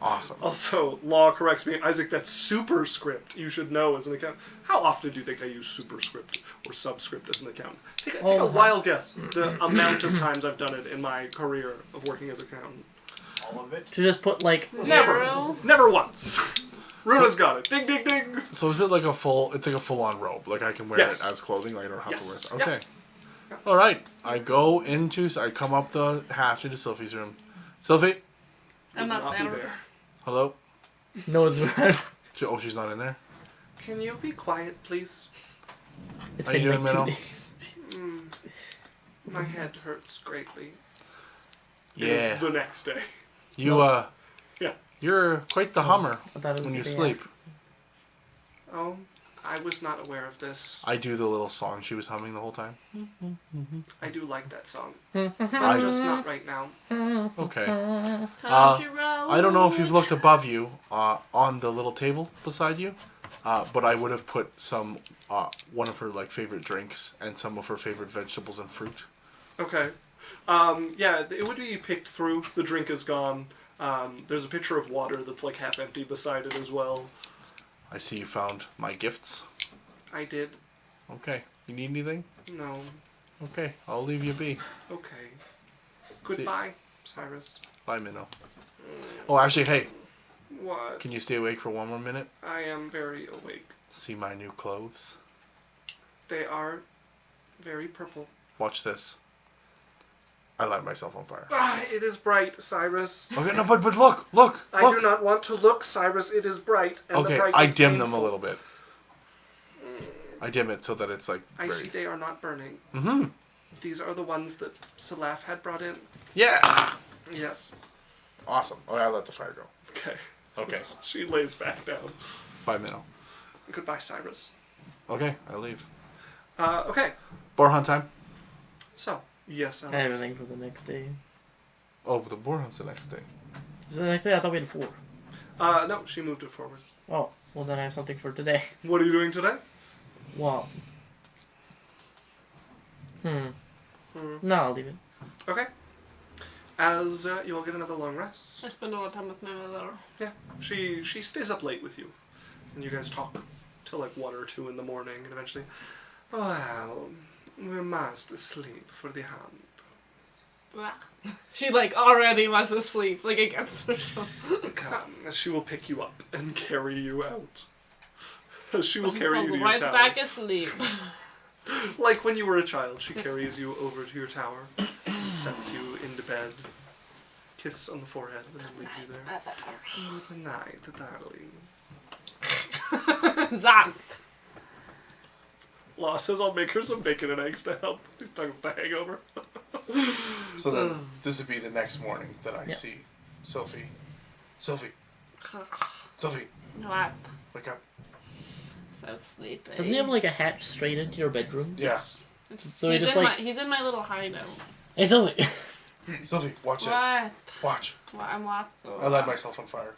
Awesome. Also, Law corrects me, Isaac, that's superscript. You should know as an account. How often do you think I use superscript or subscript as an account? Take a wild guess. The amount of times I've done it in my career of working as an accountant. All of it. To just put like Never once. Runa's got it. Ding, ding, ding. So is it like a full? It's like a full-on robe. Like I can wear Yes. it as clothing. Like I don't have Yes. to wear it. Okay. Yep. All right. I go into. I come up the hatch into Cylph'e's room. Cylph'e, I'm not be there. hello. no one's around. Oh, she's not in there. Can you be quiet, please? It's How you been doing, like 2 Minnow? days. My head hurts greatly. It Yeah. was the next day. You Yeah. You're quite the hummer I thought it was when the you day sleep. Oh, I was not aware of this. I do the little song she was humming the whole time. I do like that song. I Just not right now. Okay. Country roads. I don't know if you've looked above you on the little table beside you, but I would have put some one of her like favorite drinks and some of her favorite vegetables and fruit. Okay. Yeah, it would be picked through. The drink is gone. There's a pitcher of water that's like half empty beside it as well. I see you found my gifts. I did. Okay. You need anything? No. Okay. I'll leave you be. Okay. Goodbye, Cyrus. Bye, Minnow. Oh, actually, hey, What? can you stay awake for one more minute? I am very awake. See my new clothes? They are very purple. Watch this. I light myself on fire. Ah, it is bright, Cyrus. Okay, no, but look. I do not want to look, Cyrus. It is bright. And Okay, the bright I is dim them a painful. little bit. I dim it so that it's like I very... see they are not burning. Mm-hmm. These are the ones that Cylph'e had brought in. Yeah. Yes. Awesome. Okay, I'll let the fire go. Okay. Okay. She lays back down. Bye, Minnow. Goodbye, Cyrus. Okay, I leave. Okay. Boar hunt time. So, yes, I Ellus. have everything for the next day. Oh, the boar hunt's the next day. Is it the next day? I thought we had 4. No, she moved it forward. Oh, well then I have something for today. What are you doing today? Well. No, I'll leave it. Okay. As you all get another long rest. I spend all the time with my mother. Yeah. She stays up late with you. And you guys talk till like 1 or 2 in the morning, and eventually, well, we must sleep for the hunt. Blah. She like already was asleep, like against her shoulder. Come, she will pick you up and carry you out. She will carry you to your right tower. back asleep. Like when you were a child, she carries you over to your tower, and sets you into bed, kiss on the forehead, and then leaves you there. Good night, darling. Zach. Law says I'll make her some bacon and eggs to help. He's talking about the hangover. So then this would be the next morning that I Yeah. see Cylph'e. Cylph'e. Cylph'e. What? Wake up. So sleepy. Doesn't he have like a hatch straight into your bedroom? Yes. So he he's, just in like. he's in my little hideout. Hey, Sylvie! Cylph'e, watch this. What? Watch. What? I'm what? I light myself on fire.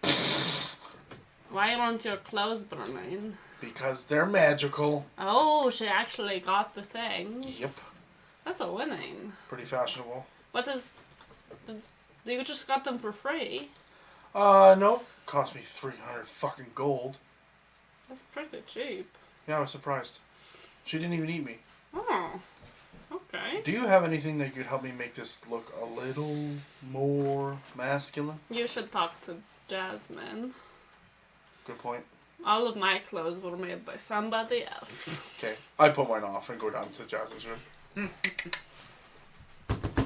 Why aren't your clothes burning? Because they're magical. Oh, she actually got the things. Yep. That's a winning. Pretty fashionable. What does... You just got them for free. No. Cost me 300 fucking gold. That's pretty cheap. Yeah, I was surprised. She didn't even eat me. Oh. Okay. Do you have anything that could help me make this look a little more masculine? You should talk to Jasmine. Good point. All of my clothes were made by somebody else. Okay. I put mine off and go down to Jasmine's room. I'm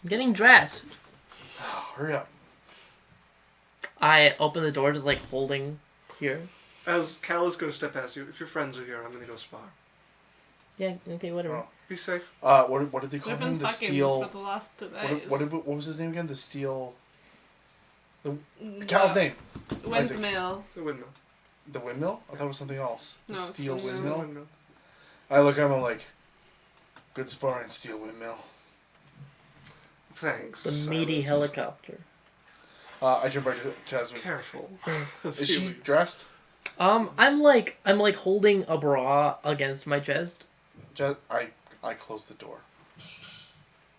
getting dressed. Oh, hurry up. I open the door, just like holding here. As Cal is going to step past you, if your friends are here, I'm going to go spar. Yeah, okay, whatever. Oh. Be safe. What did they call We've him? been The fucking steel. for the last 2 days. What was his name again? The steel. Cal's name. Windmill. The windmill. The windmill? I thought it was something else. The No, it's steel windmill. windmill. Windmill. I look at him, I'm like, good sparring, steel windmill. Thanks. The meaty Silas. helicopter. I turn back to Jasmine. Careful. Is she dressed? I'm like holding a bra against my chest. I close the door.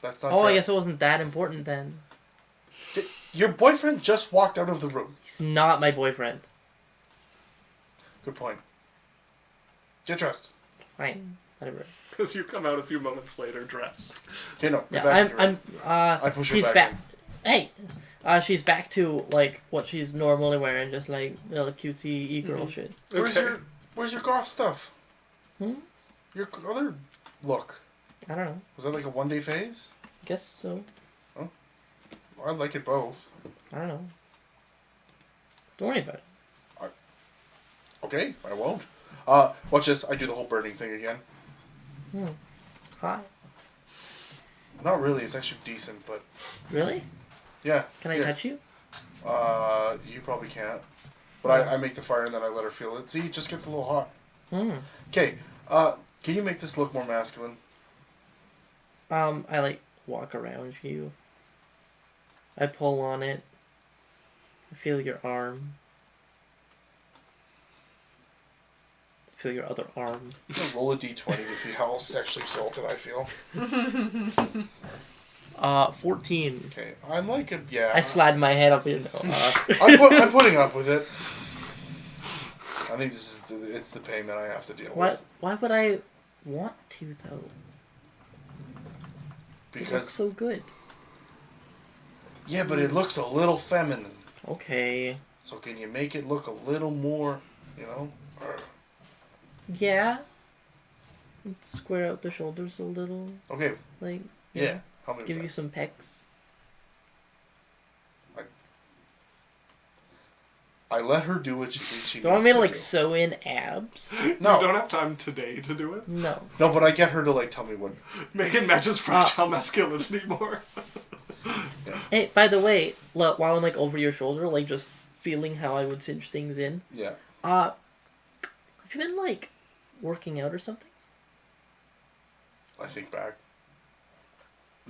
That's not Oh, I dressed. guess it wasn't that important then. Your boyfriend just walked out of the room. He's not my boyfriend. Good point. Get dressed. Fine, whatever. As you come out a few moments later, dressed. Okay, no. Get Yeah, back in your room. I push her she's back Hey, she's back to like what she's normally wearing, just like little cutesy e-girl shit. Okay. Where's your golf stuff? Hmm? Your other look. I don't know. Was that like a one-day phase? Guess so. I like it both. I don't know. Don't worry about it. Okay, I won't. Watch this. I do the whole burning thing again. Hi. Not really. It's actually decent, but Really? yeah. Can I yeah. touch you? You probably can't. But I make the fire and then I let her feel it. See, it just gets a little hot. Okay. Can you make this look more masculine? I like walk around you. I pull on it. I feel your arm. I feel your other arm. I'm gonna roll a d20 to see how sexually assaulted I feel. 14. Okay, I'm like yeah. I slide my head up in. I'm putting up with it. I think it's the payment I have to deal with. Why would I want to though? It looks Because so good. yeah, but it looks a little feminine. Okay. So can you make it look a little more, you know? Yeah. Square out the shoulders a little. Okay. Like Yeah. Help me with give that. you some pecs. I let her do what she thinks she Do you want needs me to like do. sew in abs? No. You don't have time today to do it. No. No, but I get her to like tell me what. Megan matches fragile masculinity more. Hey, by the way, look, while I'm like over your shoulder, like just feeling how I would cinch things in. Yeah. Have you been like working out or something? I think back.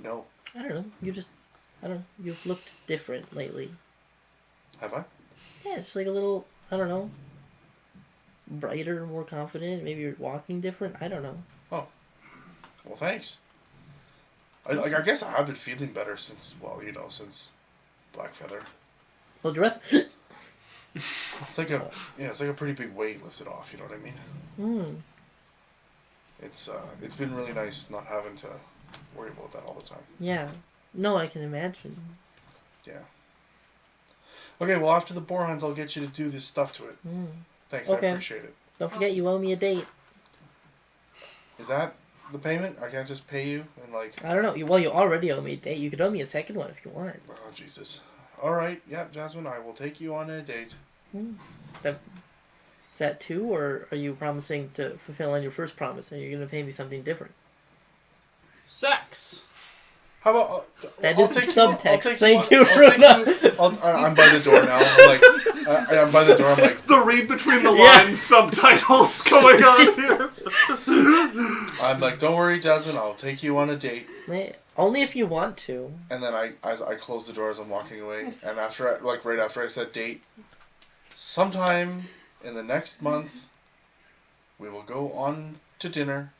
No. I don't know. I don't know. You've looked different lately. Have I? Yeah, just like a little, I don't know, brighter, more confident. Maybe you're walking different. I don't know. Oh. Well, thanks. I guess I have been feeling better since Black Feather. Well, dress. It's like a pretty big weight lifted off. You know what I mean? It's been really nice not having to worry about that all the time. Yeah. No, I can imagine. Yeah. Okay, well after the boar hunt, I'll get you to do this stuff to it. Thanks, Okay. I appreciate it. Don't forget, you owe me a date. Is that the payment? I can't just pay you and like. I don't know. You already owe me a date. You could owe me a second one if you want. Oh Jesus! All right, yeah, Jasmine, I will take you on a date. Is that 2, or are you promising to fulfill on your first promise and you're going to pay me something different? Sex. How about That I'll is the take you on- I'll subtext. take Thank you you, on- Runa. I'm by the door now. I'm like, I'm by the door. I'm like, The read between the Yeah. lines subtitles going on here. I'm like, don't worry, Jasmine. I'll take you on a date. Only if you want to. And then as I close the door as I'm walking away, and right after I said date, sometime in the next month, we will go on to dinner.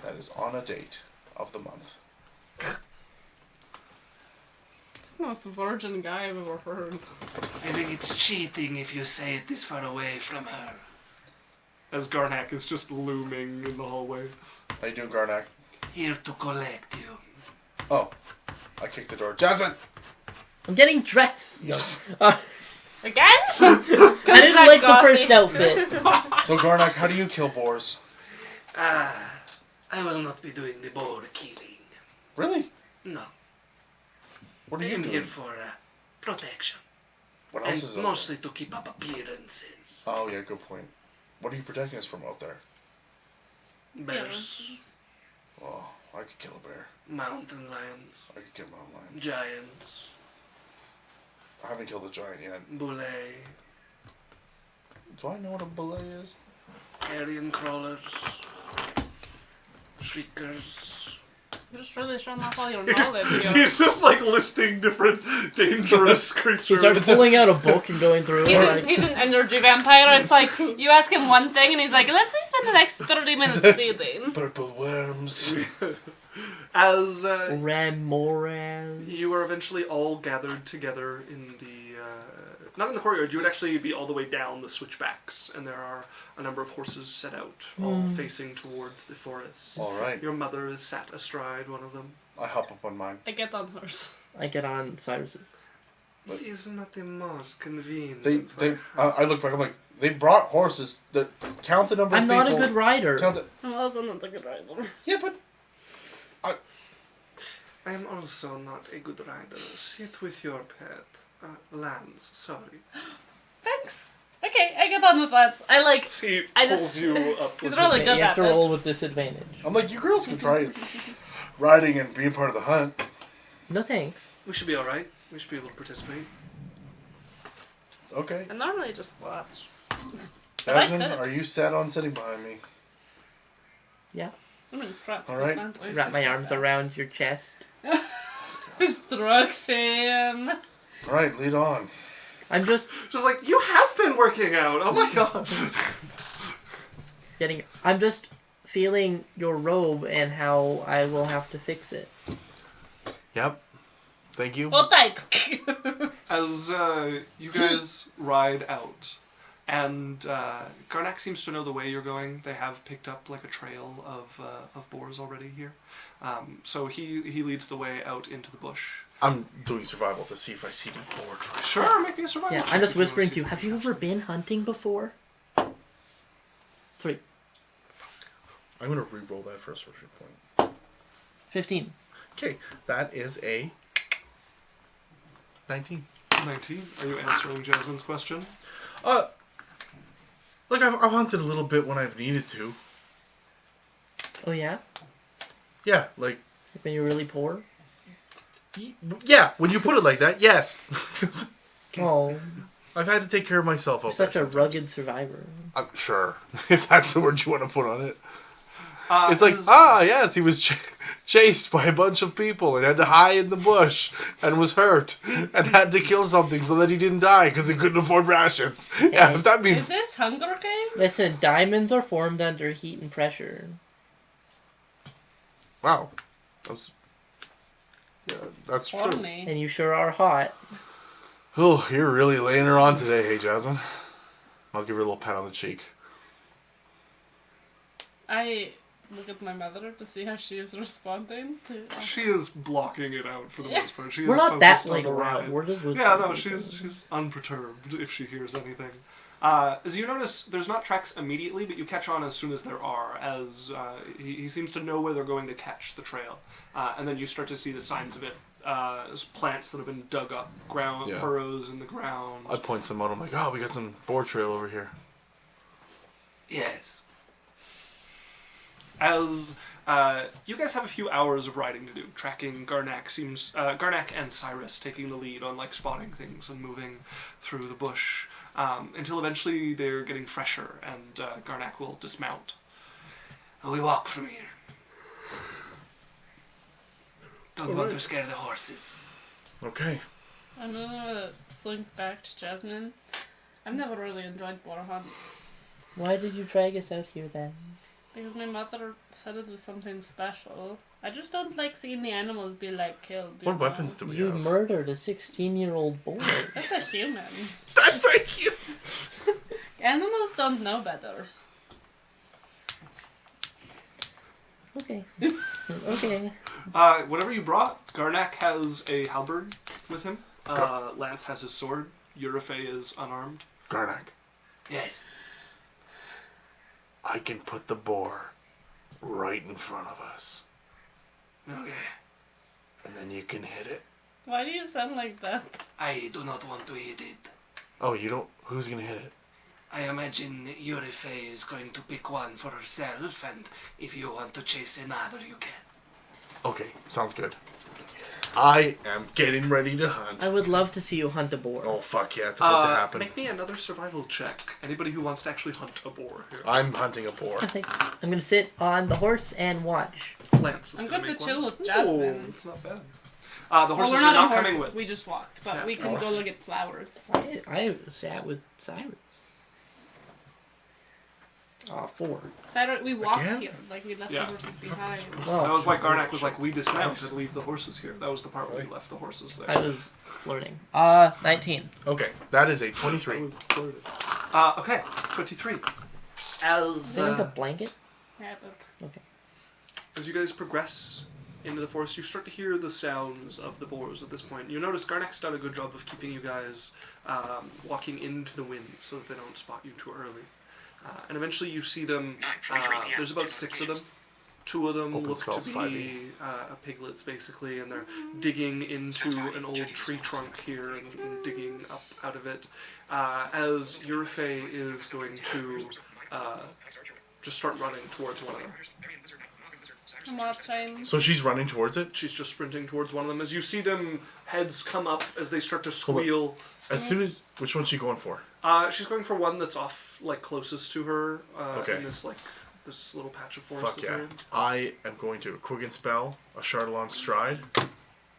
That is on a date of the month. It's the most virgin guy I've ever heard. I think it's cheating if you say it this far away from her. As Garnak is just looming in the hallway. How you doing, Garnak? Here to collect you. Oh, I kicked the door. Jasmine! I'm getting dressed. Again? I didn't like the first outfit. So Garnak, how do you kill boars? I will not be doing the boar killing. Really? No. What I are you am here doing? for protection. What else And is out mostly to keep up appearances. there? Oh yeah, good point. What are you protecting us from out there? Bears, Oh, I could kill a bear. mountain lions, I could kill a mountain lion. giants, I haven't killed a giant yet. bulle, Do I know what a belay is? carrion crawlers, shriekers. You're just really showing off all your knowledge here. He's just like listing different dangerous She creatures. starts pulling out a book and going through it. He's an energy vampire. It's like, you ask him one thing and he's like, let me spend the next 30 minutes feeding. Purple worms. As Remoras. you are eventually all gathered together in the not in the courtyard. You would actually be all the way down the switchbacks, and there are a number of horses set out, all facing towards the forest. All right. Your mother is sat astride one of them. I hop up on mine. I get on hers. I get on Cyrus's. It is not the most convenient. I look back. I'm like, they brought horses. Count the number of I'm people. not a good rider. Count the, I'm also not a good rider. yeah, but I am also not a good rider. Sit with your pet. Lance, sorry. Thanks. Okay, I get on with that. I like. He I pulls just- you up. He's with really him. good You have at to it. roll with disadvantage. I'm like, you girls can try riding and being part of the hunt. No thanks. We should be alright. We should be able to participate. Okay. I normally just watch. Jasmine, could. are you set on sitting behind me? Yeah. I'm in front. All right. Wrap my arms around your chest. Strokes him. All right, lead on. I'm just Just like, you have been working out! Oh my god! I'm just feeling your robe and how I will have to fix it. Yep. Thank you. Hold tight. As you guys ride out, and Garnak seems to know the way you're going. They have picked up like a trail of boars already here. So he leads the way out into the bush. I'm doing survival to see if I see any boar tracks. Sure, make me a survival Yeah, check I'm just if you wanna whispering see to you. if Have you ever been hunting before? 3. I'm gonna re-roll that for a sorcery point. 15. Okay, that is a 19. 19. Are you answering Jasmine's question? Like I've hunted a little bit when I've needed to. Oh yeah? Yeah, like When you're really poor? yeah. When you put it like that, yes. Oh, I've had to take care of myself out such a there sometimes. rugged survivor. I'm sure, if that's the word you want to put on it. It's like, as- yes, he was chased by a bunch of people and had to hide in the bush and was hurt and had to kill something so that he didn't die because he couldn't afford rations. Yeah, if that Is means... this Hunger Games? Listen, diamonds are formed under heat and pressure. Wow. That's true. Funny. And you sure are hot. Oh, you're really laying her on today, hey, Jasmine. I'll give her a little pat on the cheek. I look at my mother to see how she is responding to. She is blocking it out for the most part. She We're is not that focused on like the around. ride. We're just Yeah, no, whispering. she's unperturbed if she hears anything. As you notice, there's not tracks immediately, but you catch on as soon as there are, as he seems to know where they're going to catch the trail. And then you start to see the signs of it. Plants that have been dug up, ground Yeah. furrows in the ground. I'd point some out. I'm like, oh, we got some boar trail over here. Yes. As you guys have a few hours of riding to do, tracking Garnak and Cyrus taking the lead on like spotting things and moving through the bush until eventually they're getting fresher and Garnak will dismount. We walk from here. Don't want to scare the horses. Okay. I'm gonna slink back to Jasmine. I've never really enjoyed boar hunts Why did you drag us out here then? because my mother said it was something special. I just don't like seeing the animals be like killed. you What know? weapons do we You have? murdered a 16-year-old boy. That's a human. That's a huge... Animals don't know better. Okay. Okay. Whatever you brought, Garnak has a halberd with him. Lance has his sword. Yurifey is unarmed. Garnak, Yes. I can put the boar right in front of us, Okay. and then you can hit it. Why do you sound like that? I do not want to hit it. Oh, you don't? Who's gonna hit it? I imagine Yurifey is going to pick one for herself, and if you want to chase another, you can. Okay, sounds good. I am getting ready to hunt. I would love to see you hunt a boar. Oh fuck yeah, it's about to happen. Make me another survival check. Anybody who wants to actually hunt a boar here. I'm hunting a boar. I'm gonna sit on the horse and watch. Lance is I'm gonna good make to chill one. with Jasmine. It's not bad. The Well, horses we're are not not on coming horses. with. We just walked, but Yeah. we can go Horse. look at flowers. I sat with Cyrus. 4. Saturday, we walked Again? here. Like, we left Yeah. the horses behind. Well, That was why Garnak was like, we dismount and leave the horses here. That was the part where we left the horses there. I was flirting. 19. Okay, that is a I 23. was flirted. Okay, 23. Is it like a blanket? Yeah, but Okay. As you guys progress into the forest, you start to hear the sounds of the boars at this point. You notice Garnak's done a good job of keeping you guys walking into the wind so that they don't spot you too early. And eventually you see them, there's about 6 of them. 2 of them Open look spells, to 5e. be piglets, basically, and they're digging into an old tree trunk here and digging up out of it. As Yurifey is going to just start running towards one of them. I'm watching. So she's running towards it. She's just sprinting towards one of them. As you see them, heads come up as they start to Hold on. squeal. As soon as which one's she going for? She's going for one that's off, like, closest to her, Okay. in this, like, this little patch of forest. Fuck that they're yeah! in. I am going to Quicken Spell, a Chardalon Stride,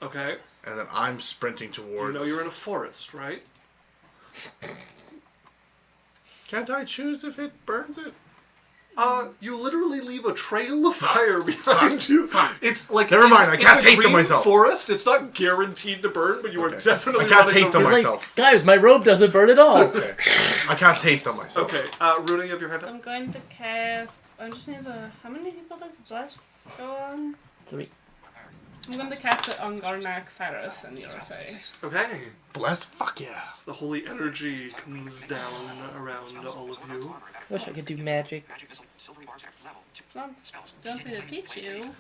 Okay. and then I'm sprinting You towards. know you're in a forest, right? Can't I choose if it burns it? You literally leave a trail of fire behind you. It's like Never mind, I it's cast a haste on green myself. Forest. It's not guaranteed to burn, but you are Okay. definitely I cast running haste the on risk. myself. Guys, my robe doesn't burn at all. Okay. I cast haste on myself. Okay, Rudy, you have your hand up. I'm going to cast. I just need the. How many people does Bless go on? 3. I'm going to cast it on Garnak, Cyrus, and Yurifey. Okay. Bless. Fuck yeah. As the holy energy comes down around all of you. Wish I could do magic. It's not. Don't need to teach you.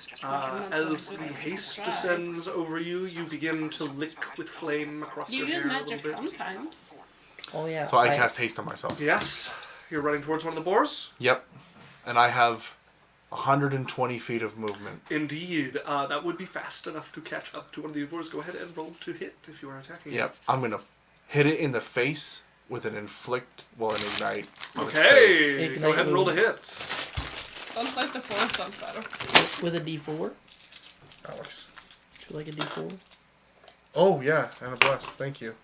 As the haste descends over you, you begin to lick with flame across You your use hair a magic little bit. sometimes. Oh yeah. So I cast haste on myself. Yes. You're running towards one of the boars? Yep. And I have 120 feet of movement. Indeed. That would be fast enough to catch up to one of the boars. Go ahead and roll to hit if you are attacking. Yep. I'm gonna hit it in the face with an ignite on its face. Okay. Ignite Go ahead and roll to wounds. hit. Don't like the forest on better. With a D4. Alex. Do you like a D4? Oh yeah, and a bless. Thank you.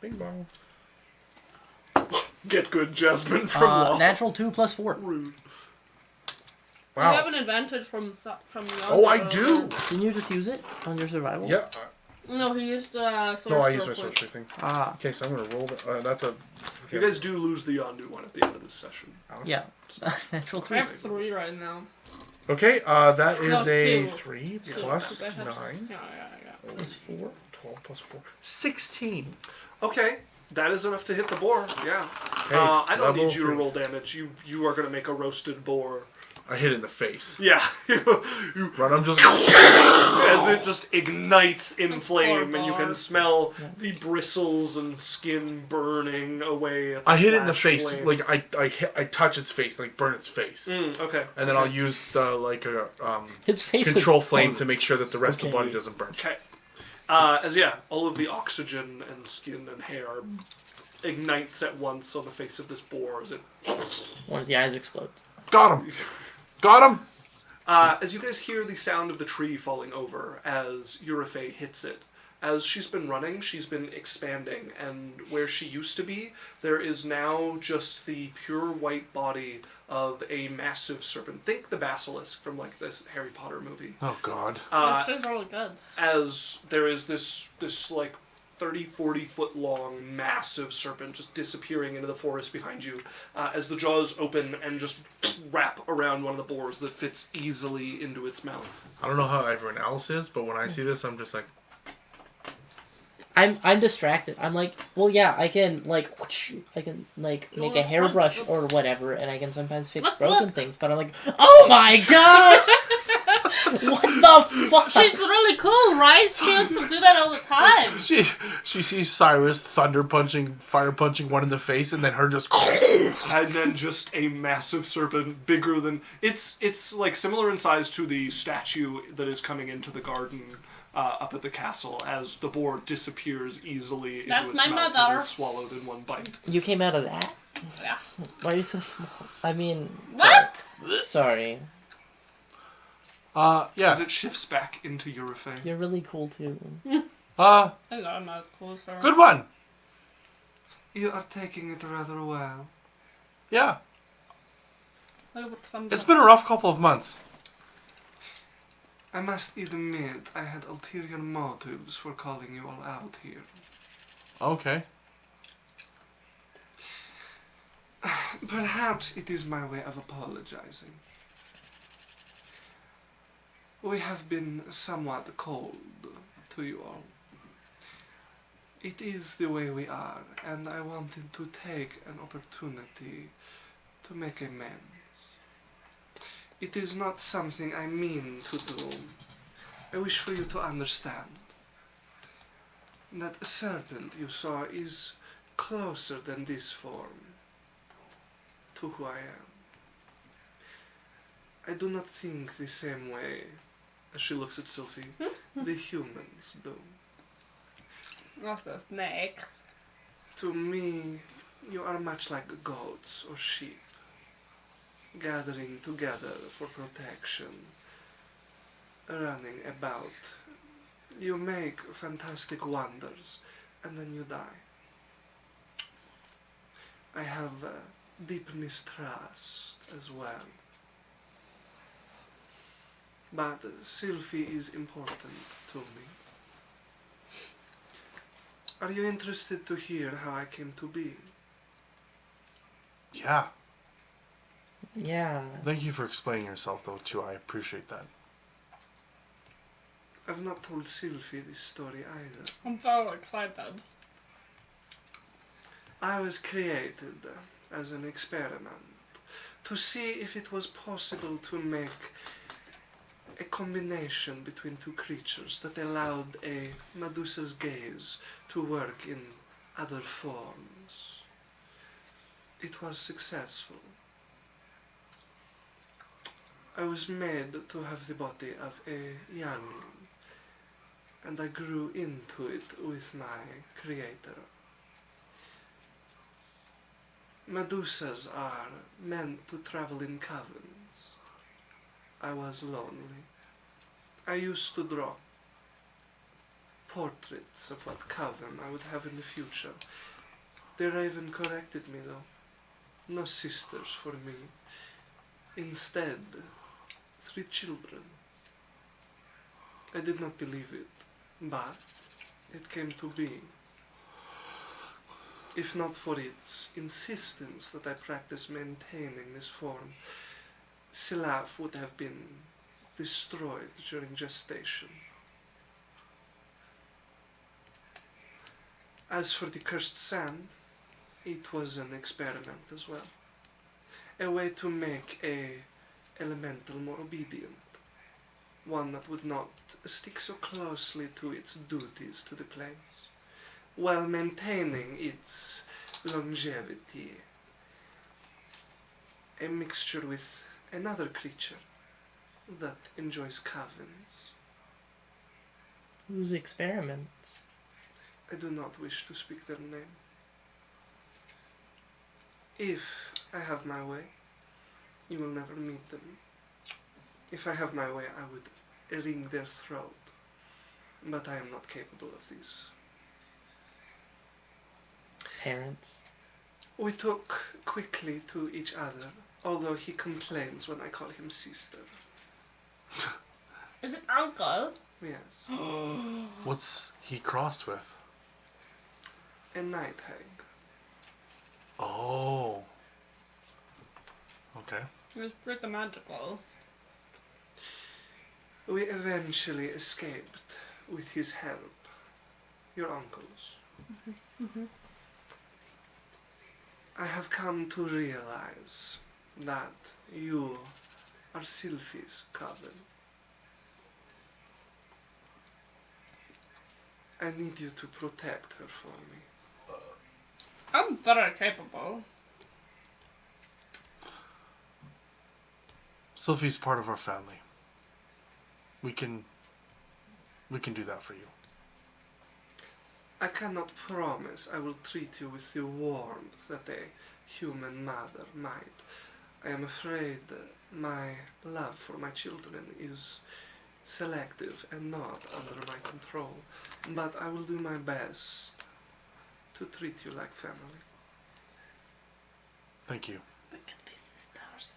Bing bong. Get good, Jasmine, from law. Natural 2 plus 4. Rude. You have Wow. an advantage from from young. Oh, I do. Didn't you just use it on your survival? Yeah. No, he used sorcerer. No, I used my quick. sorcery thing. Ah, Okay, so I'm gonna roll. That's a. You guys do lose the Yondu one at the end of this session. Alex? yeah. Natural I 3. have 3 right now. Okay, that is No, a 2. 3 2, plus 'cause I have- 9. Yeah. Plus 4. 12 plus 4. 16. Okay. That is enough to hit the boar, yeah. Okay, I don't level need you to 3. roll damage. You are going to make a roasted boar. I hit it in the face. Yeah. you, Run, I'm just. as it just ignites in flame, and you can boar. smell the bristles and skin burning away. At the I hit it in the flash face. flame. Like I touch its face, like burn its face, Okay. and then I'll use the Its face is control flame burnt. to make sure that the rest of the Okay. body doesn't burn. Okay. All of the oxygen and skin and hair ignites at once on the face of this boar as it. One of the eyes explodes. Got him. Got him. As you guys hear the sound of the tree falling over as Yurifey hits it, as she's been running, she's been expanding, and where she used to be, there is now just the pure white body of a massive serpent. Think the basilisk from, like, this Harry Potter movie. Oh God. That's just really good. As there is this like 30, 40 foot long massive serpent just disappearing into the forest behind you, as the jaws open and just wrap around one of the boars that fits easily into its mouth. I don't know how everyone else is, but when I see this, I'm just like, I'm distracted. I'm like, well, yeah, I can like, make a hairbrush or whatever, and I can sometimes fix broken things. But I'm like, oh my god, what the fuck? She's really cool, right? She used to do that all the time. She sees Cyrus fire punching one in the face, and then her just. And then just a massive serpent, bigger than it's like similar in size to the statue that is coming into the garden up at the castle as the boar disappears easily That's into its my mouth mother. and is swallowed in one bite. You came out of that? Yeah. Why are you so small? I mean, What? sorry. As Yeah. it shifts back into Yurifey. You're really cool too. I know I'm not as cool as her. Good one. You are taking it rather well. Yeah. It's It's been a rough couple of months. I must admit, I had ulterior motives for calling you all out here. Okay. Perhaps it is my way of apologizing. We have been somewhat cold to you all. It is the way we are, and I wanted to take an opportunity to make amends. It is not something I mean to do. I wish for you to understand that serpent you saw is closer than this form to who I am. I do not think the same way, as she looks at Cylph'e, the humans do. Not the snake. To me, you are much like goats or sheep, gathering together for protection, running about. You make fantastic wonders, and then you die. I have deep mistrust as well. But Cylph'e is important to me. Are you interested to hear how I came to be? Yeah. Yeah. Thank you for explaining yourself, though, too. I appreciate that. I've not told Cylph'e this story either. I'm so excited. I was created as an experiment to see if it was possible to make a combination between two creatures that allowed a Medusa's gaze to work in other forms. It was successful. I was made to have the body of a youngling, and I grew into it with my creator. Medusas are meant to travel in covens. I was lonely. I used to draw portraits of what coven I would have in the future. The raven corrected me, though. No sisters for me. Instead, 3 children. I did not believe it, but it came to be. If not for its insistence that I practice maintaining this form, Cylph'e would have been destroyed during gestation. As for the cursed sand, it was an experiment as well. A way to make a elemental more obedient. One that would not stick so closely to its duties to the planes, while maintaining its longevity. A mixture with another creature that enjoys covens. Whose experiments? I do not wish to speak their name. If I have my way, you will never meet them. If I have my way, I would wring their throat. But I am not capable of this. Parents? We took quickly to each other, although he complains when I call him sister. Is it uncle? Yes. What's he crossed with? A night hag. Oh. Okay. It was pretty magical. We eventually escaped with his help. your uncles. I have come to realize that you are Cylph'e's coven. I need you to protect her for me. I'm very capable. Cylph'e's part of our family. We can do that for you. I cannot promise I will treat you with the warmth that a human mother might. I am afraid my love for my children is selective and not under my control. But I will do my best to treat you like family. Thank you. We could be sisters.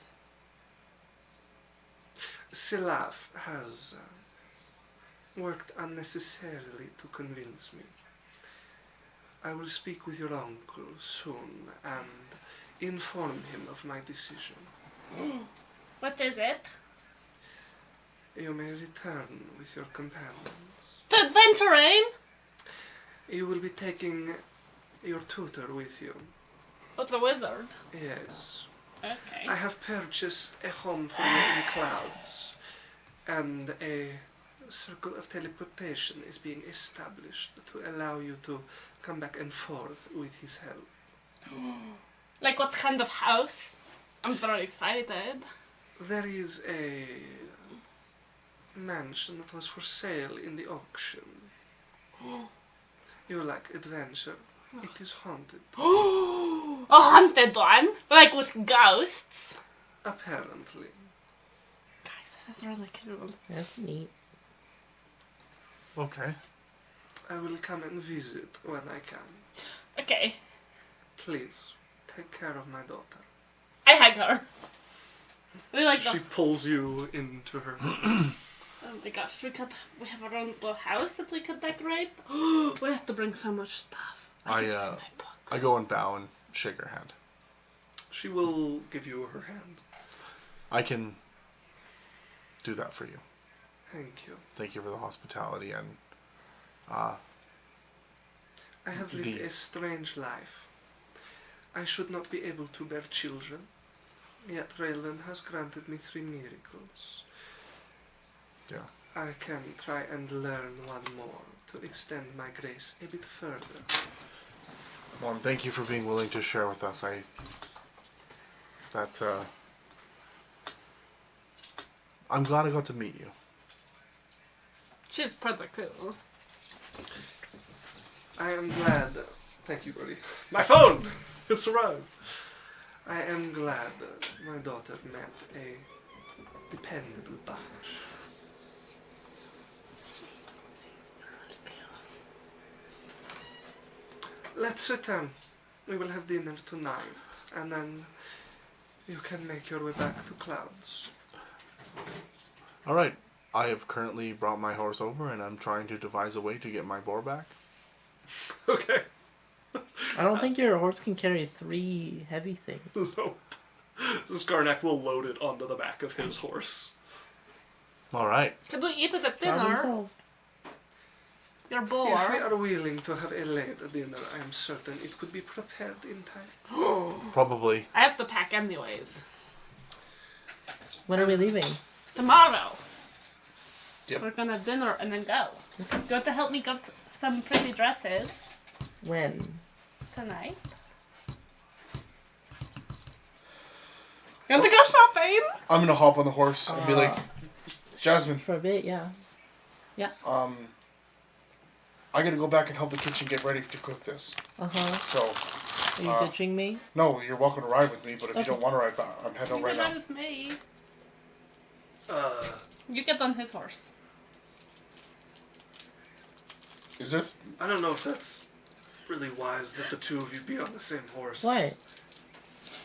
Cylph'e has worked unnecessarily to convince me. I will speak with your uncle soon and inform him of my decision. What is it? You may return with your companions. To adventuring? You will be taking your tutor with you. Oh, the wizard. Yes. Okay. I have purchased a home for you in clouds, and a circle of teleportation is being established to allow you to come back and forth with his help. Like what kind of house? I'm very excited. There is a mansion that was for sale in the auction. You like adventure? It is haunted. A haunted one? Like with ghosts? Apparently. Guys, this is really cool. That's neat. Okay. I will come and visit when I can. Okay. Please, take care of my daughter. I hug her. We like She the... pulls you into her. Oh my gosh, we have our own little house that we could decorate. We have to bring so much stuff. I books. I go and bow and shake her hand. She will give you her hand. I can do that for you. Thank you. Thank you for the hospitality and I have lived The- a strange life. I should not be able to bear children, yet Raylan has granted me 3 miracles. yeah. I can try and learn one more to extend my grace a bit further. Well, and thank you for being willing to share with us. I'm glad I got to meet you. She's pretty cool. I am glad. Thank you, buddy. My phone! It's arrived. I am glad my daughter met a dependable bunch. Let's return. We will have dinner tonight, and then you can make your way back to Clouds. All right. I have currently brought my horse over, and I'm trying to devise a way to get my boar back. Okay. I don't think your horse can carry 3 heavy things. Nope. Skarnak will load it onto the back of his horse. All right. Could we eat it at Problem dinner? solved. Your If we boar. are willing to have a late dinner, I am certain it could be prepared in time. Probably. I have to pack anyways. When are we leaving? Tomorrow. Yep. We're gonna dinner and then go. You want to help me get some pretty dresses When? tonight? You want to go shopping? I'm gonna hop on the horse and be like, Jasmine, For a bit, yeah. I gotta go back and help the kitchen get ready to cook this. Uh-huh. So, Are you ditching me? no, you're welcome to ride with me, but if you Okay. don't want to ride, I'm heading You over right can now. ride with me. Uh, You get on his horse. Is this? I don't know if that's really wise that the two of you be on the same horse. What?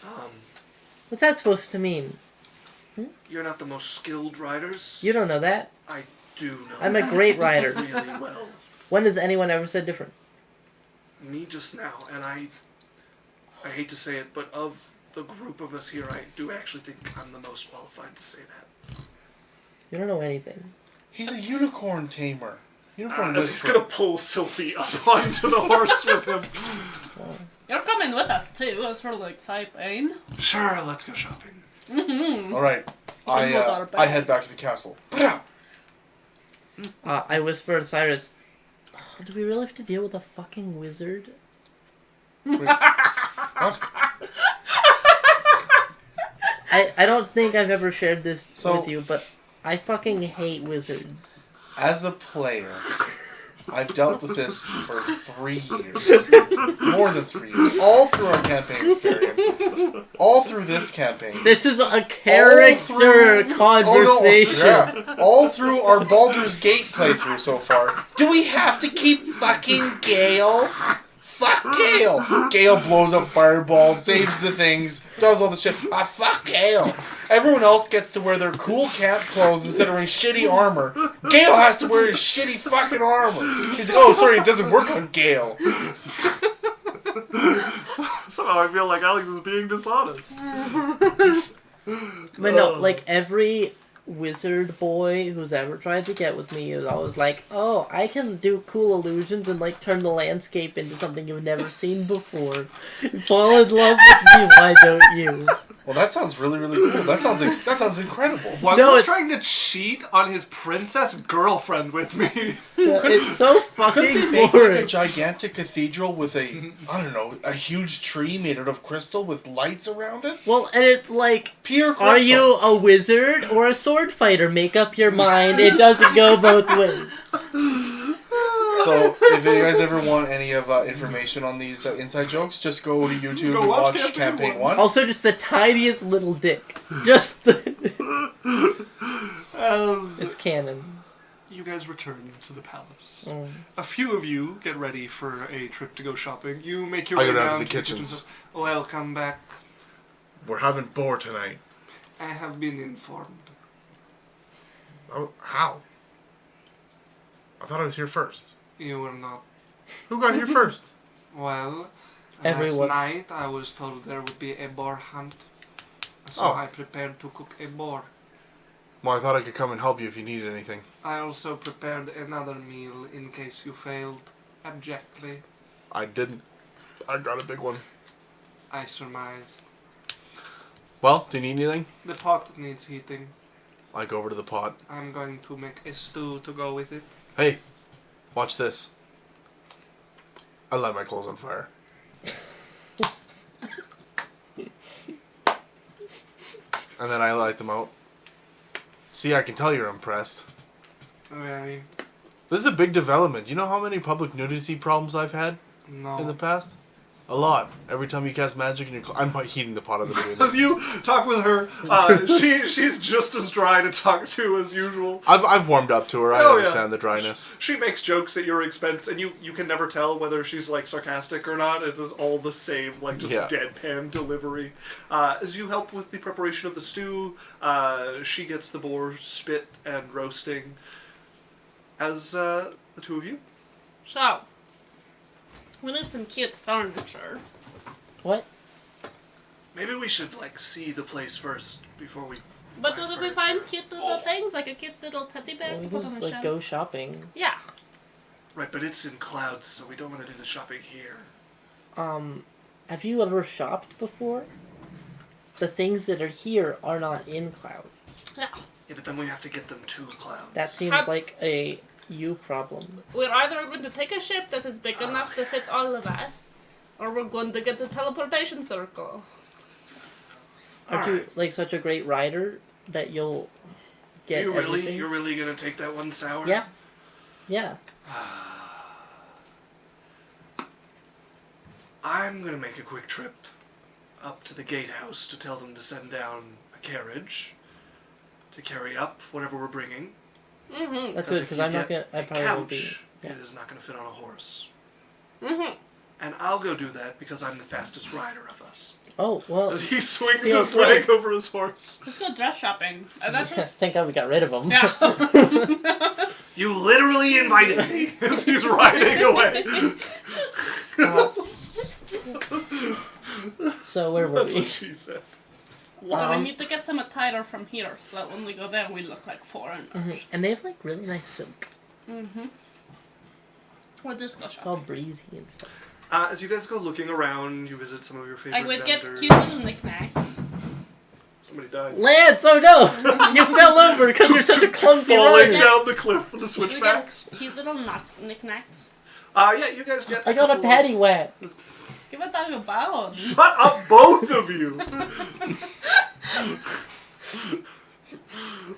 Um, What's that supposed to mean? you're not the most skilled riders. You don't know that. I do know. I'm a great rider. really well. When has anyone ever said different? Me just now, and I hate to say it, but of the group of us here, I do actually think I'm the most qualified to say that. You don't know anything. He's a unicorn tamer. Unicorn As he's whisper. gonna pull Cylph'e up onto the horse with him. You're coming with us too. That's really exciting. Sure, let's go shopping. All right. I head back to the castle. I whisper to Cyrus, oh, do we really have to deal with a fucking wizard? What? I don't think I've ever shared this So- with you, but I fucking hate wizards. As a player, I've dealt with this for 3 years. More than 3 years. All through our campaign with Barian. All through this campaign. This is a character conversation. Yeah. All through our Baldur's Gate playthrough so far. Do we have to keep fucking Gale? Fuck Gale! Gale blows up fireballs, saves the things, does all the shit. Ah, fuck Gale! Everyone else gets to wear their cool camp clothes instead of wearing shitty armor. Gale has to wear his shitty fucking armor. He's like, oh, sorry, it doesn't work on Gale. Somehow I feel like Alex is being dishonest. But no, like every wizard boy who's ever tried to get with me is always like, oh, I can do cool illusions and like turn the landscape into something you've never seen before. Fall in love with me, why don't you? Well, that sounds really, really cool. That sounds incredible. One No, was it's- trying to cheat on his princess girlfriend with me. It's so Couldn't they fucking make like a boring. gigantic cathedral with a huge tree made out of crystal with lights around it? Well, and it's like, Pure crystal. are you a wizard or a sword fighter? Make up your mind. It doesn't go both ways. So, if you guys ever want any of information on these inside jokes, just go to YouTube Go and watch watch Campaign Campaign 1. Also, just the tiniest little dick. Just the... As It's canon. you guys return to the palace. Mm. A few of you get ready for a trip to go shopping. You make your I way go down down to the kitchens. Welcome back. We're having boar tonight. I have been informed. Oh, how? I thought I was here first. You were not. Who got here first? Well, Everyone. last night I was told there would be a boar hunt. So Oh. I prepared to cook a boar. Well, I thought I could come and help you if you needed anything. I also prepared another meal in case you failed abjectly. I didn't. I got a big one. I surmised. Well, do you need anything? The pot needs heating. I go over to the pot. I'm going to make a stew to go with it. Hey, watch this. I light my clothes on fire. And then I light them out. See, I can tell you're impressed. Very. This is a big development. You know how many public nudity problems I've had No. in the past? A lot. Every time you cast magic and I'm heating the pot as I'm doing As this. you talk with her, she's just as dry to talk to as usual. I've warmed up to her. I Oh, yeah. understand the dryness. She makes jokes at your expense, and you can never tell whether she's like sarcastic or not. It is all the same, like just Yeah. deadpan delivery. As you help with the preparation of the stew, she gets the boar spit and roasting. As the two of you, So, we need some cute furniture. What? maybe we should like see the place first before we. But buy would we find furniture. cute little things, like a cute little teddy bear Well, we to can put on just a like shelf? go shopping. Yeah. Right, but it's in clouds, so we don't want to do the shopping here. Have you ever shopped before? The things that are here are not in clouds. Yeah. Yeah, but then we have to get them to clouds. That seems How- like a you problem. We're either going to take a ship that is big enough to fit all of us, or we're going to get the teleportation circle. Aren't you like such a great rider that you'll get everything? You're really gonna take that one sour? Yeah. Yeah. I'm gonna make a quick trip up to the gatehouse to tell them to send down a carriage to carry up whatever we're bringing. Mm-hmm. That's good if because you I'm not get gonna. I a probably won't be. couch, Yeah. it is not gonna fit on a horse. Mm-hmm. And I'll go do that because I'm the fastest rider of us. Oh well. As he swings Feels his leg great. over his horse. Let's go dress shopping. And that's just, Thank God we got rid of him. yeah. You literally invited me as he's riding away. So where were That's we? what she said. So we need to get some attire from here so that when we go there we look like foreigners. And they have like really nice silk. Mm-hmm. We'll just go It's all shopping. breezy and stuff. As you guys go looking around, you visit some of your favorite Like, we get vendors. cute little knickknacks. Somebody died. Lance, oh no! You fell over because you're such a clumsy Falling rider. down the cliff with the We get switchbacks. cute little knickknacks. Yeah, you guys get. I got a couple patty whack. Give a dog a bone. Shut up, both of you!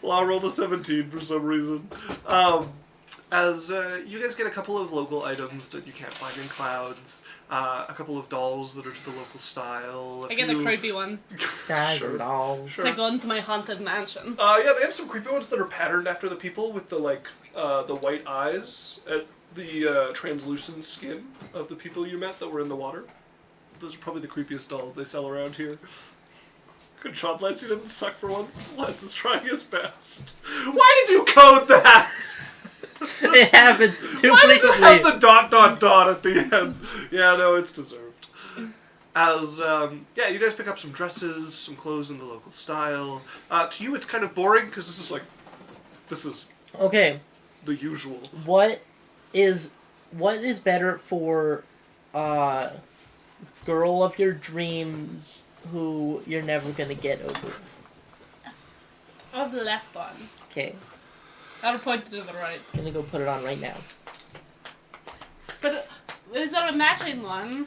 Well, I rolled a 17 for some reason. As you guys get a couple of local items that you can't find in Clouds, a couple of dolls that are to the local style. I get a creepy one Guys Sure. and dolls. Sure. to go into my haunted mansion. Yeah, they have some creepy ones that are patterned after the people with the the white eyes at the translucent skin of the people you met that were in the water. Those are probably the creepiest dolls they sell around here. Good job, Lance. You didn't suck for once. Lance is trying his best. Why did you code that? It happens too Why does it frequently. have the ... at the end? Yeah, no, it's deserved. As, you guys pick up some dresses, some clothes in the local style. To you, it's kind of boring, because this is Okay, the usual. what is better for girl of your dreams who you're never gonna get over? Of the left one. Okay, I'll point to the right. I'm gonna go put it on right now. But is there a matching one?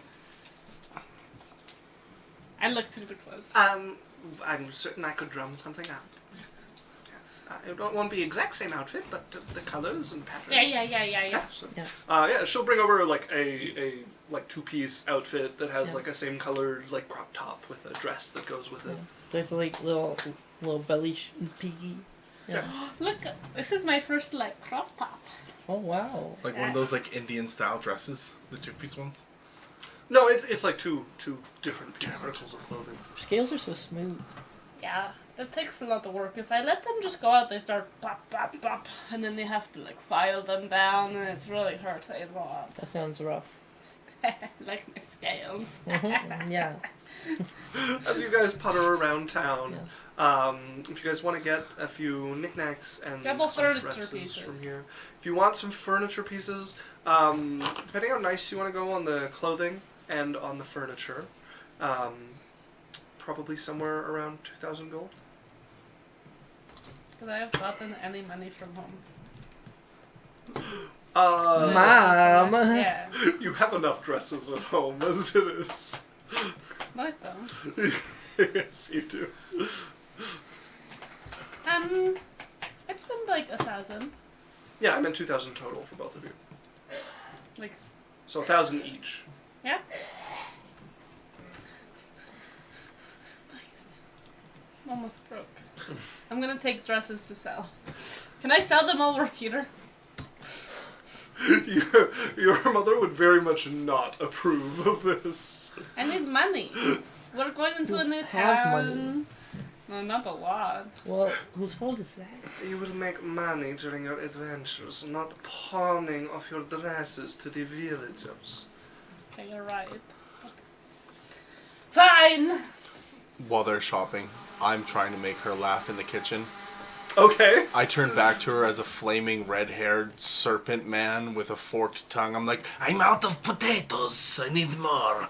I looked through the clothes. I'm certain I could drum something up. Yes. It won't be exact same outfit, but the colors and patterns. Yeah. So, Yeah. she'll bring over like a two-piece outfit that has Yeah. like a same colored like crop top with a dress that goes with it. There's like little belly piggy. Yeah. Look, this is my first like crop top. Oh wow. Like one of those like Indian style dresses, the two-piece ones. No, it's like two different articles of clothing. Scales are so smooth. Yeah, that takes a lot of work. If I let them just go out, they start pop, pop, pop, and then they have to like file them down, and it's really hurts a lot. That sounds rough. Like my scales. Mhm, yeah. As you guys putter around town, if you guys want to get a few knickknacks and Couple some furniture dresses pieces. from here, if you want some furniture pieces, depending how nice you want to go on the clothing and on the furniture, probably somewhere around 2,000 gold. Could I have gotten any money from home? Mom. Yeah. You have enough dresses at home as it is. No, I don't. Yes, you do. It's been like 1,000. Yeah, I meant 2,000 total for both of you. Like, So 1,000 each. yeah. Nice. Almost broke. I'm gonna take dresses to sell. Can I sell them over here? Your mother would very much not approve of this. I need money. We're going into a new Have town. No, not a lot. Well, whose fault is that? You will make money during your adventures, not pawning off your dresses to the villagers. Okay, you're right. Fine! While they're shopping, I'm trying to make her laugh in the kitchen. Okay. I turn back to her as a flaming red-haired serpent man with a forked tongue. I'm like, I'm out of potatoes. I need more.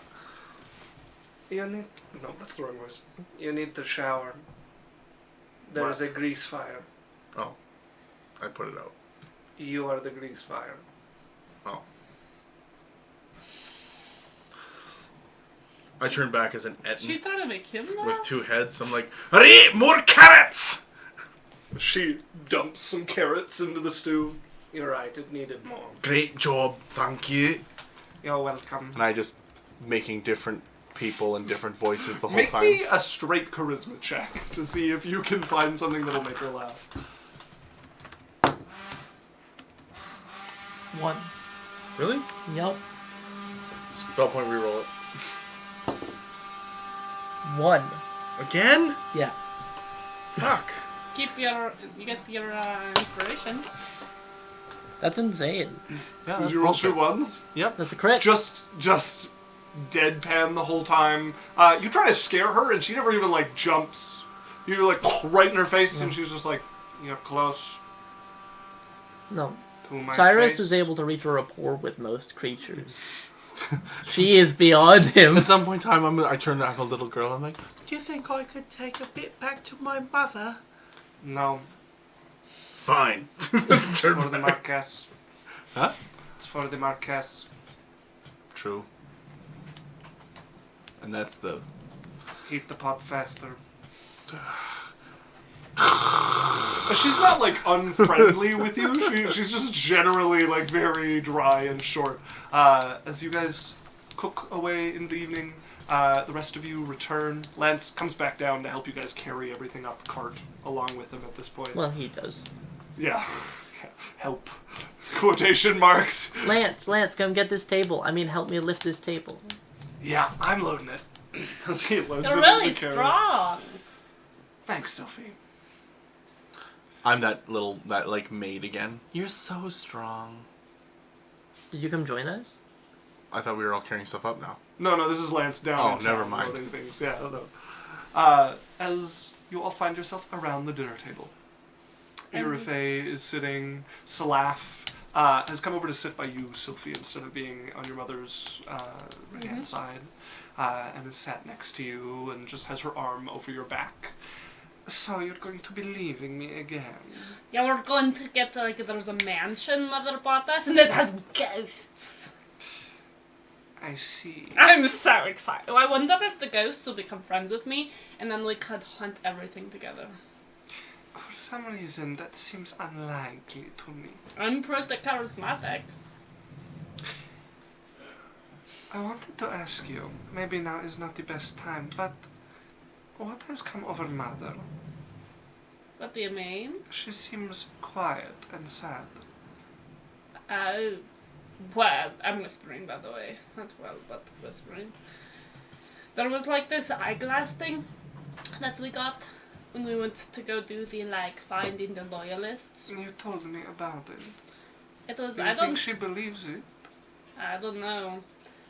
You need... No, that's the wrong voice. You need to shower. There is a What? grease fire. Oh, I put it out. You are the grease fire. Oh. I turn back as an She Etten trying to make him laugh? with two heads. I'm like, hurry, more carrots! She dumps some carrots into the stew. You're right, it needed more. Great job, thank you. You're welcome. And I just making different people and different voices the whole Make time. me a straight charisma check to see if you can find something that'll make her laugh. 1. Really? Yup. Spell point reroll it. 1. Again? Yeah. Fuck. You get your inspiration. That's insane. Yeah, Did you roll 2 ones? That's a crit. Just deadpan the whole time. You try to scare her, and she never even like jumps. You're like right in her face, and she's just like, "You're close." No. To my Cyrus face. is able to reach a rapport with most creatures. She is beyond him. At some point in time, I turn to have a little girl. I'm like, do you think I could take a bit back to my mother? No, Fine. it's for the Marquess. Huh? It's for the Marquess. True. And that's the... Heat the pot faster. She's not like unfriendly with you. She's just generally like very dry and short. As you guys cook away in the evening, the rest of you return. Lance comes back down to help you guys carry everything up the cart along with him at this point. Well, he does. Yeah. Help. Quotation marks. Lance, come get this table. I mean, help me lift this table. Yeah, I'm loading it. As he loads You're it really into the carriage. strong. Thanks, Cylph'e. I'm that like maid again. You're so strong. Did you come join us? I thought we were all carrying stuff up now. No, this is Lance down. Oh, in town never mind. loading things. Yeah, no. As you all find yourself around the dinner table, Yurifey is sitting. Cylph'e has come over to sit by you, Cylph'e, instead of being on your mother's right-hand side, and is sat next to you and just has her arm over your back. So you're going to be leaving me again? Yeah, we're going to get to, like, there's a mansion Mother bought us, and it has ghosts. I see. I'm so excited. I wonder if the ghosts will become friends with me, and then we could hunt everything together. For some reason, that seems unlikely to me. I'm pretty charismatic. I wanted to ask you, maybe now is not the best time, but what has come over Mother? What do you mean? She seems quiet and sad. Oh, well, I'm whispering, by the way. Not well, but whispering. There was like this eyeglass thing that we got when we went to go do the, like, finding the loyalists. You told me about it. It was, Do you think she believes it? I don't know.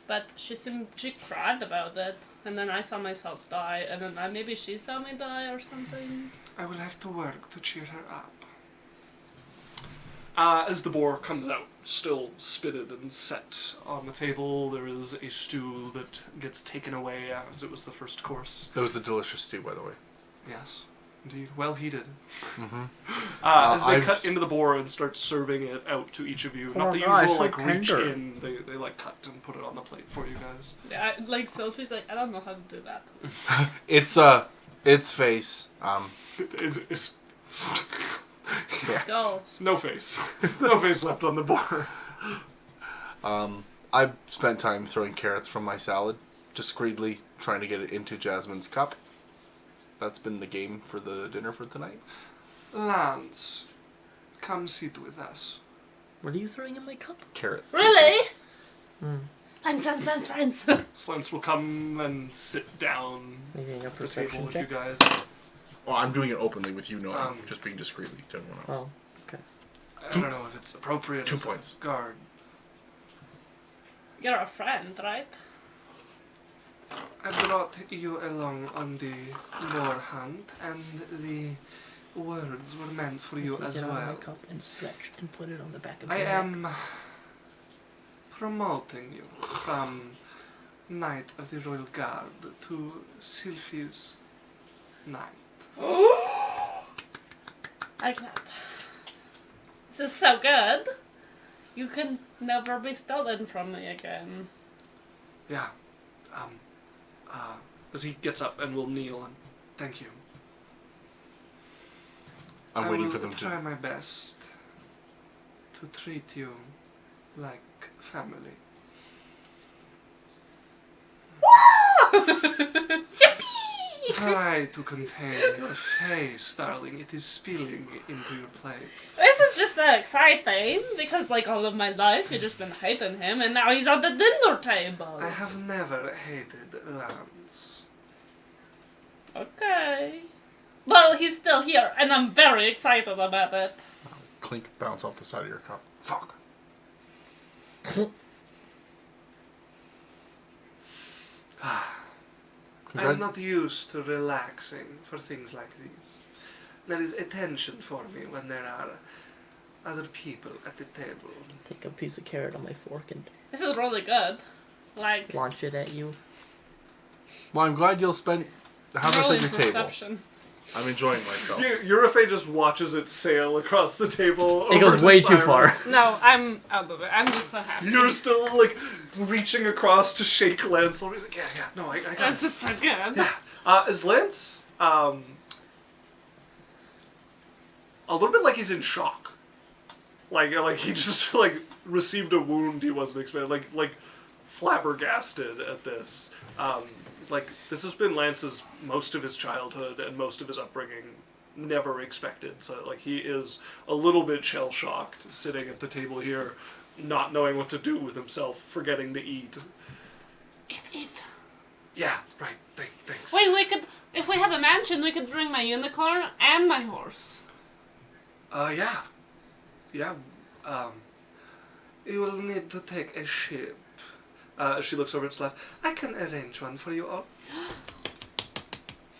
But she cried about it, and then I saw myself die, and then maybe she saw me die or something. I will have to work to cheer her up. As the boar comes out, still spitted and set on the table, there is a stew that gets taken away as it was the first course. That was a delicious stew, by the way. Yes, indeed. Well heated. Mm-hmm. As they cut into the boar and start serving it out to each of you. Not the usual, so like, reach tender. in. They like, cut and put it on the plate for you guys. Yeah, like, Sophie's like, I don't know how to do that. Its face. It's Skull. no face. No face left on the boar. I spent time throwing carrots from my salad, discreetly trying to get it into Jasmine's cup. That's been the game for the dinner for tonight. Lance, come sit with us. What are you throwing in my cup? Carrot. Really? pieces. Thanks. Lance will come and sit down Making a at the table perception with you check. guys. Well, I'm doing it openly with you knowing, Um, just being discreetly to everyone else. Oh, okay. I don't know if it's appropriate 2 as points. a guard. You're a friend, right? I brought you along on the boar hunt, and the words were meant for you Take as it out of my well. cup and stretch and put it on the back of I your neck. am promoting you from Knight of the Royal Guard to Cylph'e's Knight. I clap. This is so good. You can never be stolen from me again. Yeah. As he gets up and will kneel and thank you. I'm waiting I for will them try to. my best to treat you like family. Try to contain your face, darling. It is spilling into your plate. This is just so exciting because, like, all of my life you've just been hating him, and now he's at the dinner table. I have never hated Lance. Okay. Well, he's still here, and I'm very excited about it. Clink, bounce off the side of your cup. Fuck. I'm not used to relaxing for things like these. There is attention for me when there are other people at the table. Take a piece of carrot on my fork and This is really good. Like, launch it at you. Well, I'm glad you'll have this at your table. perception. I'm enjoying myself. Yurifey just watches it sail across the table. It goes way too far. No, I'm out of it. I'm just so happy. You're still, like, reaching across to shake Lance. He's like, yeah, no, I got This it. is so good. Yeah. As Lance, a little bit like he's in shock. Like he just, like, received a wound he wasn't expecting. Like flabbergasted at this. Like, this has been Lance's most of his childhood and most of his upbringing. Never expected. So, like, he is a little bit shell-shocked sitting at the table here, not knowing what to do with himself, forgetting to eat. Eat. Yeah, right. Thanks. Wait, we could, if we have a mansion, we could bring my unicorn and my horse. Yeah. Yeah, you will need to take a ship. She looks over at Slav. I can arrange one for you all.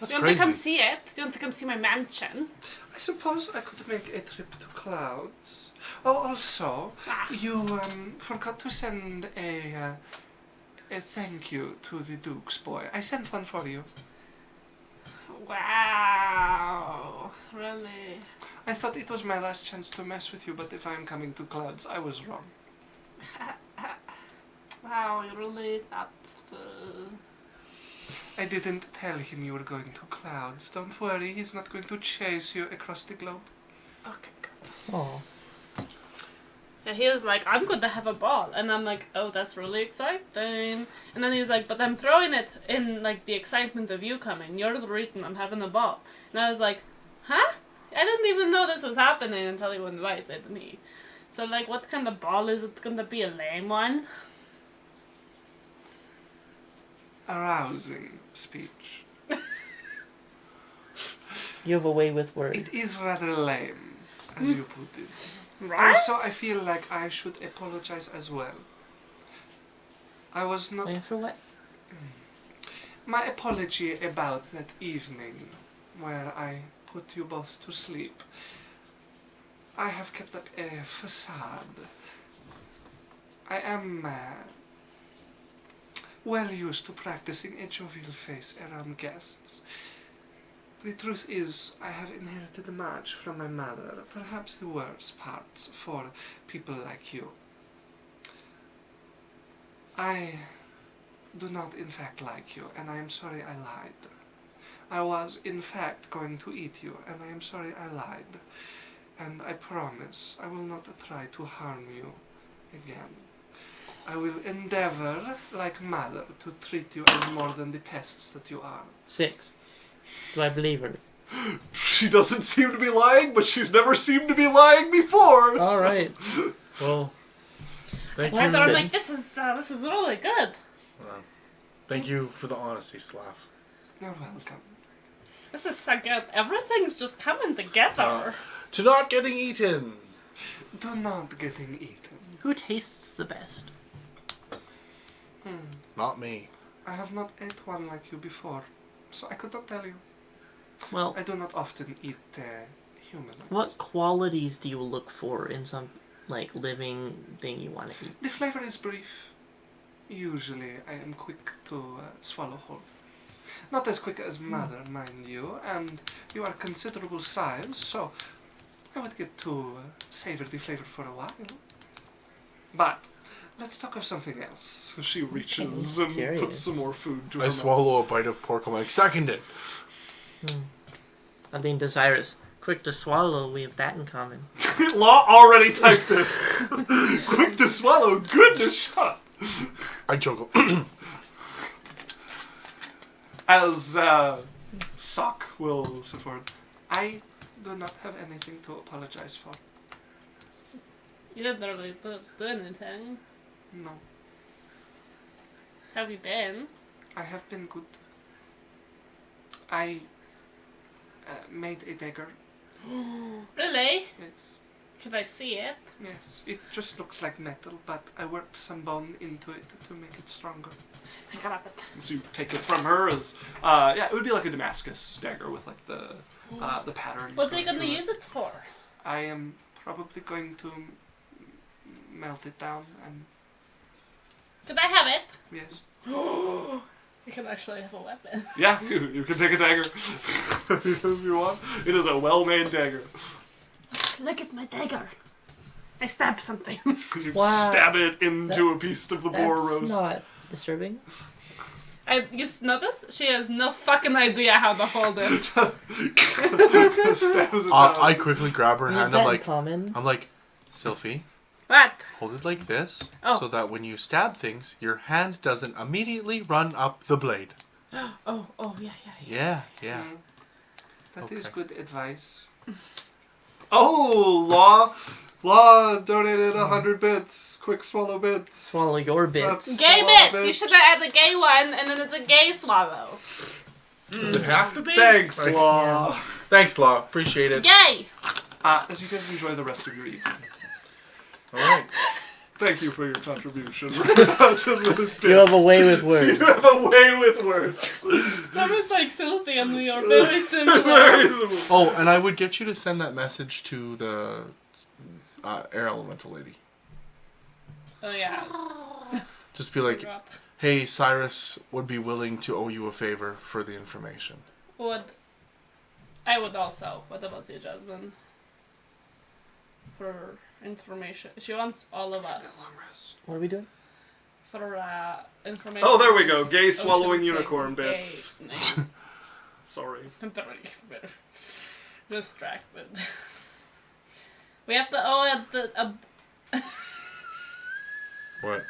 That's Do you want crazy. to come see it? Do you want to come see my mansion? I suppose I could make a trip to Clouds. Oh, also, you forgot to send a thank you to the Duke's boy. I sent one for you. Wow. Really? I thought it was my last chance to mess with you, but if I'm coming to Clouds, I was wrong. Wow, you really thought... I didn't tell him you were going to Clouds. Don't worry, he's not going to chase you across the globe. Okay, good. Oh. Yeah, he was like, I'm going to have a ball. And I'm like, oh, that's really exciting. And then he's like, but I'm throwing it in, like, the excitement of you coming. You're the reason I'm having a ball. And I was like, huh? I didn't even know this was happening until he invited me. So, like, what kind of ball is it going to be? A lame one? Arousing speech. You have a way with words. It is rather lame, as you put it. Right? Also, I feel like I should apologize as well. I was not... Wait, for what? My apology about that evening where I put you both to sleep. I have kept up a facade. I am well used to practicing a jovial face around guests. The truth is, I have inherited much from my mother, perhaps the worst parts for people like you. I do not in fact like you, and I am sorry I lied. I was in fact going to eat you, and I am sorry I lied. And I promise I will not try to harm you again. I will endeavor, like mother, to treat you as more than the pests that you are. 6. Do I believe her? She doesn't seem to be lying, but she's never seemed to be lying before. All right. Well, thank I you. thought, I'm like, this is really good. Thank you for the honesty, Slav. You're welcome. This is so good. Everything's just coming together. To not getting eaten. Do not getting eaten. Who tastes the best? Not me. I have not ate one like you before, so I could not tell you. Well, I do not often eat humans. what qualities do you look for in some, like, living thing you want to eat? The flavor is brief. Usually I am quick to swallow whole. Not as quick as mother, mind you, and you are considerable size, so I would get to savor the flavor for a while. But let's talk of something else. She reaches and curious. puts some more food to her I mouth. swallow a bite of pork. I'm like, seconded. I think desirous. Quick to swallow, we have that in common. Law already typed it. Quick to swallow, good to shut. I chuckle. As Sock will sit forward. I do not have anything to apologize for. You didn't really do anything. No. How have you been? I have been good. I made a dagger. Really? Yes. Could I see it? Yes. It just looks like metal, but I worked some bone into it to make it stronger. I got it. So you take it from her as yeah, it would be like a Damascus dagger with like the patterns. What are they going gonna through use it for? I am probably going to melt it down and Could I have it? yes. You can actually have a weapon. Yeah, you can take a dagger if you want. It is a well-made dagger. Look at my dagger. I stab something. You Wow. stab it into a piece of the boar roast. That's not disturbing. I just noticed she has no fucking idea how to hold it. Stabs it I down. quickly grab her We have hand. that I'm in like, common. Cylph'e, What? hold it like this, Oh. so that when you stab things, your hand doesn't immediately run up the blade. Oh, yeah. Yeah. That is Okay. good advice. Oh, Law donated 100 bits. Quick swallow bits. Swallow your bits. That's Gay a lot of bits! You should have had a gay one, and then it's a gay swallow. Does it have to be? Thanks, Like- Law. Thanks, Law. Appreciate it. Gay! As you guys enjoy the rest of your evening, All right. thank you for your contribution to the bits. You have a way with You words. have a way with words. It's almost like Cylph'e and we are very similar. Very similar. Oh, and I would get you to send that message to the air elemental lady. Oh, yeah. Just be like, hey, Cyrus would be willing to owe you a favor for the information. I would also. What about you, Jasmine? For information. She wants all of us. What are we doing? For information. Oh, there we go. on Gay this swallowing ocean unicorn thing. bits. Gay. Sorry. I'm very distracted. We have to owe What?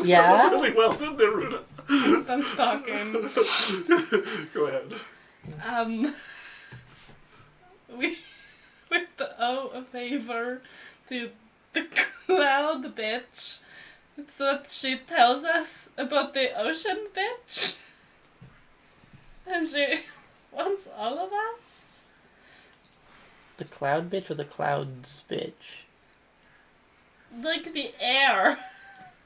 Yeah? Really well done there, Runa. I'm talking. Go ahead. We have to owe a favor to the cloud bitch so that she tells us about the ocean bitch. And she wants all of us. The cloud bitch or the clouds bitch? Like the air.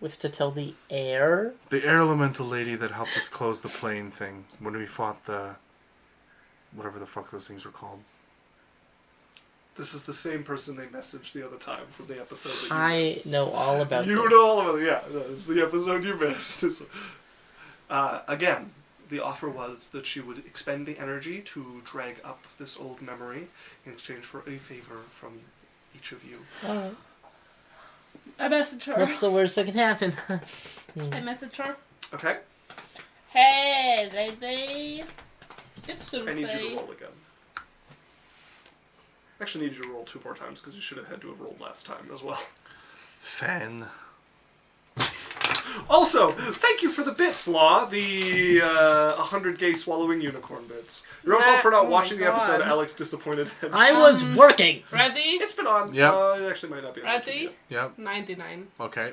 We have to tell the air? The air elemental lady that helped us close the plane thing when we fought the... whatever the fuck those things were called. This is the same person they messaged the other time from the episode that you I missed. know all about You this. know all of it, yeah. That is the episode you missed. Again, the offer was that she would expend the energy to drag up this old memory in exchange for a favor from each of you. Alright. I messaged her. What's the worst that can happen? I messaged her. Okay? Hey, lady. It's I need you to Cylph'e. roll again. Actually, I need you to roll 2 more times because you should have had to have rolled last time as well. Fan. Also, thank you for the bits, Law. The 100 gay swallowing unicorn bits. Your own fault for Oh not my watching the episode. God. Alex disappointed. I was working! Ready? It's been on. Yep. It actually might not be on. YouTube Ready? yet. Yep. 99. Okay.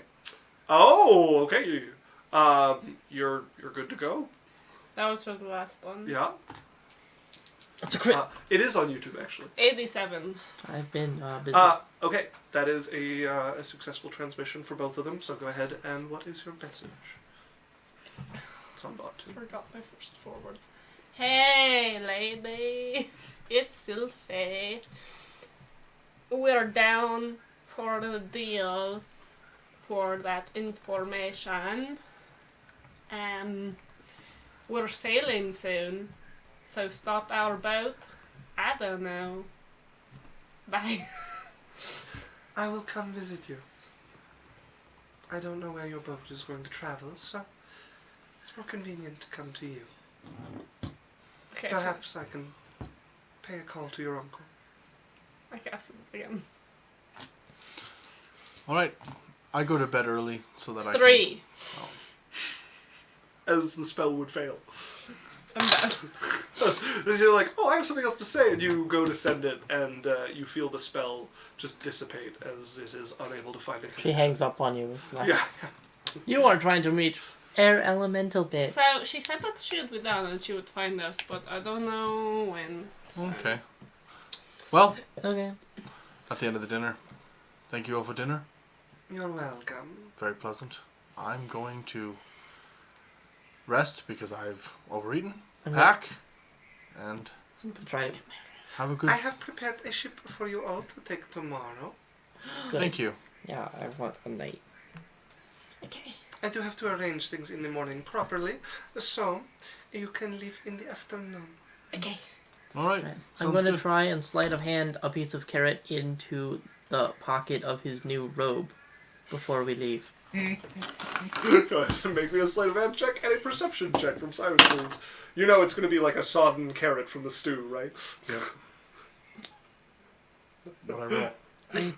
Oh, okay. You're good to go. That was for the last one. Yeah. It's a crit! It is on YouTube actually. 87. I've been busy. Okay. That is a successful transmission for both of them. So go ahead and what is your message? It's on bot too. Forgot my first forward. Hey, lady. It's Cylph'e. We're down for the deal for that information. We're sailing soon. So stop our boat. I don't know. Bye. I will come visit you. I don't know where your boat is going to travel, so it's more convenient to come to you. Okay, Perhaps I can pay a call to your uncle. I guess again. Alright. I go to bed early so that 3. As the spell would fail. I'm done. As you're like, oh, I have something else to say, and you go to send it, and you feel the spell just dissipate as it is unable to find it. She hangs up on you. It's like, Yeah. You are trying to reach air elemental bitch. So she said that she would be down and she would find us, but I don't know when. I can... Okay. Well, Okay. at the end of the dinner. Thank you all for dinner. You're welcome. Very pleasant. I'm going to rest because I've overeaten. I'm Pack. And Try to Have a good. I have prepared a ship for you all to take tomorrow. Good. Thank you. Yeah, I want a night. Okay. I do have to arrange things in the morning properly, so you can leave in the afternoon. Okay. All right. Right. I'm Sounds going to good. try and sleight of hand a piece of carrot into the pocket of his new robe before we leave. Go ahead and make me a sleight of hand check and a perception check from Simon's Tools. You know it's going to be like a sodden carrot from the stew, right? Yeah. What I roll?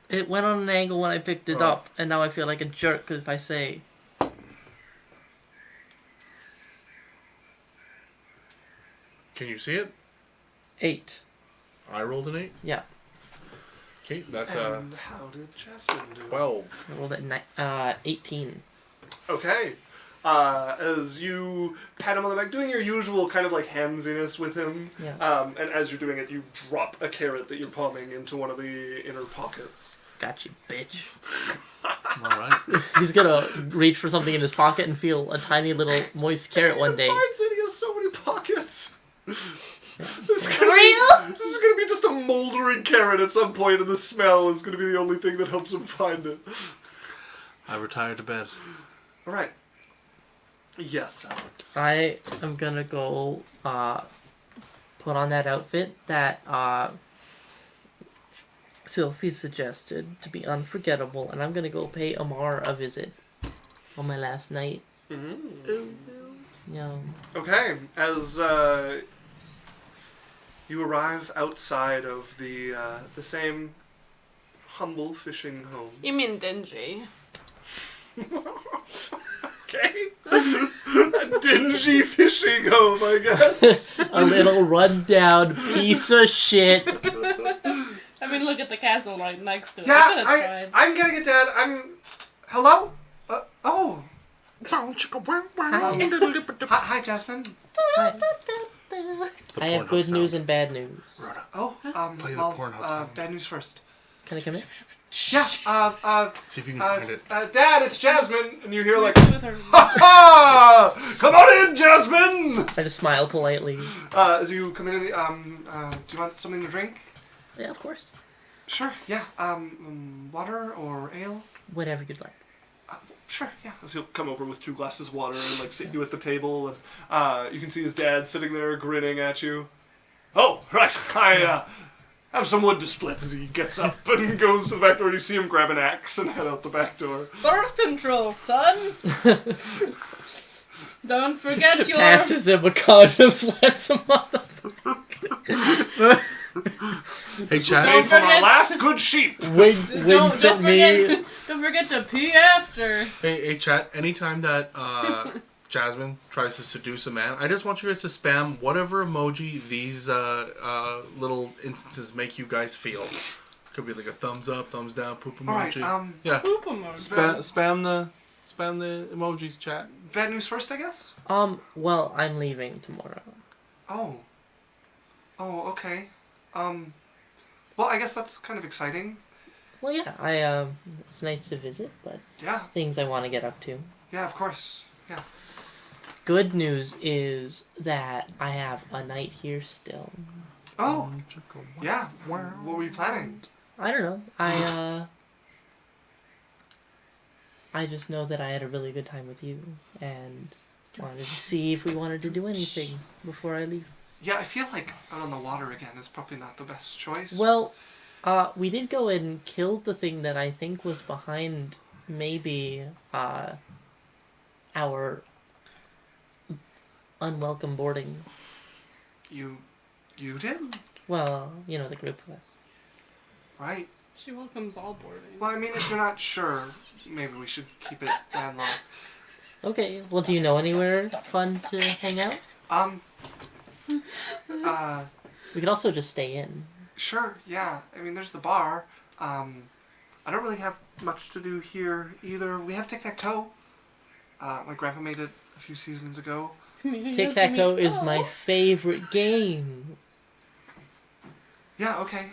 It went on an angle when I picked it Oh. up, and now I feel like a jerk if I say Can you see it? 8. I rolled an 8. Yeah, Okay, that's And how did Jasmine do? 12. I rolled at 18. Okay. As you pat him on the back, doing your usual kind of like handsiness with him, Yeah. and as you're doing it, you drop a carrot that you're palming into one of the inner pockets. Got you, bitch. All right. He's gonna reach for something in his pocket and feel a tiny little moist carrot one day. Finds it, he has so many pockets. This is For real? This is gonna be just a moldering carrot at some point, and the smell is gonna be the only thing that helps him find it. I retired to bed. All right. Yes, Alex. I am gonna go put on that outfit that Cylph'e suggested to be unforgettable, and I'm gonna go pay Amar a visit on my last night. Yeah. Okay, as you arrive outside of the same humble fishing home. You mean dingy? Okay. A dingy fishing home, I guess. A little rundown piece of shit. I mean, look at the castle right next to it. Yeah, I could've tried. I'm getting it, Dad. Hello? Oh. Hi, Jasmine. Hi. The I have Pornhub good sound. news and bad news. Rhoda. Oh, Play the Pornhub sound. bad news first. Can I come in? Yeah, See if you can find it. Dad, it's Jasmine. And you hear like, With her. ha! Come on in, Jasmine! I just smile politely. As you come in, do you want something to drink? Yeah, of course. Sure, yeah. Water or ale? Whatever you'd like. Sure, yeah. As he'll come over with 2 glasses of water and like sit you at the table, and you can see his dad sitting there grinning at you. Oh, right. I have some wood to split. As he gets up and goes to the back door, you see him grab an axe and head out the back door. Birth control, son. Don't forget your. Passes him a condom, slaps him on the Hey, Made Chad. from our forget- last good sheep. winks at me. Don't forget to pee after. Hey, Chad. Anytime that Jasmine tries to seduce a man, I just want you guys to spam whatever emoji these little instances make you guys feel. Could be like a thumbs up, thumbs down, poop emoji. Alright, Yeah. Poop emoji. Spam the emojis, chat. bad news first, I guess? Well, I'm leaving tomorrow. Oh, okay. Well, I guess that's kind of exciting. Well, yeah, it's nice to visit, but Yeah, things I want to get up to. yeah, of course. Yeah. Good news is that I have a night here still. Oh, yeah. What were you planning? I don't know. I just know that I had a really good time with you, and wanted to see if we wanted to do anything before I leave. Yeah, I feel like out on the water again is probably not the best choice. Well, we did go and kill the thing that I think was behind maybe our unwelcome boarding. You did? Well, you know, the group of us. Right. She welcomes all boarding. Well, I mean, if you're not sure, maybe we should keep it landlocked. Okay, well, do you know anywhere fun to hang out? We could also just stay in. Sure, yeah. I mean, there's the bar. I don't really have much to do here either. We have tic-tac-toe. My grandpa made it a few seasons ago. Tic-tac-toe is my favorite game. Yeah, okay.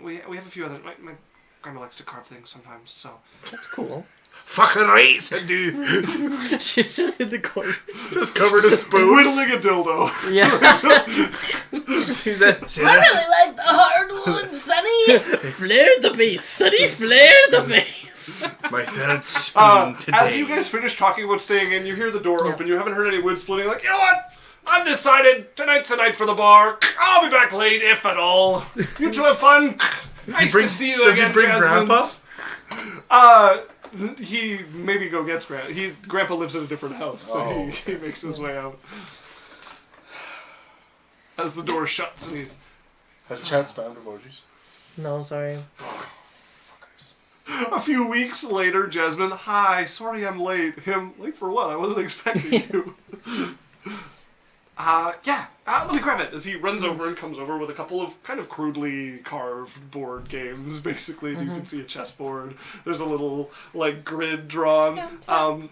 We have a few other. My grandma likes to carve things sometimes, so That's cool. Fucking race, dude. She's just in the corner. Just covered in spoon. Whittling a dildo. Yeah. See that? See I that? really like the hardwood, Sonny. Flare the base, Sonny. Flare the base. My third spoon today. As you guys finish talking about staying in, you hear the door open. You haven't heard any wood splitting. Like, you know what? I've decided tonight's the night for the bar. I'll be back late, if at all. You two have fun. Nice to see you does again, he bring Jasmine. Grandpa? He maybe go gets Grandpa. Grandpa lives in a different house, so he makes his way out. As the door shuts and he's... Has chat spammed emojis? No, sorry. A few weeks later, Jasmine, hi, sorry I'm late. Him, late for what? I wasn't expecting you. Let me grab it. As he runs over and comes over with a couple of kind of crudely carved board games, basically. You can see a chessboard. There's a little, like, grid drawn.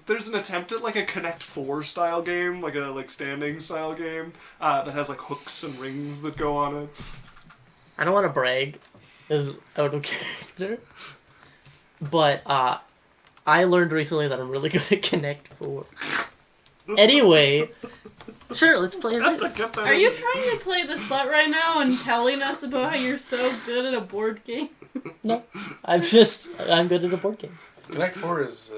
There's an attempt at, like, a Connect 4 style game, like a, standing style game, that has, like, hooks and rings that go on it. I don't want to brag. This is out of character. But, I learned recently that I'm really good at Connect 4. Anyway, sure, let's play this. Are you trying to play the slut right now and telling us about how you're so good at a board game? No, I'm good at a board game. Connect 4 is,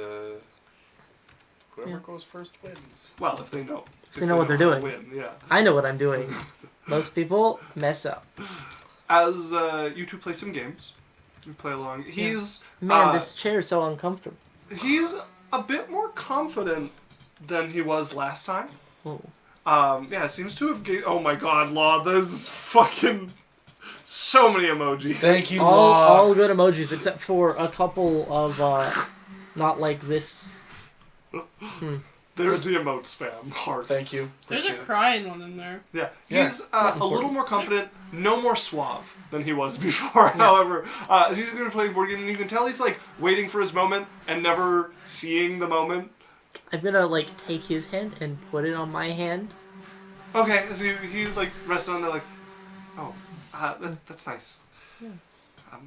whoever goes first wins. Well, if they know. They know what they're how to doing. Win, yeah. I know what I'm doing. Most people mess up. As you two play some games, you play along. He's Man, this chair is so uncomfortable. he's a bit more confident than he was last time. Oh. Seems to have oh my god, Law, there's fucking so many emojis. Thank you, All good emojis except for a couple of not like this. There's the emote spam. Heart. Thank you. There's a Appreciate it. crying one in there. Yeah. Yeah. He's a little more confident, no more suave than he was before, however. As he's going to play board game, and you can tell he's, like, waiting for his moment and never seeing the moment. I'm gonna like take his hand and put it on my hand. Okay, as he like, rested on that, like, that's nice. Yeah.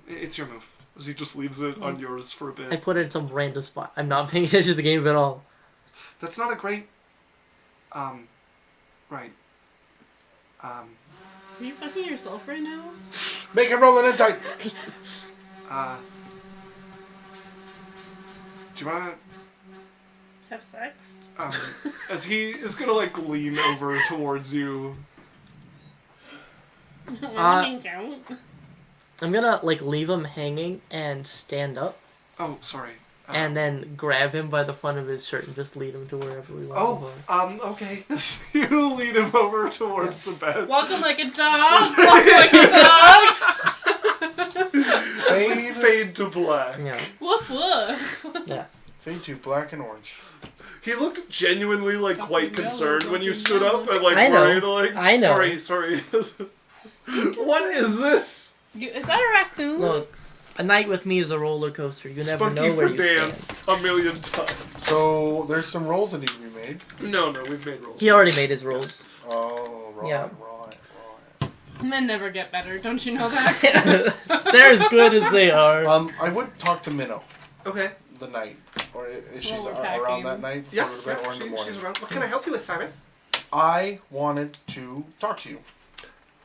It's your move. As he just leaves it on yours for a I bit. put it in some random spot. I'm not paying attention to the game at all. That's not a great, right. Are you fucking yourself right now? Make him roll an insight. Do you wanna... Have sex? As he is gonna, like, lean over towards you. I'm gonna like leave him hanging and stand up, Oh, sorry. and then grab him by the front of his shirt and just lead him to wherever we want. Okay. You lead him over towards the bed. Walking like a dog. Walking like a dog. Fade to black. Yeah, Woof woof. yeah. Fade to black and orange. He looked genuinely, like, quite Fucking concerned yellow, when you fucking stood up yellow. and, like, I know. worried, like, I know. Sorry. What is this? Is that a raccoon? Look, a night with me is a roller coaster. You never Spunky know where for you dance stand. a million times. So there's some rolls that need to be made. No, we've made rolls. He already made his rolls. Oh, right, Yeah. right. Men never get better, don't you know that? They're as good as they are. I would talk to Minnow Okay. the night, or if she's Well, we're around packing. that night, Yeah, before we go to bed, or in the morning. she's around. What can I help you with, Cyrus? I wanted to talk to you.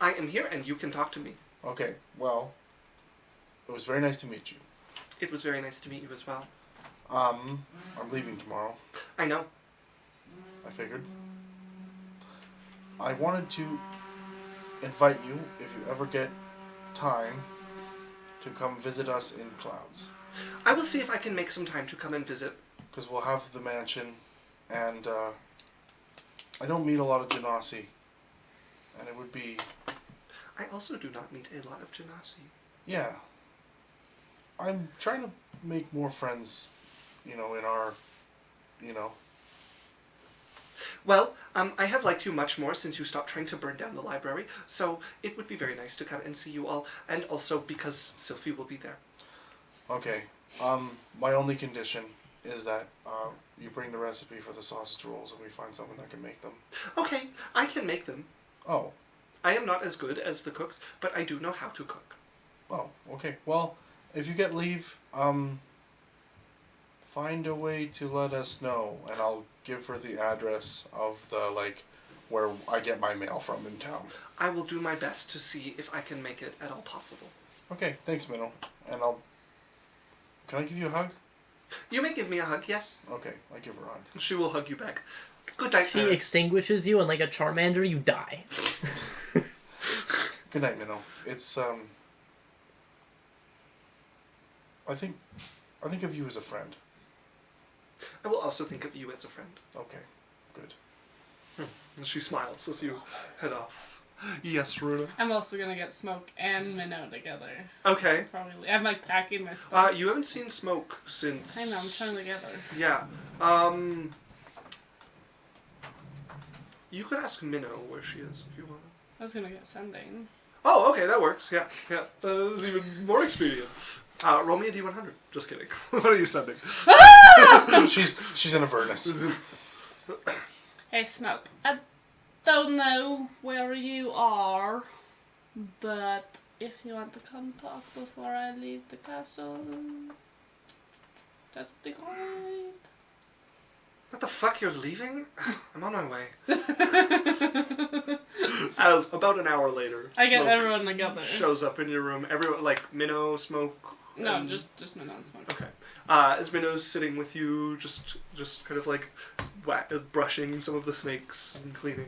I am here and you can talk to me. Okay, well, it was very nice to meet you. It was very nice to meet you as well. I'm leaving tomorrow. I know. I figured. I wanted to invite you, if you ever get time, to come visit us in Clouds. I will see if I can make some time to come and visit. Because we'll have the mansion, and I don't meet a lot of Genasi. And it would be... I also do not meet a lot of Genasi. Yeah. I'm trying to make more friends, in our, Well, I have liked you much more since you stopped trying to burn down the library, so it would be very nice to come and see you all, and also because Cylph'e will be there. Okay. My only condition is that you bring the recipe for the sausage rolls and we find someone that can make them. Okay, I can make them. Oh. I am not as good as the cooks, but I do know how to cook. Oh, okay. Well, if you get leave, find a way to let us know, and I'll give her the address of the, like, where I get my mail from in town. I will do my best to see if I can make it at all possible. Okay, thanks, Minnow. And Can I give you a hug? You may give me a hug, yes. Okay, I give her a hug. She will hug you back. Good night, She Cyrus. extinguishes you, and like a Charmander, you die. Good night, Minnow. It's, I think of you as a friend. I will also think of you as a friend. Okay, good. And she smiles as you head off. Yes, Runa. I'm also gonna get Smoke and Minnow together. Okay. Probably. I'm like packing my stuff. You haven't seen Smoke since... I know, I'm trying to get her. Yeah. You could ask Minnow where she is if you want. I was gonna get Sending. Oh, okay, that works. Yeah. That is even more expedient. Roll me a D100. Just kidding. What are you sending? She's in Avernus. Hey, Smoke. I don't know where you are, but if you want to come talk before I leave the castle, that would be great. What the fuck, you're leaving? I'm on my way. As about an hour later, I get Smoke everyone together. shows up in your room. Everyone, like Minnow, Smoke. No, and- just Minnow and Smoke. Okay. As Minnow's sitting with you, just kind of like brushing some of the snakes and cleaning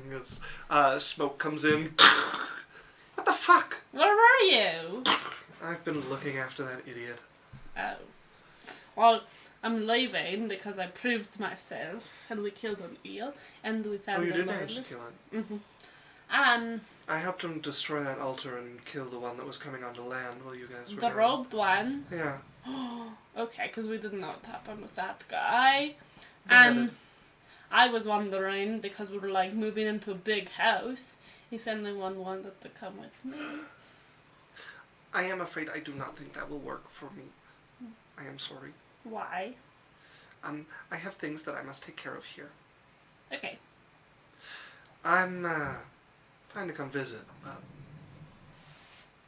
as Smoke comes in. What the fuck? Where were you? I've been looking after that idiot. Oh. Well, I'm leaving because I proved myself, and we killed an eel, and we found You a did manage to obelisk. kill it. And I helped him destroy that altar and kill the one that was coming onto land while you guys were the gone. robed one. Yeah. Okay, because we didn't know what happened with that guy. Beheaded. And I was wondering, because we were like moving into a big house, if anyone wanted to come with me. I am afraid I do not think that will work for me. I am sorry. Why? I have things that I must take care of here. Okay. I'm fine to come visit, but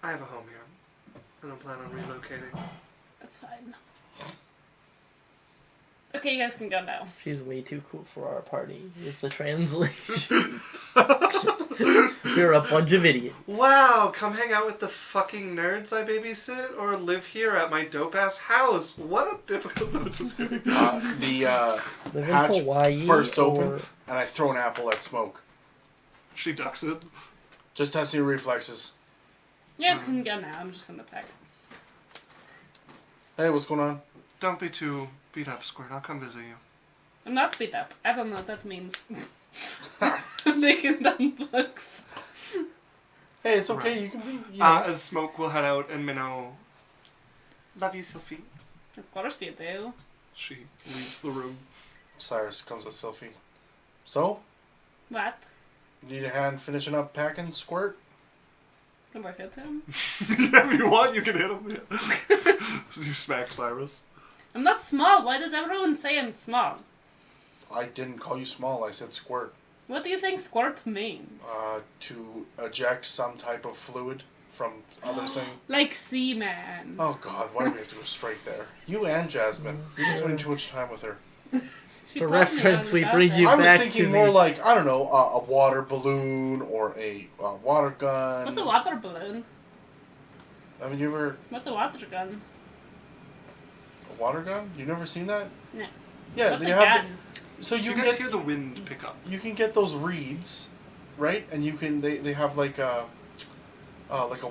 I have a home here. I don't plan on relocating. That's fine. Okay, you guys can go now. She's way too cool for our party. It's the translation. We're a bunch of idiots. Wow, come hang out with the fucking nerds I babysit, or live here at my dope-ass house. What a difficult... No, just kidding. The Live in hatch Hawaii bursts or... open, and I throw an apple at Smoke. She ducks it. Just testing your reflexes. You guys can go now. I'm just gonna pack. Hey, what's going on? Don't be too beat up, Squirt. I'll come visit you. I'm not beat up. I don't know what that means. Making down books. Hey, it's okay. Right. You can be. You know. As Smoke will head out, and Minnow... Love you, Cylph'e. Of course you do. She leaves the room. Cyrus comes with Cylph'e. So, What? need a hand finishing up packing, Squirt? Can I hit him? Yeah, if you want, you can hit him. Yeah. You smack Cyrus. I'm not small. Why does everyone say I'm small? I didn't call you small. I said Squirt. What do you think squirt means? To eject some type of fluid from other thing. Like seaman. Oh God, why do we have to go straight there? You and Jasmine. You're just spending too much time with her. She For taught me reference, all we about bring that. you I was back thinking to more the- like, I don't know, a water balloon or a water gun. What's a water balloon? Haven't you ever... What's a water gun? A water gun? You never seen that? No. Yeah, What's they a have... gun? So You you guys get... hear the wind pick up. You can get those reeds, right? And you can... They have like a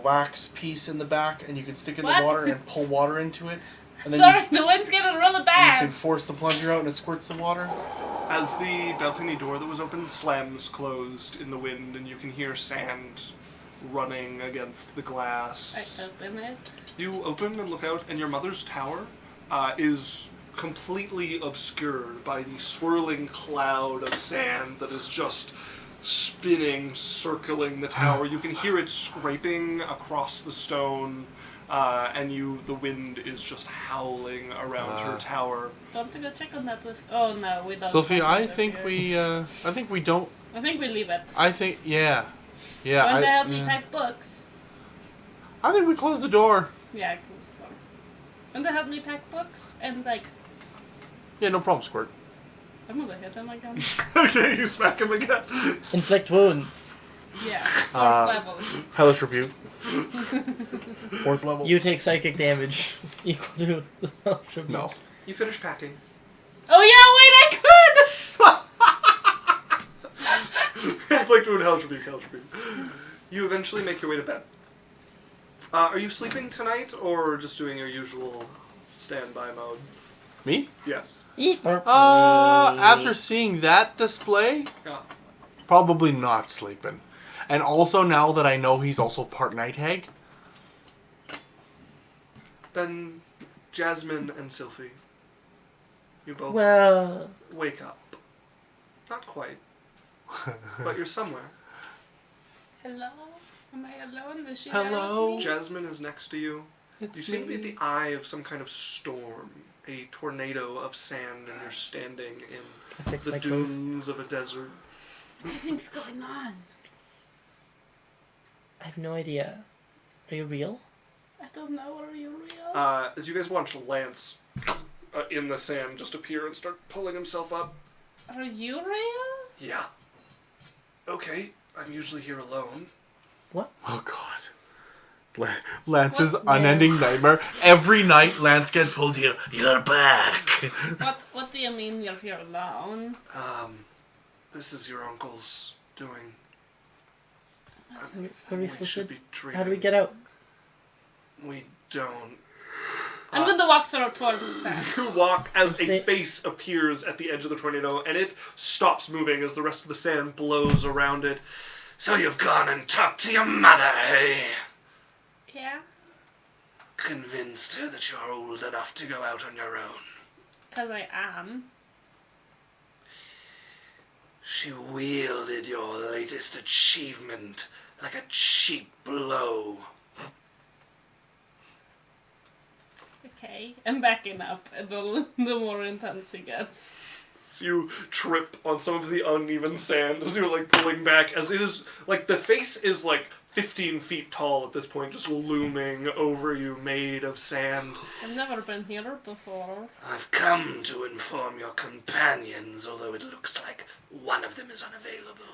wax piece in the back, and you can stick in What? the water and pull water into it. And then Sorry, the wind's getting really you can bad. force the plunger out and it squirts the water. As the balcony door that was open slams closed in the wind, and you can hear sand running against the I glass. open it. You open and look out, and your mother's tower is completely obscured by the swirling cloud of sand that is just spinning, circling the tower. You can hear it scraping across the stone, and the wind is just howling around her tower. Don't you go check on that with... Oh no, we don't. Sophie, want I it think here. we don't. I think we leave it. I think, yeah. When they help me pack books. I think we close the door. Yeah, I close the door. When they help me pack books and like Yeah, no problem, Squirt. I'm gonna hit him again. Okay, you smack him again. Inflict wounds. Yeah, 4th level. Hellish Rebuke. 4th level. You take psychic damage equal to the Hellish Rebuke. No. You finish packing. Oh yeah, wait, I could! Inflict wound, hellish rebuke, hellish rebuke. You eventually make your way to bed. Are you sleeping tonight, or just doing your usual standby mode? Me? Yes. After seeing that display, Yeah. probably not sleeping. And also now that I know he's also part night hag. Then, Jasmine and Cylph'e, you both Well, wake up. Not quite, but you're somewhere. Hello? Am I alone? Is she Hello? there with me? Jasmine is next to you. You seem to be at the eye of some kind of storm, a tornado of sand, and you're standing in I fixed the my clothes. dunes of a desert. Nothing's going on. I have no idea. Are you real? I don't know, are you real? As you guys watch Lance in the sand just appear and start pulling himself up. Are you real? Yeah. Okay, I'm usually here alone. What? Oh god. Lance's What? unending nightmare. Every night Lance gets pulled here. You're back. What do you mean you're here alone? This is your uncle's doing. What are we supposed should to? be dreaming. How do we get out? We don't. I'm going to walk through towards the sand. You walk as a Stay- face appears at the edge of the tornado, and it stops moving as the rest of the sand blows around it. So you've gone and talked to your mother, hey? Yeah? Convinced her that you're old enough to go out on your own. Because I am. She wielded your latest achievement like a cheap blow. Okay, I'm backing up, and the more intense it gets. So you trip on some of the uneven sand as you're like pulling back, as it is like the face is like 15 feet tall at this point, just looming over you, made of sand. I've never been here before. I've come to inform your companions, although it looks like one of them is unavailable.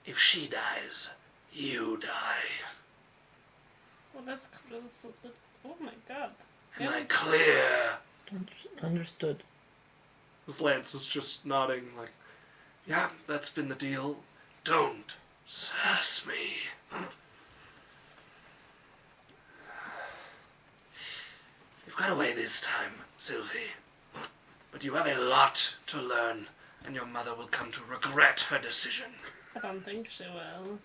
If she dies, you die. Well, that's close. Oh my god. Am I clear? Understood. This Lance is just nodding like, yeah, that's been the deal. Don't sass me. You've got away this time, Cylph'e. But you have a lot to learn, and your mother will come to regret her decision. I don't think she will.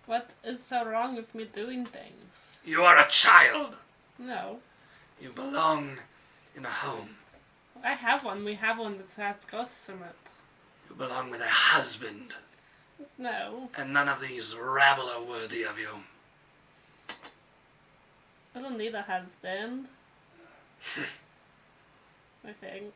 What is so wrong with me doing things? You are a child. No. You belong in a home. I have one. We have one that has ghosts in it. You belong with a husband, No. and none of these rabble are worthy of you. I don't need a husband. I think.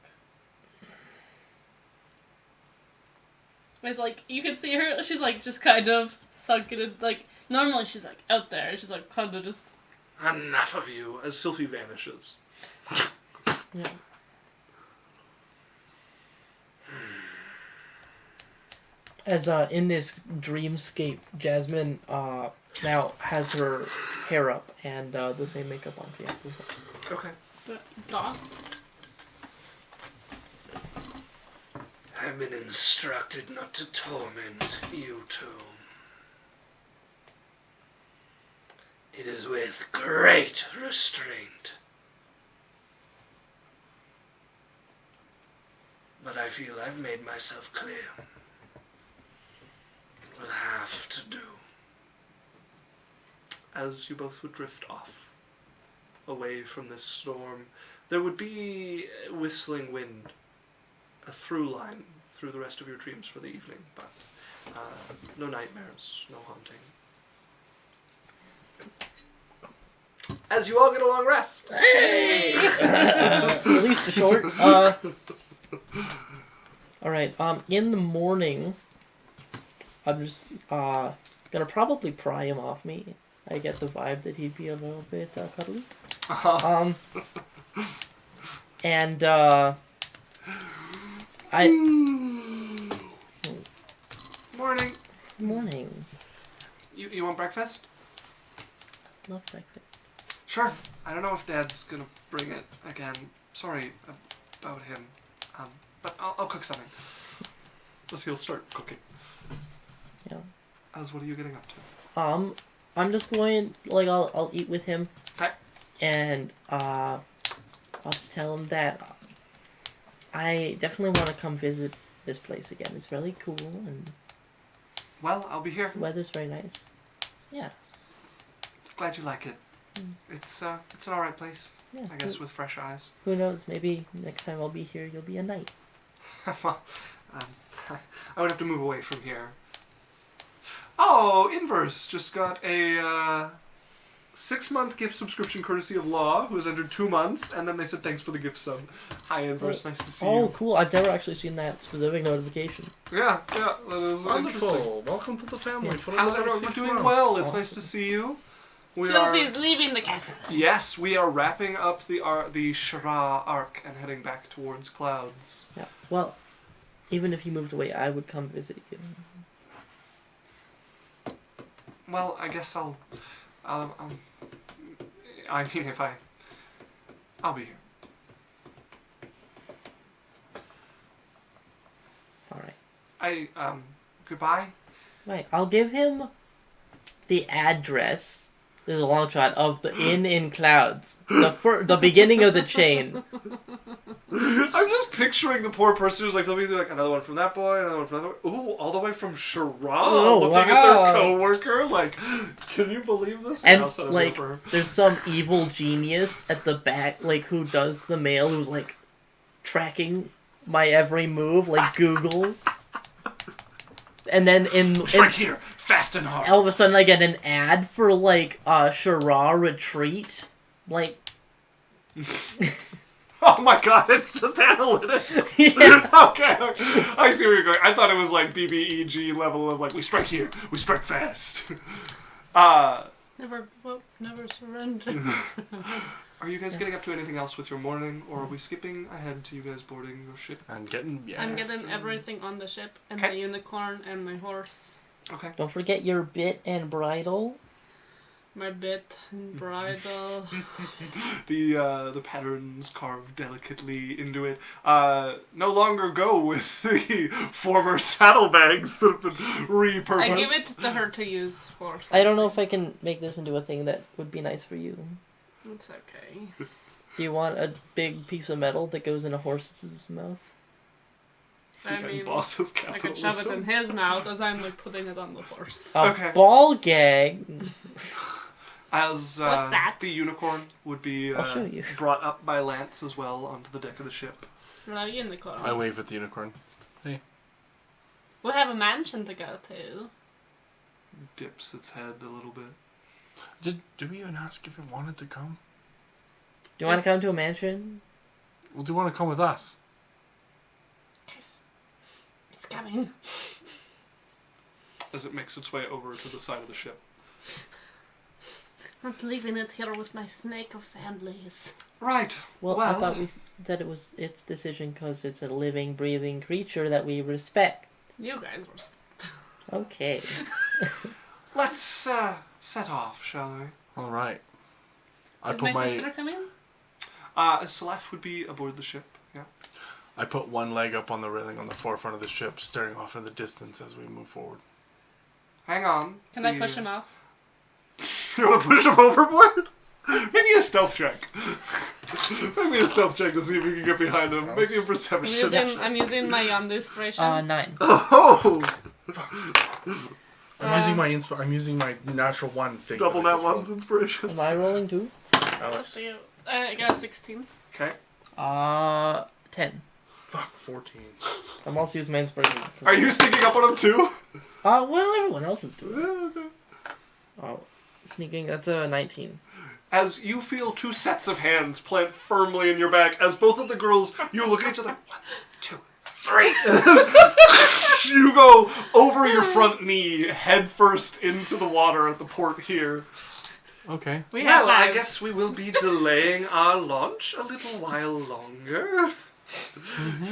It's like, you can see her, she's like just kind of sunken in, like, normally she's like out there, she's like kind of just... Enough of you, as Cylph'e vanishes. Yeah. As in this dreamscape, Jasmine now has her hair up and the same makeup on. Yeah. Okay. Goth? I've been instructed not to torment you two. It is with great restraint. But I feel I've made myself clear. It will have to do. As you both would drift off, away from this storm, there would be whistling wind, a through line through the rest of your dreams for the evening, but no nightmares, no haunting. As you all get a long rest. At least a short. Alright, in the morning, I'm just gonna probably pry him off me. I get the vibe that he'd be a little bit cuddly. And Morning. Morning. You want breakfast? Love breakfast. Sure. I don't know if Dad's gonna bring it again. Sorry about him. But I'll cook something. He'll start cooking. Yeah. What are you getting up to? I'm just going, like, I'll eat with him. Okay. And, I'll just tell him that I definitely want to come visit this place again. It's really cool, and Well, I'll be here. the weather's very nice. Yeah. Glad you like it. It's an alright place. Yeah. I guess with fresh eyes. Who knows, maybe next time I'll be here, you'll be a knight. Well, I would have to move away from here. Oh, Inverse just got a 6-month gift subscription courtesy of Law, who has entered 2 months, and then they said thanks for the gift sub. Hi, Inverse. Nice to see you. Oh, cool. I've never actually seen that specific notification. Yeah, that is interesting. Wonderful. Welcome to the family. For How's another everyone? We're 6 doing months. well. It's nice to see you. Cylph'e's leaving the castle. Yes, we are wrapping up the Shara arc and heading back towards clouds. Yeah. Well, even if you moved away, I would come visit you. Well, I guess I mean, I'll be here. Alright. Goodbye. Right. I'll give him the address. There's a long shot of the inn in clouds. The beginning of the chain. I'm just picturing the poor person who's like, they'll be like, another one from that boy, another one from that boy. Ooh, all the way from Shara, looking at wow. their coworker. Like, can you believe this? And, I'll set him like, up for her. there's some evil genius at the back, like, who does the mail, who's, like, tracking my every move, like Google. And then Right here, fast and hard. all of a sudden I get an ad for, like, Shara Retreat. Like... Oh my god, it's just analytic. Yeah. Okay, I see where you're going. I thought it was like BBEG level of like, we strike here, we strike fast. Never give up, never surrender. Are you guys getting up to anything else with your morning, or are we skipping ahead to you guys boarding your ship? I'm getting I'm getting everything on the ship, and Okay. the unicorn, and my horse. Okay. Don't forget your bit and bridle. My bit and bridle. The patterns carved delicately into it no longer go with the former saddlebags that have been repurposed. I give it to her to use for. I don't know if I can make this into a thing that would be nice for you. It's okay. Do you want a big piece of metal that goes in a horse's mouth? I The mean, boss of I could shove it in capitalism. his mouth as I'm like putting it on the horse. A Okay. ball gag. As What's that? the unicorn would be I'll show you. brought up by Lance as well onto the deck of the ship. Hello, unicorn. I wave at the unicorn. We have a mansion to go to. Dips its head a little bit. Did we even ask if it wanted to come? Do you want to come to a mansion? Well, do you want to come with us? Guys, it's coming. As it makes its way over to the side of the ship. I'm leaving it here with my snake of families. Right. Well, I thought we said it was its decision because it's a living, breathing creature that we respect. You guys were. Okay. Let's set off, shall we? All right. I Is put my sister coming? Salaf would be aboard the ship. Yeah. I put one leg up on the railing on the forefront of the ship, staring off in the distance as we move forward. Hang on. Can I push him off? You want to push him overboard? Maybe a stealth check. Maybe a stealth check to see if you can get behind him. Make me a perception. I'm using my inspiration. 9. Oh! I'm using my natural one thing. Double that one's inspiration. Am I rolling too? Alex. I got a 16. Okay. 10. Fuck, 14. I'm also using my inspiration. Are you sneaking up on him too? Well, everyone else is doing it. Oh, sneaking, that's a 19. As you feel 2 sets of hands plant firmly in your back, as both of the girls, you look at each other, 1, 2, 3. You go over your front knee, head first into the water at the port here. Okay. We have Well, I time. guess we will be delaying our launch a little while longer.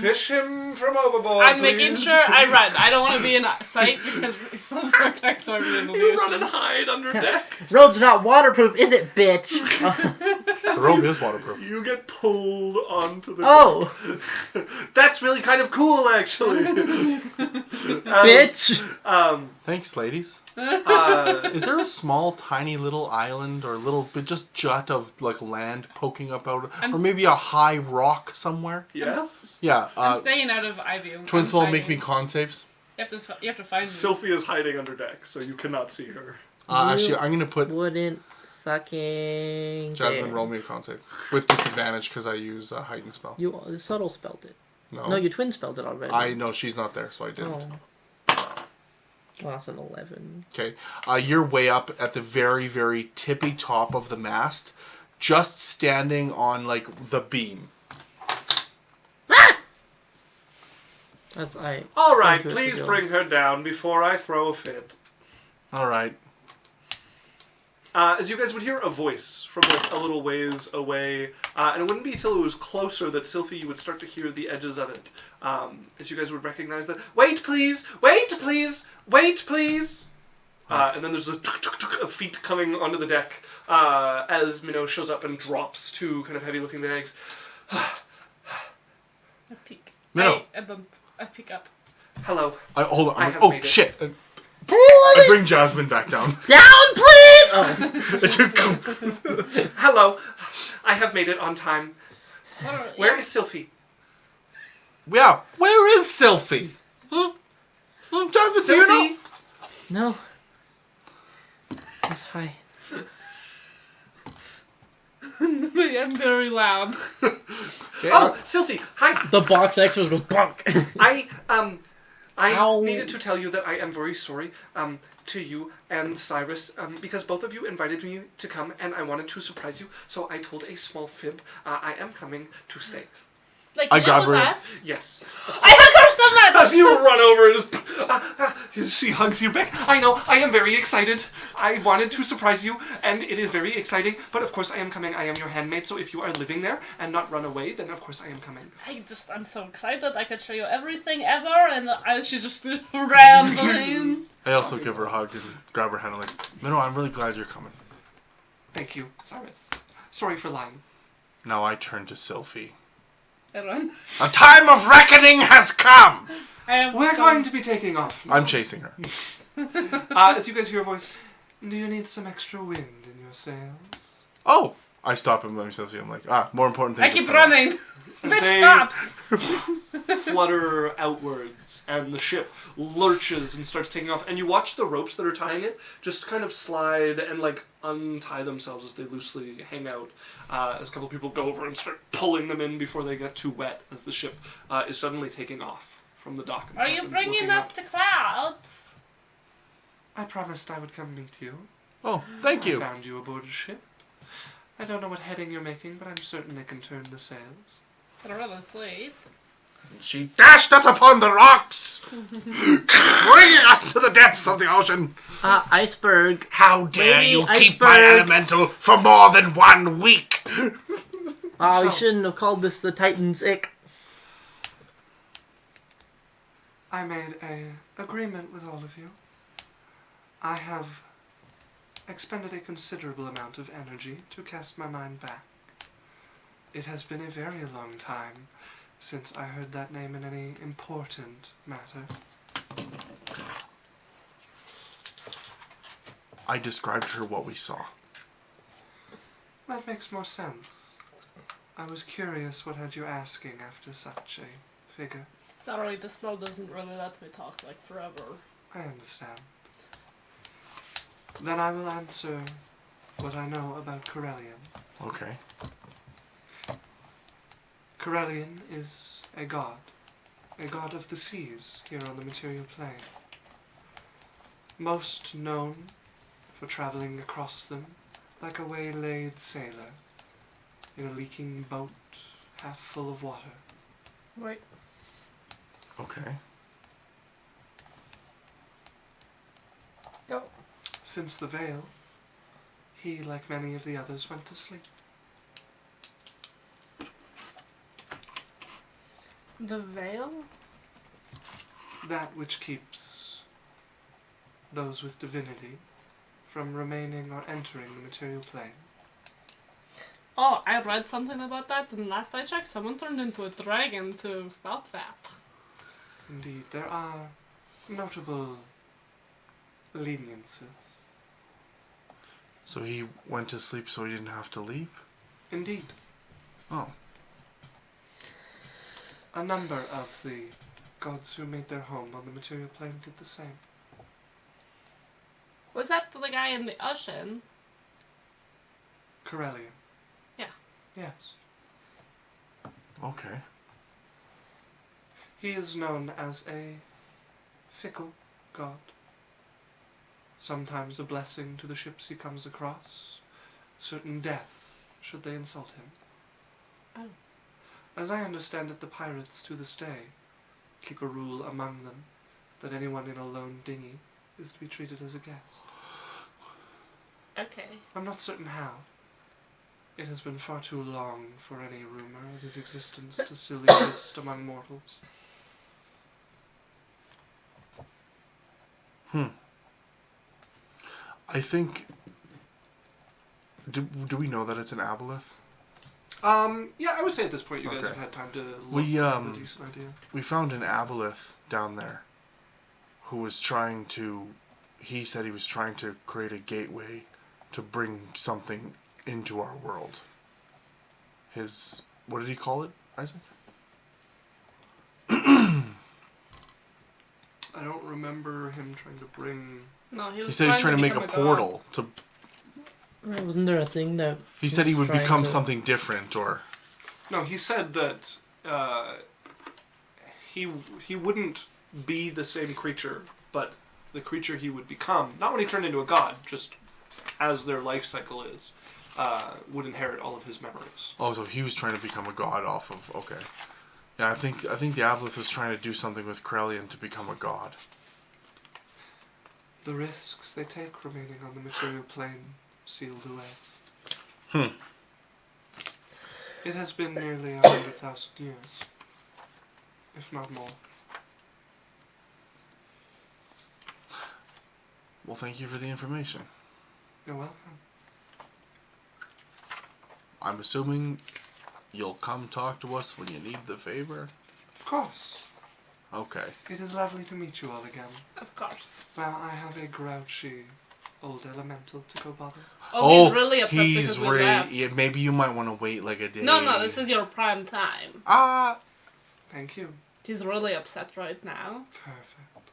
Fish him from overboard, I'm making please. sure I run. I don't want to be in sight because vortex or the You run and hide under deck. Road's not waterproof, is it, bitch? The rope is waterproof. You get pulled onto the Oh, deck. That's really kind of cool, actually. bitch. Thanks, ladies. Uh, Is there a small, tiny little island or little bit just jut of like land poking up out, or maybe a high rock somewhere? yes. Yeah. I'm staying out of eye view. Twin I'm Swell, make hiding. me con saves. You have to find me. Cylph'e is hiding under deck, so you cannot see her. Actually, I'm gonna put Wouldn't fucking Jasmine dare. roll me a con save with disadvantage because I use a hiding spell. You subtle spelled it. No, No, you twin spelled it already. I know she's not there, so I didn't. Oh. Well, that's an 11. Okay, you're way up at the very, very tippy top of the mast, just standing on like the beam. That's All right, into it please to go. bring her down before I throw a fit. All right. As you guys would hear a voice from like a little ways away, and it wouldn't be until it was closer that Cylph'e you would start to hear the edges of it. As you guys would recognize that. Wait, please! Wait, please! Wait, please! And then there's a tuk-tuk-tuk of feet coming onto the deck as Minnow shows up and drops two kind of heavy-looking bags. I peek. Minnow. I pick up. Hello. Hold on. I have Oh made it. shit! I bring Jasmine back down. Down, please! Oh. Hello. I have made it on time. Where is Cylph'e? Yeah. Where is Cylph'e? Jasmine, do you know? Cylph'e? No. It's high. I'm very loud. Okay, Oh, Cylph'e! Hi! The box extras goes bonk. I Ow. needed to tell you that I am very sorry to you and Cyrus because both of you invited me to come and I wanted to surprise you, so I told a small fib. I am coming to stay. Like, I you got with her. us? Yes. I hug her so much! As you run over and just she hugs you back. I know, I am very excited. I wanted to surprise you, and it is very exciting. But of course I am coming. I am your handmaid, so if you are living there and not run away, then of course I am coming. I'm so excited. I could show you everything ever, and she's just rambling. I also give her a hug and grab her hand. I'm like, Minnow, I'm really glad you're coming. Thank you, Cyrus. Sorry for lying. Now I turn to Cylph'e. I run. A time of reckoning has come! We're going to be taking off. I'm chasing her. As you guys hear a voice, do you need some extra wind in your sails? Oh! I stop him myself. I'm like, more important things. I keep have come up. running. As Bitch they stops. flutter outwards, and the ship lurches and starts taking off. And you watch the ropes that are tying it just kind of slide and like untie themselves as they loosely hang out. As a couple people go over and start pulling them in before they get too wet, as the ship is suddenly taking off from the dock. And Are you Captain's bringing looking us up. to clouds? I promised I would come meet you. Oh, thank I you. found you aboard a ship. I don't know what heading you're making, but I'm certain they can turn the sails. I'd rather sleep. She dashed us upon the rocks, bringing us to the depths of the ocean. Iceberg. How dare Lady you keep my Iceberg. elemental for more than 1 week? Oh, we So- shouldn't have called this the Titan's Ick. I made an agreement with all of you. I have expended a considerable amount of energy to cast my mind back. It has been a very long time since I heard that name in any important matter. I described to her what we saw. That makes more sense. I was curious what had you asking after such a figure. Sorry, this spell doesn't really let me talk like forever. I understand. Then I will answer what I know about Corelion. Okay. Corelion is a god of the seas here on the material plane. Most known for traveling across them like a waylaid sailor in a leaking boat half full of water. Wait. Okay. Go. Since the veil, He, like many of the others, went to sleep. The veil? That which keeps those with divinity from remaining or entering the material plane. Oh, I read something about that, and last I checked, someone turned into a dragon to stop that. Indeed, there are notable leniencies. So he went to sleep so he didn't have to leave? Indeed. Oh. A number of the gods who made their home on the material plane did the same. Was that the guy in the ocean? Corelion. Yeah. Yes. Okay. He is known as a fickle god. Sometimes a blessing to the ships he comes across, certain death should they insult him. Oh. As I understand it, the pirates to this day keep a rule among them that anyone in a lone dinghy is to be treated as a guest. Okay. I'm not certain how. It has been far too long for any rumor of his existence to still exist among mortals. I think... Do we know that it's an Aboleth? Yeah, I would say at this point you guys Okay. have had time to look We, have a decent idea. We found an Aboleth down there who was trying to... He said he was trying to create a gateway to bring something into our world. His... What did he call it, Isaac? I don't remember him trying to bring... No, He said he was trying to make a become portal to... Wasn't there a thing that... He said he would trying become to- something different, or... No, he said that he wouldn't be the same creature, but the creature he would become, not when he turned into a god, just as their life cycle is, would inherit all of his memories. Oh, so he was trying to become a god off of... Okay. Yeah, I think the Aboleth was trying to do something with Corelion to become a god. The risks they take remaining on the material plane sealed away. It has been nearly 100,000 years, if not more. Well, thank you for the information. You're welcome. I'm assuming you'll come talk to us when you need the favor? Of course. Okay. It is lovely to meet you all again. Of course. Well, I have a grouchy old elemental to go bother. Oh, he's really upset he's because we left. Yeah, maybe you might want to wait like a day. No, this is your prime time. Thank you. He's really upset right now. Perfect.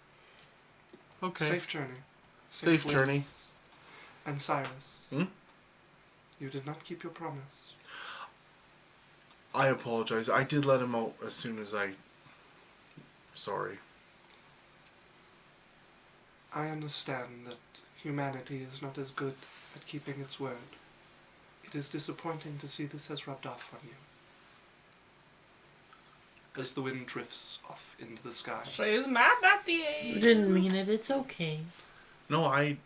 Okay. Safe journey. Safe journey. wayfarings. And Cyrus. Hmm? You did not keep your promise. I apologize. I did let him out as soon as I... Sorry. I understand that humanity is not as good at keeping its word. It is disappointing to see this has rubbed off on you. As the wind drifts off into the sky. She's mad at You the didn't mean it. It's okay. No, I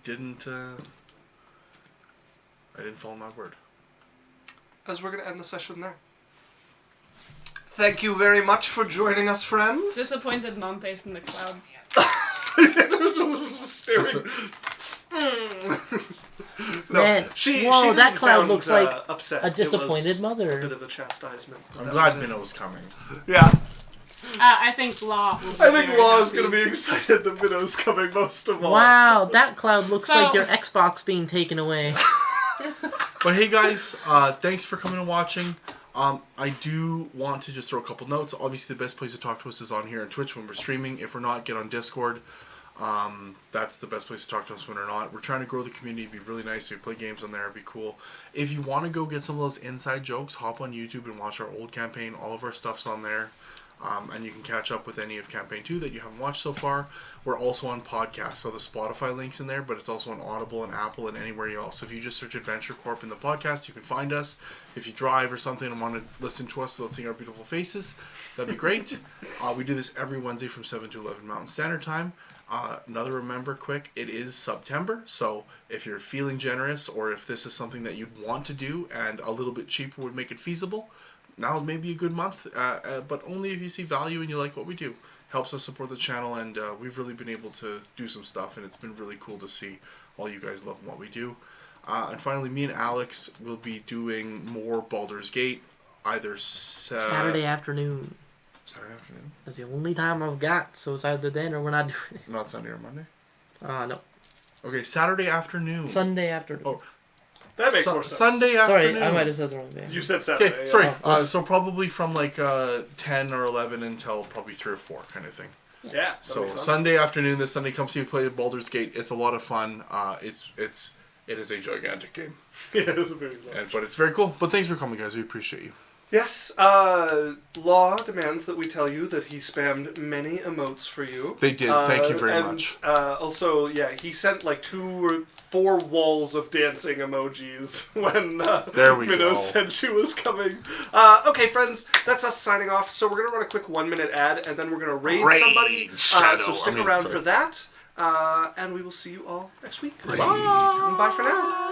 didn't... I didn't follow my word. As we're going to end the session there. Thank you very much for joining us, friends. disappointed non-face in the clouds. Staring. No, Man, she whoa, that didn't cloud sound, looks like upset. a disappointed It was mother. a bit of a chastisement. but I'm that glad was it. Minnow was coming. Yeah. I think Law. will be I think very Law is happy. going to be excited that Minnow's coming most of all. Wow, that cloud looks So- like your Xbox being taken away. But hey guys, thanks for coming and watching. I do want to just throw a couple notes. Obviously the best place to talk to us is on here on Twitch when we're streaming. If we're not, get on Discord. That's the best place to talk to us when we're not. We're trying to grow the community. It'd be really nice if we play games on there. It'd be cool. If you want to go get some of those inside jokes, hop on YouTube and watch our old campaign. All of our stuff's on there. And you can catch up with any of Campaign 2 that you haven't watched so far. We're also on podcasts, so the Spotify link's in there, but it's also on Audible and Apple and anywhere else. So if you just search Adventure Corp in the podcast, you can find us. If you drive or something and want to listen to us without seeing our beautiful faces, that'd be great. We do this every Wednesday from 7 to 11 Mountain Standard Time. Another remember quick, it is September, so if you're feeling generous or if this is something that you'd want to do and a little bit cheaper would make it feasible, now may be a good month, but only if you see value and you like what we do. Helps us support the channel, and we've really been able to do some stuff, and it's been really cool to see all you guys love what we do. And finally, me and Alex will be doing more Baldur's Gate, either Saturday afternoon. Saturday afternoon? That's the only time I've got, so it's either then or we're not doing it. Not Sunday or Monday? No. Okay, Saturday afternoon. Sunday afternoon. Oh. That makes more sense. Sunday afternoon. Sorry, I might have said the wrong thing. You said Saturday. Okay, sorry. Oh. So probably from like 10 or 11 until probably 3 or 4 kind of thing. Yeah. So Sunday afternoon, this Sunday, come see you play Baldur's Gate. It's a lot of fun. It is a gigantic game. Yeah, it's a very large. But it's very cool. But thanks for coming, guys. We appreciate you. Yes, law demands that we tell you that he spammed many emotes for you. They did. Thank you very much. Also, yeah, he sent like 2 or 4 walls of dancing emojis when There we Minnow go. said she was coming. Okay, friends, that's us signing off. So we're going to run a quick 1-minute ad, and then we're going to raid somebody. So stick around for that. And we will see you all next week. Bye. Bye for now.